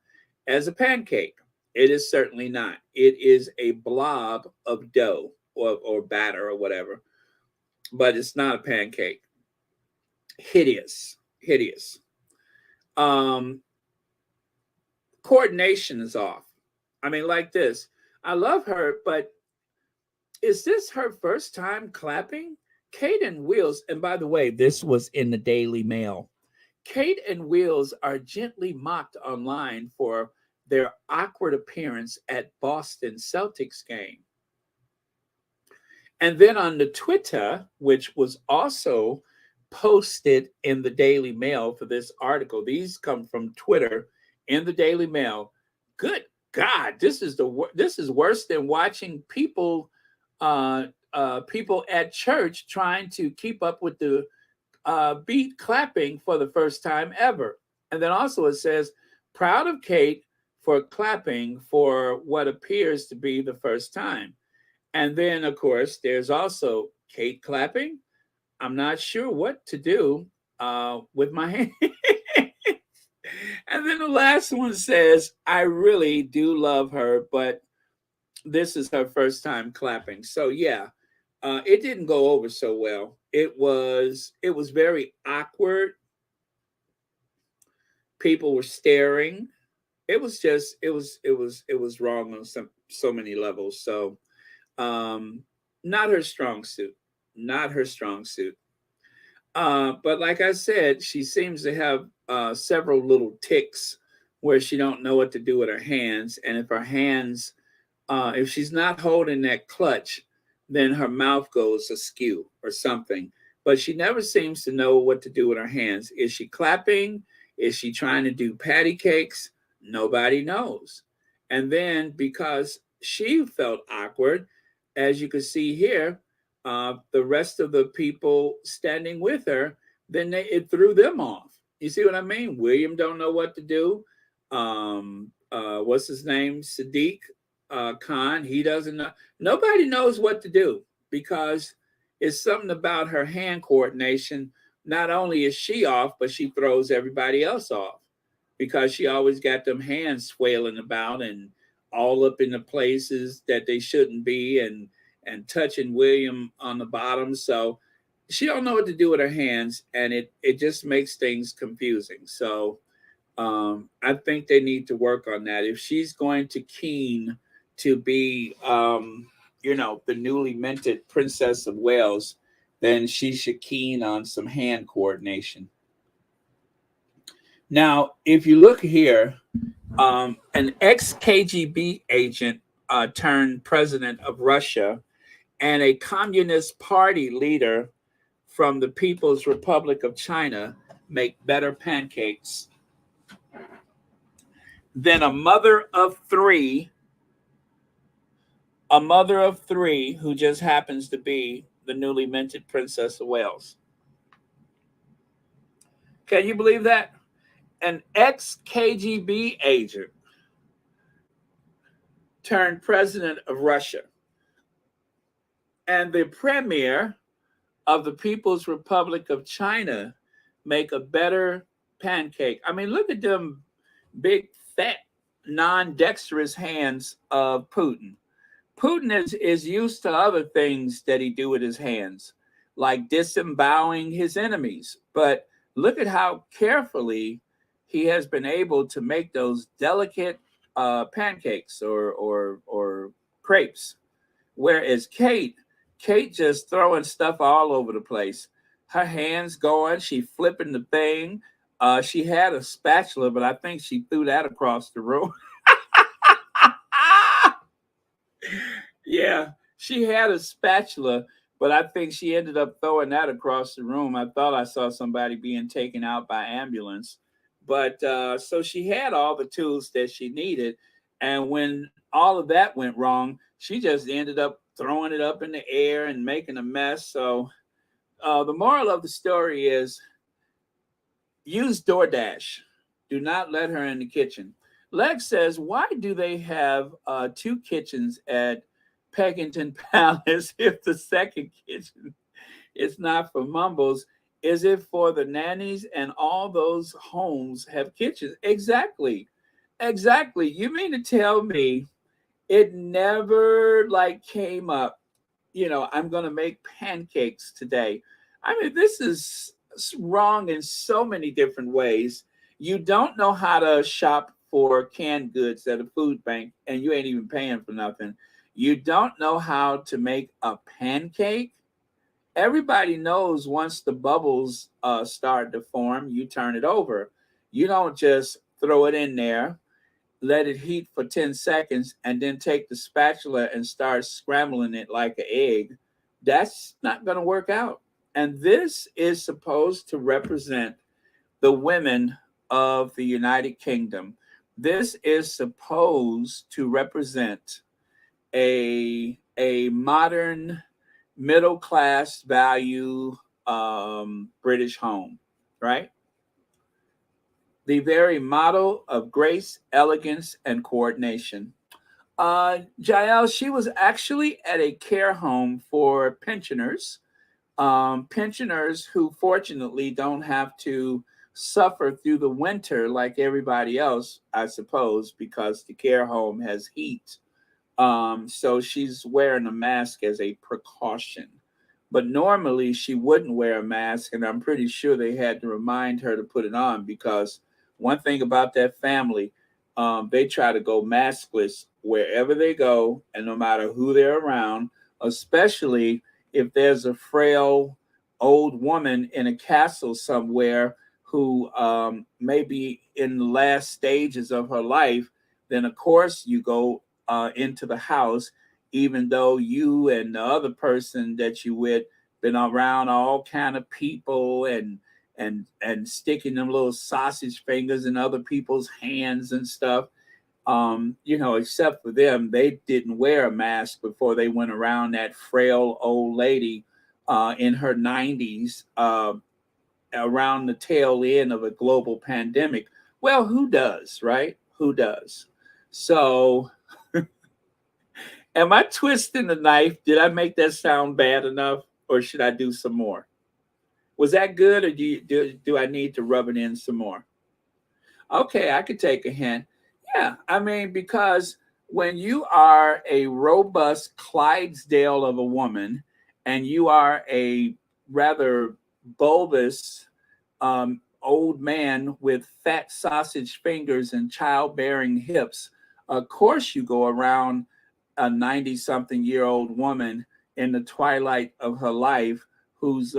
Speaker 1: as a pancake. It is certainly not. It is a blob of dough or batter or whatever, but it's not a pancake. Hideous, hideous. Coordination is off. I mean, like this. I love her, but is this her first time clapping? Kate and Wills, and by the way, this was in the Daily Mail. Kate and Wills are gently mocked online for their awkward appearance at Boston Celtics game. And then on the Twitter, which was also posted in the Daily Mail for this article, these come from Twitter in the Daily Mail. Good God, this is worse than watching people at church trying to keep up with the beat clapping for the first time ever. And then also it says, proud of Kate for clapping for what appears to be the first time. And then, of course, there's also Kate clapping. I'm not sure what to do with my hand. And then the last one says, I really do love her, but this is her first time clapping. So yeah, it didn't go over so well. It was very awkward. People were staring. It was wrong on so many levels. So not her strong suit. Not her strong suit. But like I said, she seems to have several little ticks where she don't know what to do with her hands. And if her hands, if she's not holding that clutch, then her mouth goes askew or something. But she never seems to know what to do with her hands. Is she clapping? Is she trying to do patty cakes? Nobody knows. And then because she felt awkward, as you can see here, the rest of the people standing with her, then it threw them off. You see what I mean? William don't know what to do. What's his name? Sadiq Khan. He doesn't know. Nobody knows what to do because it's something about her hand coordination. Not only is she off, but she throws everybody else off because she always got them hands swailing about and all up in the places that they shouldn't be and touching William on the bottom. So she don't know what to do with her hands, and it just makes things confusing. So I think they need to work on that. If she's going to keen to be, the newly minted Princess of Wales, then she should keen on some hand coordination. Now, if you look here, an ex-KGB agent turned president of Russia and a Communist Party leader from the People's Republic of China make better pancakes than a mother of three who just happens to be the newly minted Princess of Wales. Can you believe that? An ex-KGB agent turned president of Russia. And the premier of the People's Republic of China make a better pancake. I mean, look at them big, fat, non-dexterous hands of Putin. Putin is used to other things that he do with his hands, like disemboweling his enemies. But look at how carefully he has been able to make those delicate pancakes or crepes. Whereas Kate just throwing stuff all over the place. Her hands going, she flipping the thing. She had a spatula, but I think she threw that across the room. Yeah, she had a spatula, but I think she ended up throwing that across the room. I thought I saw somebody being taken out by ambulance. But so she had all the tools that she needed. And when all of that went wrong, she just ended up throwing it up in the air and making a mess. So the moral of the story is use DoorDash. Do not let her in the kitchen. Lex says, why do they have two kitchens at Peckington Palace if the second kitchen is not for Mumbles? Is it for the nannies? And all those homes have kitchens. Exactly. Exactly. You mean to tell me it never like came up, I'm going to make pancakes today. I mean, this is wrong in so many different ways. You don't know how to shop for canned goods at a food bank and you ain't even paying for nothing. You don't know how to make a pancake. Everybody knows once the bubbles start to form, you turn it over. You don't just throw it in there, let it heat for 10 seconds, and then take the spatula and start scrambling it like an egg. That's not going to work out. And this is supposed to represent the women of the United Kingdom. This is supposed to represent a modern middle class value British home, right? The very model of grace, elegance, and coordination. Jael, she was actually at a care home for pensioners, pensioners who fortunately don't have to suffer through the winter like everybody else, I suppose, because the care home has heat. So she's wearing a mask as a precaution. But normally she wouldn't wear a mask, and I'm pretty sure they had to remind her to put it on because one thing about that family, they try to go maskless wherever they go, and no matter who they're around, especially if there's a frail old woman in a castle somewhere who may be in the last stages of her life, then of course you go into the house, even though you and the other person that you with been around all kind of people and sticking them little sausage fingers in other people's hands and stuff. Except for them, they didn't wear a mask before they went around that frail old lady in her 90s around the tail end of a global pandemic. Well, who does, right? Who does? So, am I twisting the knife? Did I make that sound bad enough, or should I do some more? Was that good, or do I need to rub it in some more? Okay, I could take a hint. Yeah, I mean, because when you are a robust Clydesdale of a woman and you are a rather bulbous old man with fat sausage fingers and childbearing hips, of course you go around a 90-something-year-old woman in the twilight of her life who's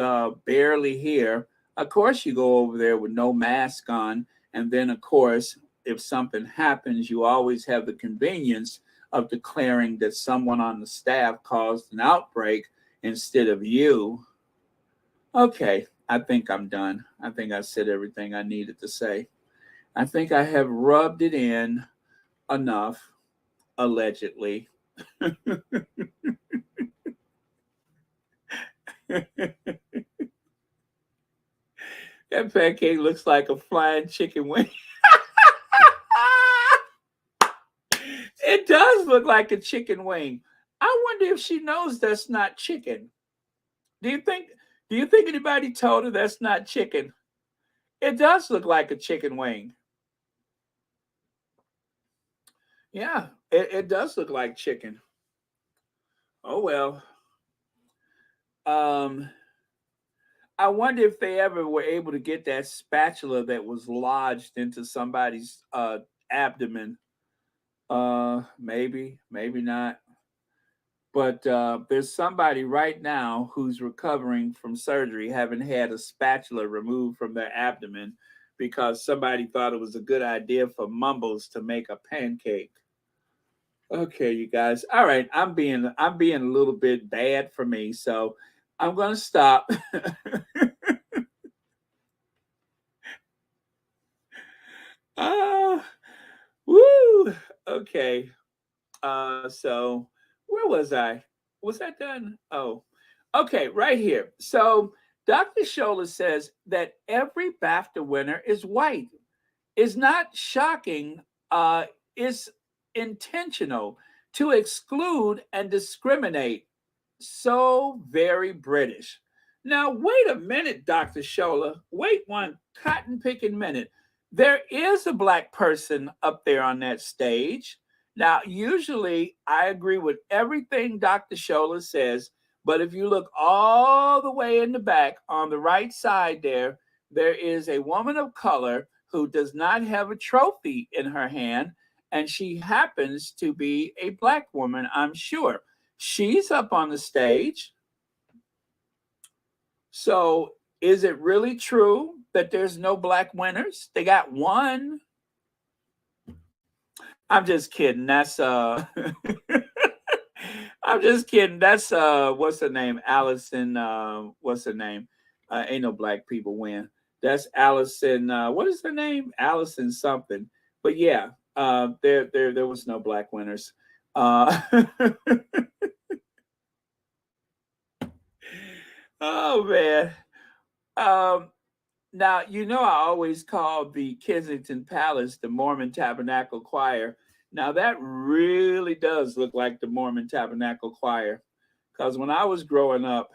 Speaker 1: barely here. Of course you go over there with no mask on. And then, of course, if something happens, you always have the convenience of declaring that someone on the staff caused an outbreak instead of you. Okay, I think I'm done. I think I said everything I needed to say. I think I have rubbed it in enough, allegedly. That pancake looks like a flying chicken wing. It does look like a chicken wing. I wonder if she knows that's not chicken. Do you think anybody told her that's not chicken? It does look like a chicken wing. Yeah, it does look like chicken. Oh well. I wonder if they ever were able to get that spatula that was lodged into somebody's abdomen. Maybe not. But there's somebody right now who's recovering from surgery, having had a spatula removed from their abdomen because somebody thought it was a good idea for Mumbles to make a pancake. Okay, you guys. All right, I'm being a little bit bad for me, so I'm gonna stop. Woo. Okay. So where was I? Was that done? Oh, okay, right here. So Dr. Scholler says that every BAFTA winner is white. Is not shocking. Is intentional to exclude and discriminate. So very British. Now, wait a minute, Dr. Shola. Wait one cotton picking minute. There is a black person up there on that stage. Now, usually I agree with everything Dr. Shola says, but if you look all the way in the back on the right side there, there is a woman of color who does not have a trophy in her hand, and she happens to be a black woman, I'm sure. She's up on the stage. So is it really true that there's no black winners? They got one. I'm just kidding. That's I'm just kidding. That's what's her name? Allison, what's her name? Ain't no black people win. That's Allison, what is her name? Allison something. But yeah, there was no black winners. Oh man. Now, you know, I always call the Kensington Palace the Mormon Tabernacle Choir. Now, that really does look like the Mormon Tabernacle Choir, because when I was growing up,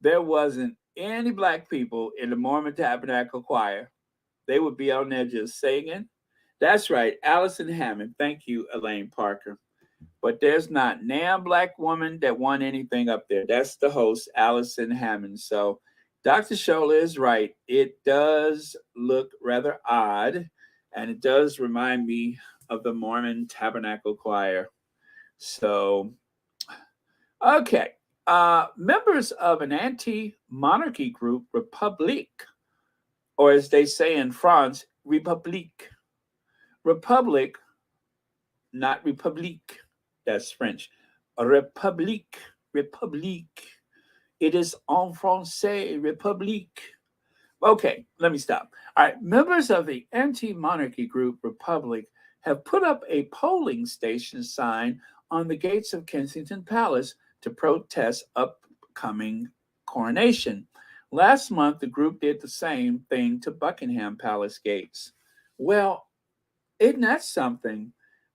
Speaker 1: there wasn't any black people in the Mormon Tabernacle Choir. They would be on there just singing. That's right, Allison Hammond. Thank you, Elaine Parker. But there's not nan black woman that won anything up there. That's the host, Allison Hammond. So Dr. Shola is right. It does look rather odd, and it does remind me of the Mormon Tabernacle Choir. So, okay. Members of an anti-monarchy group, Republique, or as they say in France, République. Republic, not République. That's French. République. République. It is en français, République. Okay, let me stop. All right, members of the anti-monarchy group Republic have put up a polling station sign on the gates of Kensington Palace to protest upcoming coronation. Last month, the group did the same thing to Buckingham Palace gates. Well, isn't that something?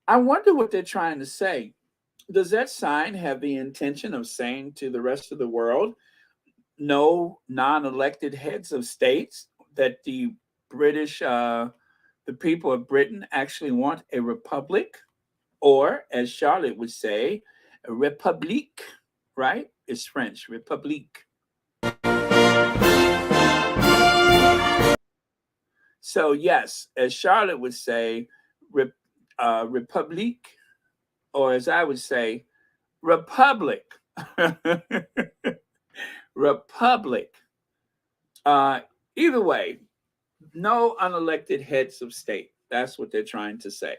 Speaker 1: I wonder what they're trying to say. Does that sign have the intention of saying to the rest of the world, no non-elected heads of states, that the British, the people of Britain actually want a republic, or as Charlotte would say, a république, right? It's French, république. So yes, as Charlotte would say, republique, or as I would say, republic. Republic. Either way, no unelected heads of state. That's what they're trying to say.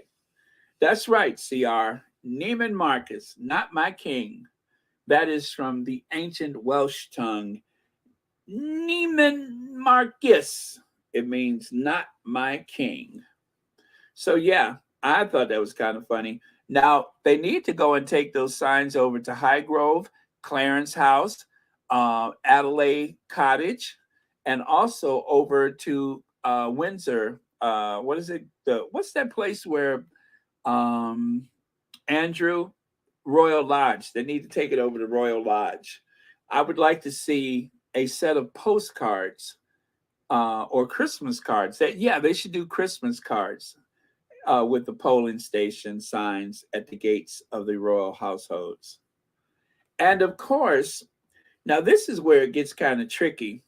Speaker 1: That's right, CR. Neiman Marcus, not my king. That is from the ancient Welsh tongue. Neiman Marcus. It means not my king. So yeah, I thought that was kind of funny. Now, they need to go and take those signs over to Highgrove, Clarence House, Adelaide Cottage, and also over to Windsor. What is it? What's that place where Andrew? Royal Lodge. They need to take it over to Royal Lodge. I would like to see a set of postcards or Christmas cards. They should do Christmas cards with the polling station signs at the gates of the royal households. And of course, now this is where it gets kind of tricky.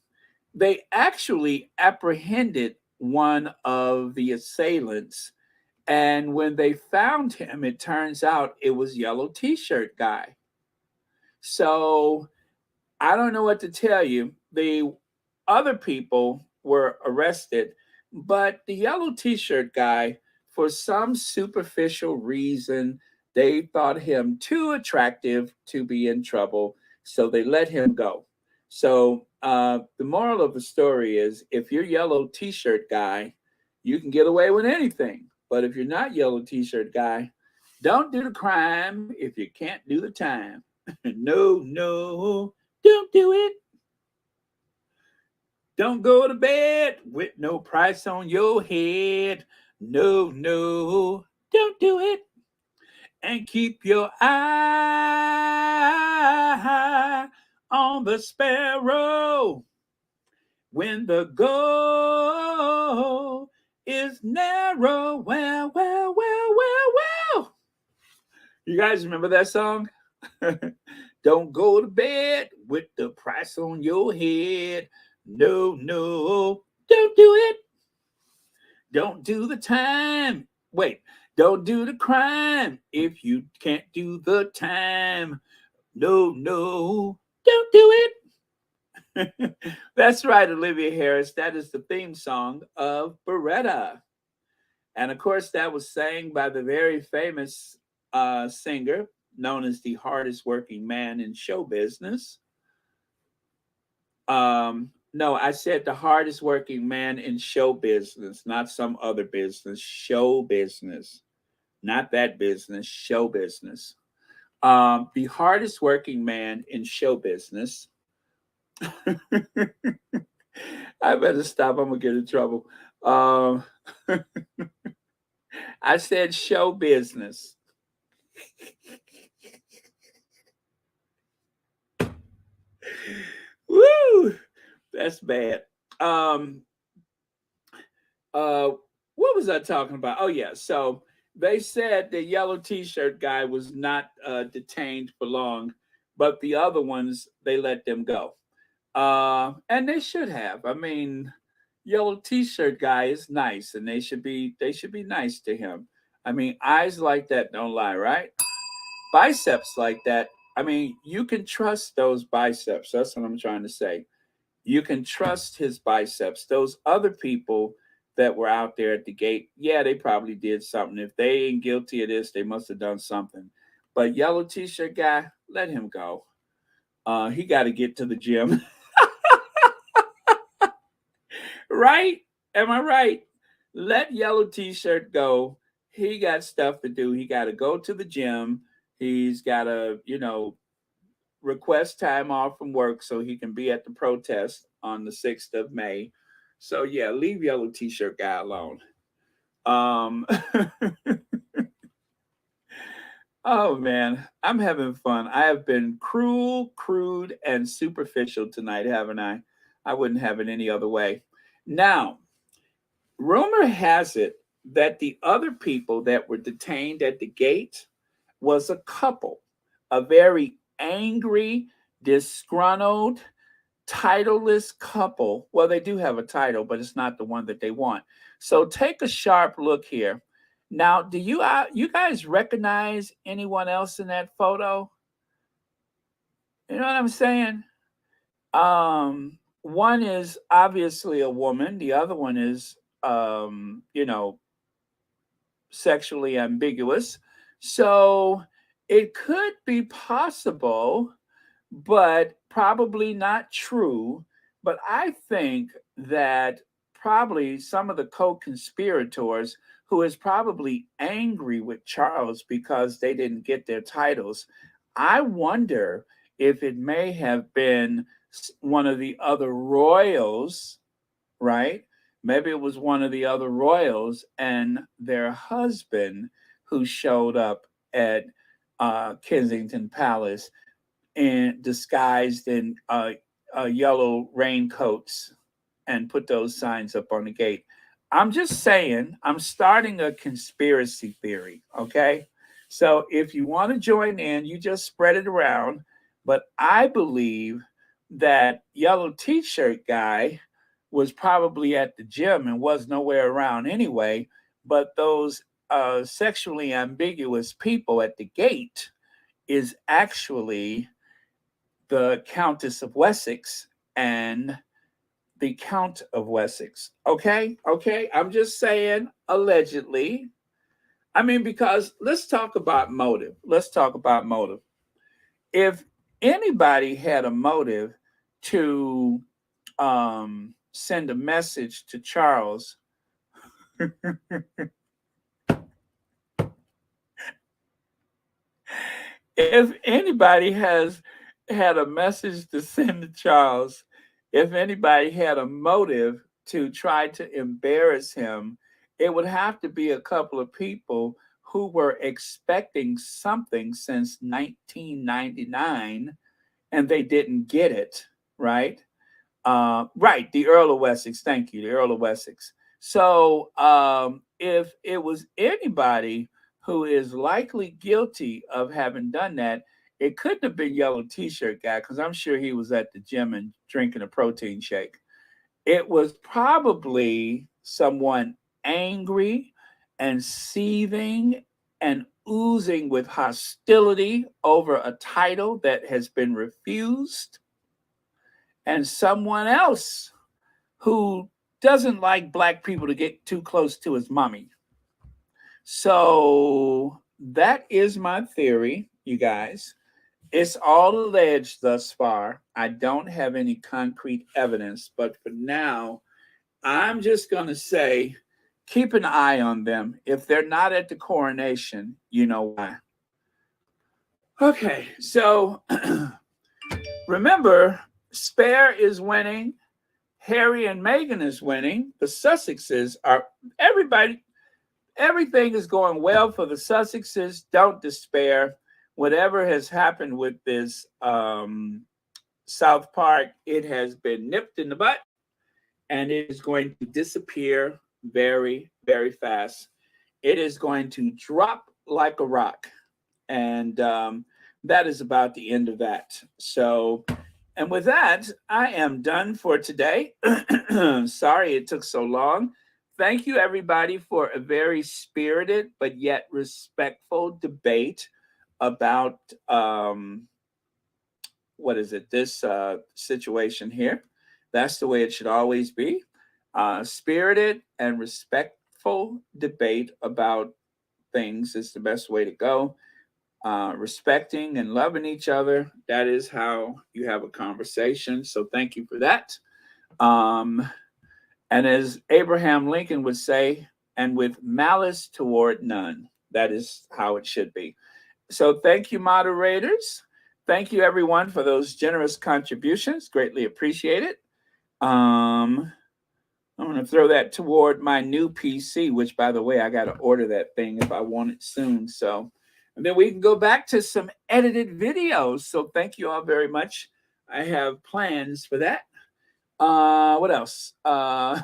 Speaker 1: They actually apprehended one of the assailants, and when they found him, it turns out it was Yellow T-shirt guy. So I don't know what to tell you. The other people were arrested, but the Yellow T-shirt guy, for some superficial reason, they thought him too attractive to be in trouble, so they let him go. So the moral of the story is, if you're Yellow T-shirt guy, you can get away with anything. But if you're not Yellow T-shirt guy, don't do the crime if you can't do the time. No, don't do it. Don't go to bed with no price on your head. No, don't do it. And keep your eye on the sparrow when the goal is narrow. Well, well, well, well, well. You guys remember that song? Don't go to bed with the price on your head. No, no, don't do it. Don't do the time. Wait, don't do the crime if you can't do the time. No, no, don't do it. That's right, Olivia Harris. That is the theme song of Beretta. And of course, that was sang by the very famous singer known as the hardest working man in show business. No, I said the hardest working man in show business, not some other business. Show business, not that business. Show business. The hardest working man in show business. I better stop. I'm gonna get in trouble. I said show business. Woo! That's bad. What was I talking about? Oh yeah. So they said the yellow t-shirt guy was not detained for long, but the other ones they let them go. And they should have. I mean, yellow t-shirt guy is nice, and they should be nice to him. I mean, eyes like that don't lie, right? Biceps like that. I mean, you can trust those biceps. That's what I'm trying to say. You can trust his biceps. Those other people that were out there at the gate, yeah, they probably did something. If they ain't guilty of this, they must have done something. But yellow t-shirt guy, let him go. He got to get to the gym. Right? Am I right? Let yellow t-shirt go. He got stuff to do. He got to go to the gym. He's got to, request time off from work so he can be at the protest on the 6th of May. So yeah, leave yellow t-shirt guy alone. Oh man, I'm having fun. I have been cruel, crude, and superficial tonight, haven't I? I wouldn't have it any other way. Now, rumor has it that the other people that were detained at the gate was a couple, a very angry, disgruntled, titleless couple. Well, they do have a title, but it's not the one that they want. So take a sharp look here. Now, do you guys recognize anyone else in that photo? You know what I'm saying? One is obviously a woman. The other one is, sexually ambiguous. So it could be possible, but probably not true. But I think that probably some of the co-conspirators who is probably angry with Charles because they didn't get their titles, I wonder if it may have been one of the other royals, right? Maybe it was one of the other royals and their husband who showed up at Kensington Palace and disguised in yellow raincoats and put those signs up on the gate. I'm just saying, I'm starting a conspiracy theory, okay? So if you want to join in, you just spread it around. But I believe that yellow t-shirt guy was probably at the gym and was nowhere around anyway. But those sexually ambiguous people at the gate is actually the Countess of Wessex and the Count of Wessex. Okay. I'm just saying, allegedly. I mean, because let's talk about motive. If anybody had a motive to send a message to Charles, if anybody has had a message to send to Charles, if anybody had a motive to try to embarrass him, it would have to be a couple of people who were expecting something since 1999 and they didn't get it, right? Right, the Earl of Wessex. Thank you, the Earl of Wessex. So if it was anybody who is likely guilty of having done that, it couldn't have been Yellow T-shirt guy, because I'm sure he was at the gym and drinking a protein shake. It was probably someone angry and seething and oozing with hostility over a title that has been refused, and someone else who doesn't like Black people to get too close to his mommy. So that is my theory, you guys. It's all alleged thus far. I don't have any concrete evidence, but for now, I'm just going to say, keep an eye on them. If they're not at the coronation, you know why. Okay, so remember, Spare is winning. Harry and Meghan is winning. The Sussexes are, everything is going well for the Sussexes. Don't despair. Whatever has happened with this South Park, it has been nipped in the butt, and it is going to disappear very, very fast. It is going to drop like a rock, and that is about the end of that. So, and with that, I am done for today. Sorry it took so long. Thank you, everybody, for a very spirited but yet respectful debate about this situation here. That's the way it should always be. Spirited and respectful debate about things is the best way to go. Respecting and loving each other, that is how you have a conversation. So thank you for that. And as Abraham Lincoln would say, and with malice toward none. That is how it should be. So thank you, moderators. Thank you, everyone, for those generous contributions. Greatly appreciated. I'm going to throw that toward my new PC, which, by the way, I got to order that thing if I want it soon. So, and then we can go back to some edited videos. So thank you all very much. I have plans for that. What else? Oh,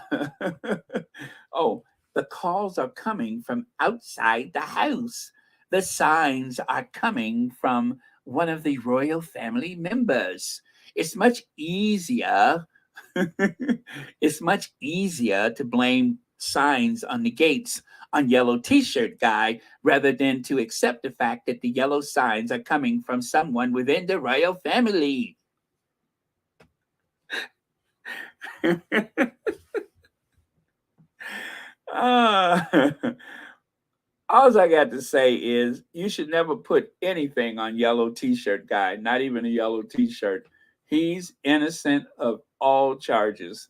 Speaker 1: the calls are coming from outside the house. The signs are coming from one of the royal family members. It's much easier. It's much easier to blame signs on the gates on Yellow T-shirt guy rather than to accept the fact that the yellow signs are coming from someone within the royal family. All I got to say is you should never put anything on Yellow T-shirt guy, not even a yellow T-shirt. He's innocent of all charges.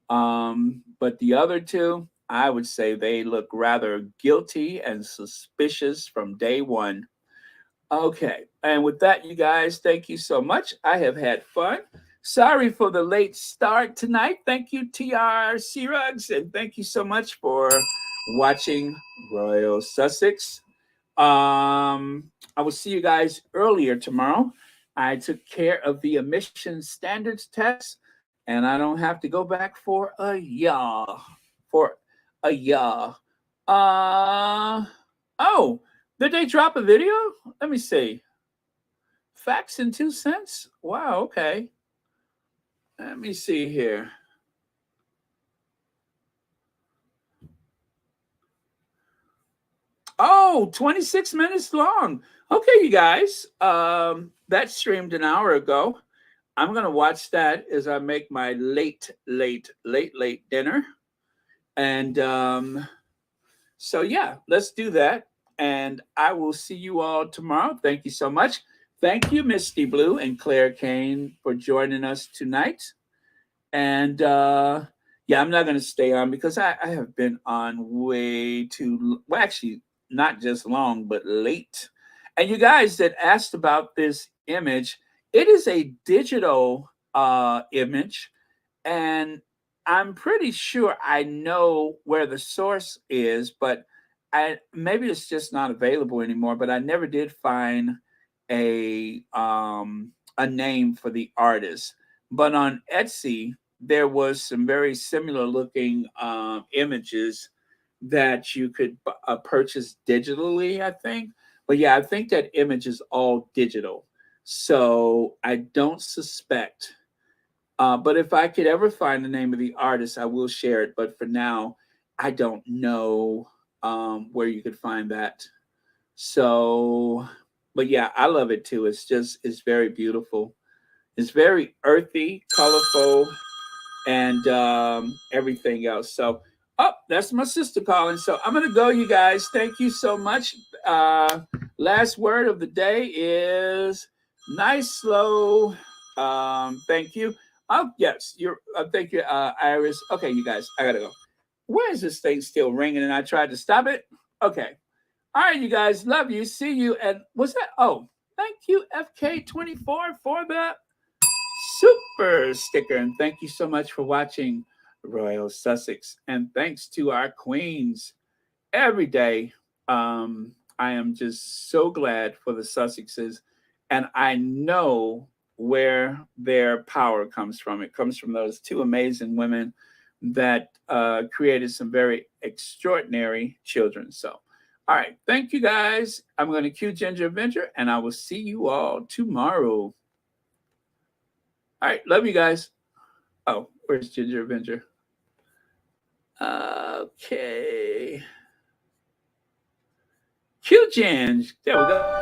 Speaker 1: But the other two, I would say they look rather guilty and suspicious from day one. Okay. And with that, you guys, thank you so much. I have had fun. Sorry for the late start tonight. Thank you, TRC Rugs, and thank you so much for watching Royal Sussex. I will see you guys earlier tomorrow. I took care of the emission standards test, and I don't have to go back for a year. Oh, did they drop a video? Let me see. Facts and 2 cents? Wow, okay. Let me see here. Oh, 26 minutes long. Okay, you guys. That streamed an hour ago. I'm going to watch that as I make my late dinner. And so, yeah, let's do that. And I will see you all tomorrow. Thank you so much. Thank you, Misty Blue and Claire Kane, for joining us tonight. And yeah, I'm not going to stay on because I have been on way too, well, actually, not just long, but late. And you guys that asked about this image, it is a digital image. And I'm pretty sure I know where the source is, but maybe it's just not available anymore. But I never did find a a name for the artist. But on Etsy, there was some very similar looking images that you could purchase digitally, I think. But yeah, I think that image is all digital. So I don't suspect. But if I could ever find the name of the artist, I will share it. But for now, I don't know where you could find that. So, but yeah, I love it too. It's very beautiful. It's very earthy, colorful, and everything else. So, oh, that's my sister calling. So I'm gonna go, you guys. Thank you so much. Last word of the day is nice, slow. Thank you. Oh, yes, you're. Thank you, Iris. Okay, you guys, I gotta go. Where is this thing still ringing? And I tried to stop it. Okay. All right, you guys. Love you. See you. And what's that? Oh, thank you, FK24, for the super sticker. And thank you so much for watching Royal Sussex. And thanks to our queens every day. I am just so glad for the Sussexes. And I know where their power comes from. It comes from those two amazing women that created some very extraordinary children. So, all right. Thank you, guys. I'm going to cue Ginger Avenger, and I will see you all tomorrow. All right. Love you guys. Oh, where's Ginger Avenger? Okay. Cue Ginge. There we go.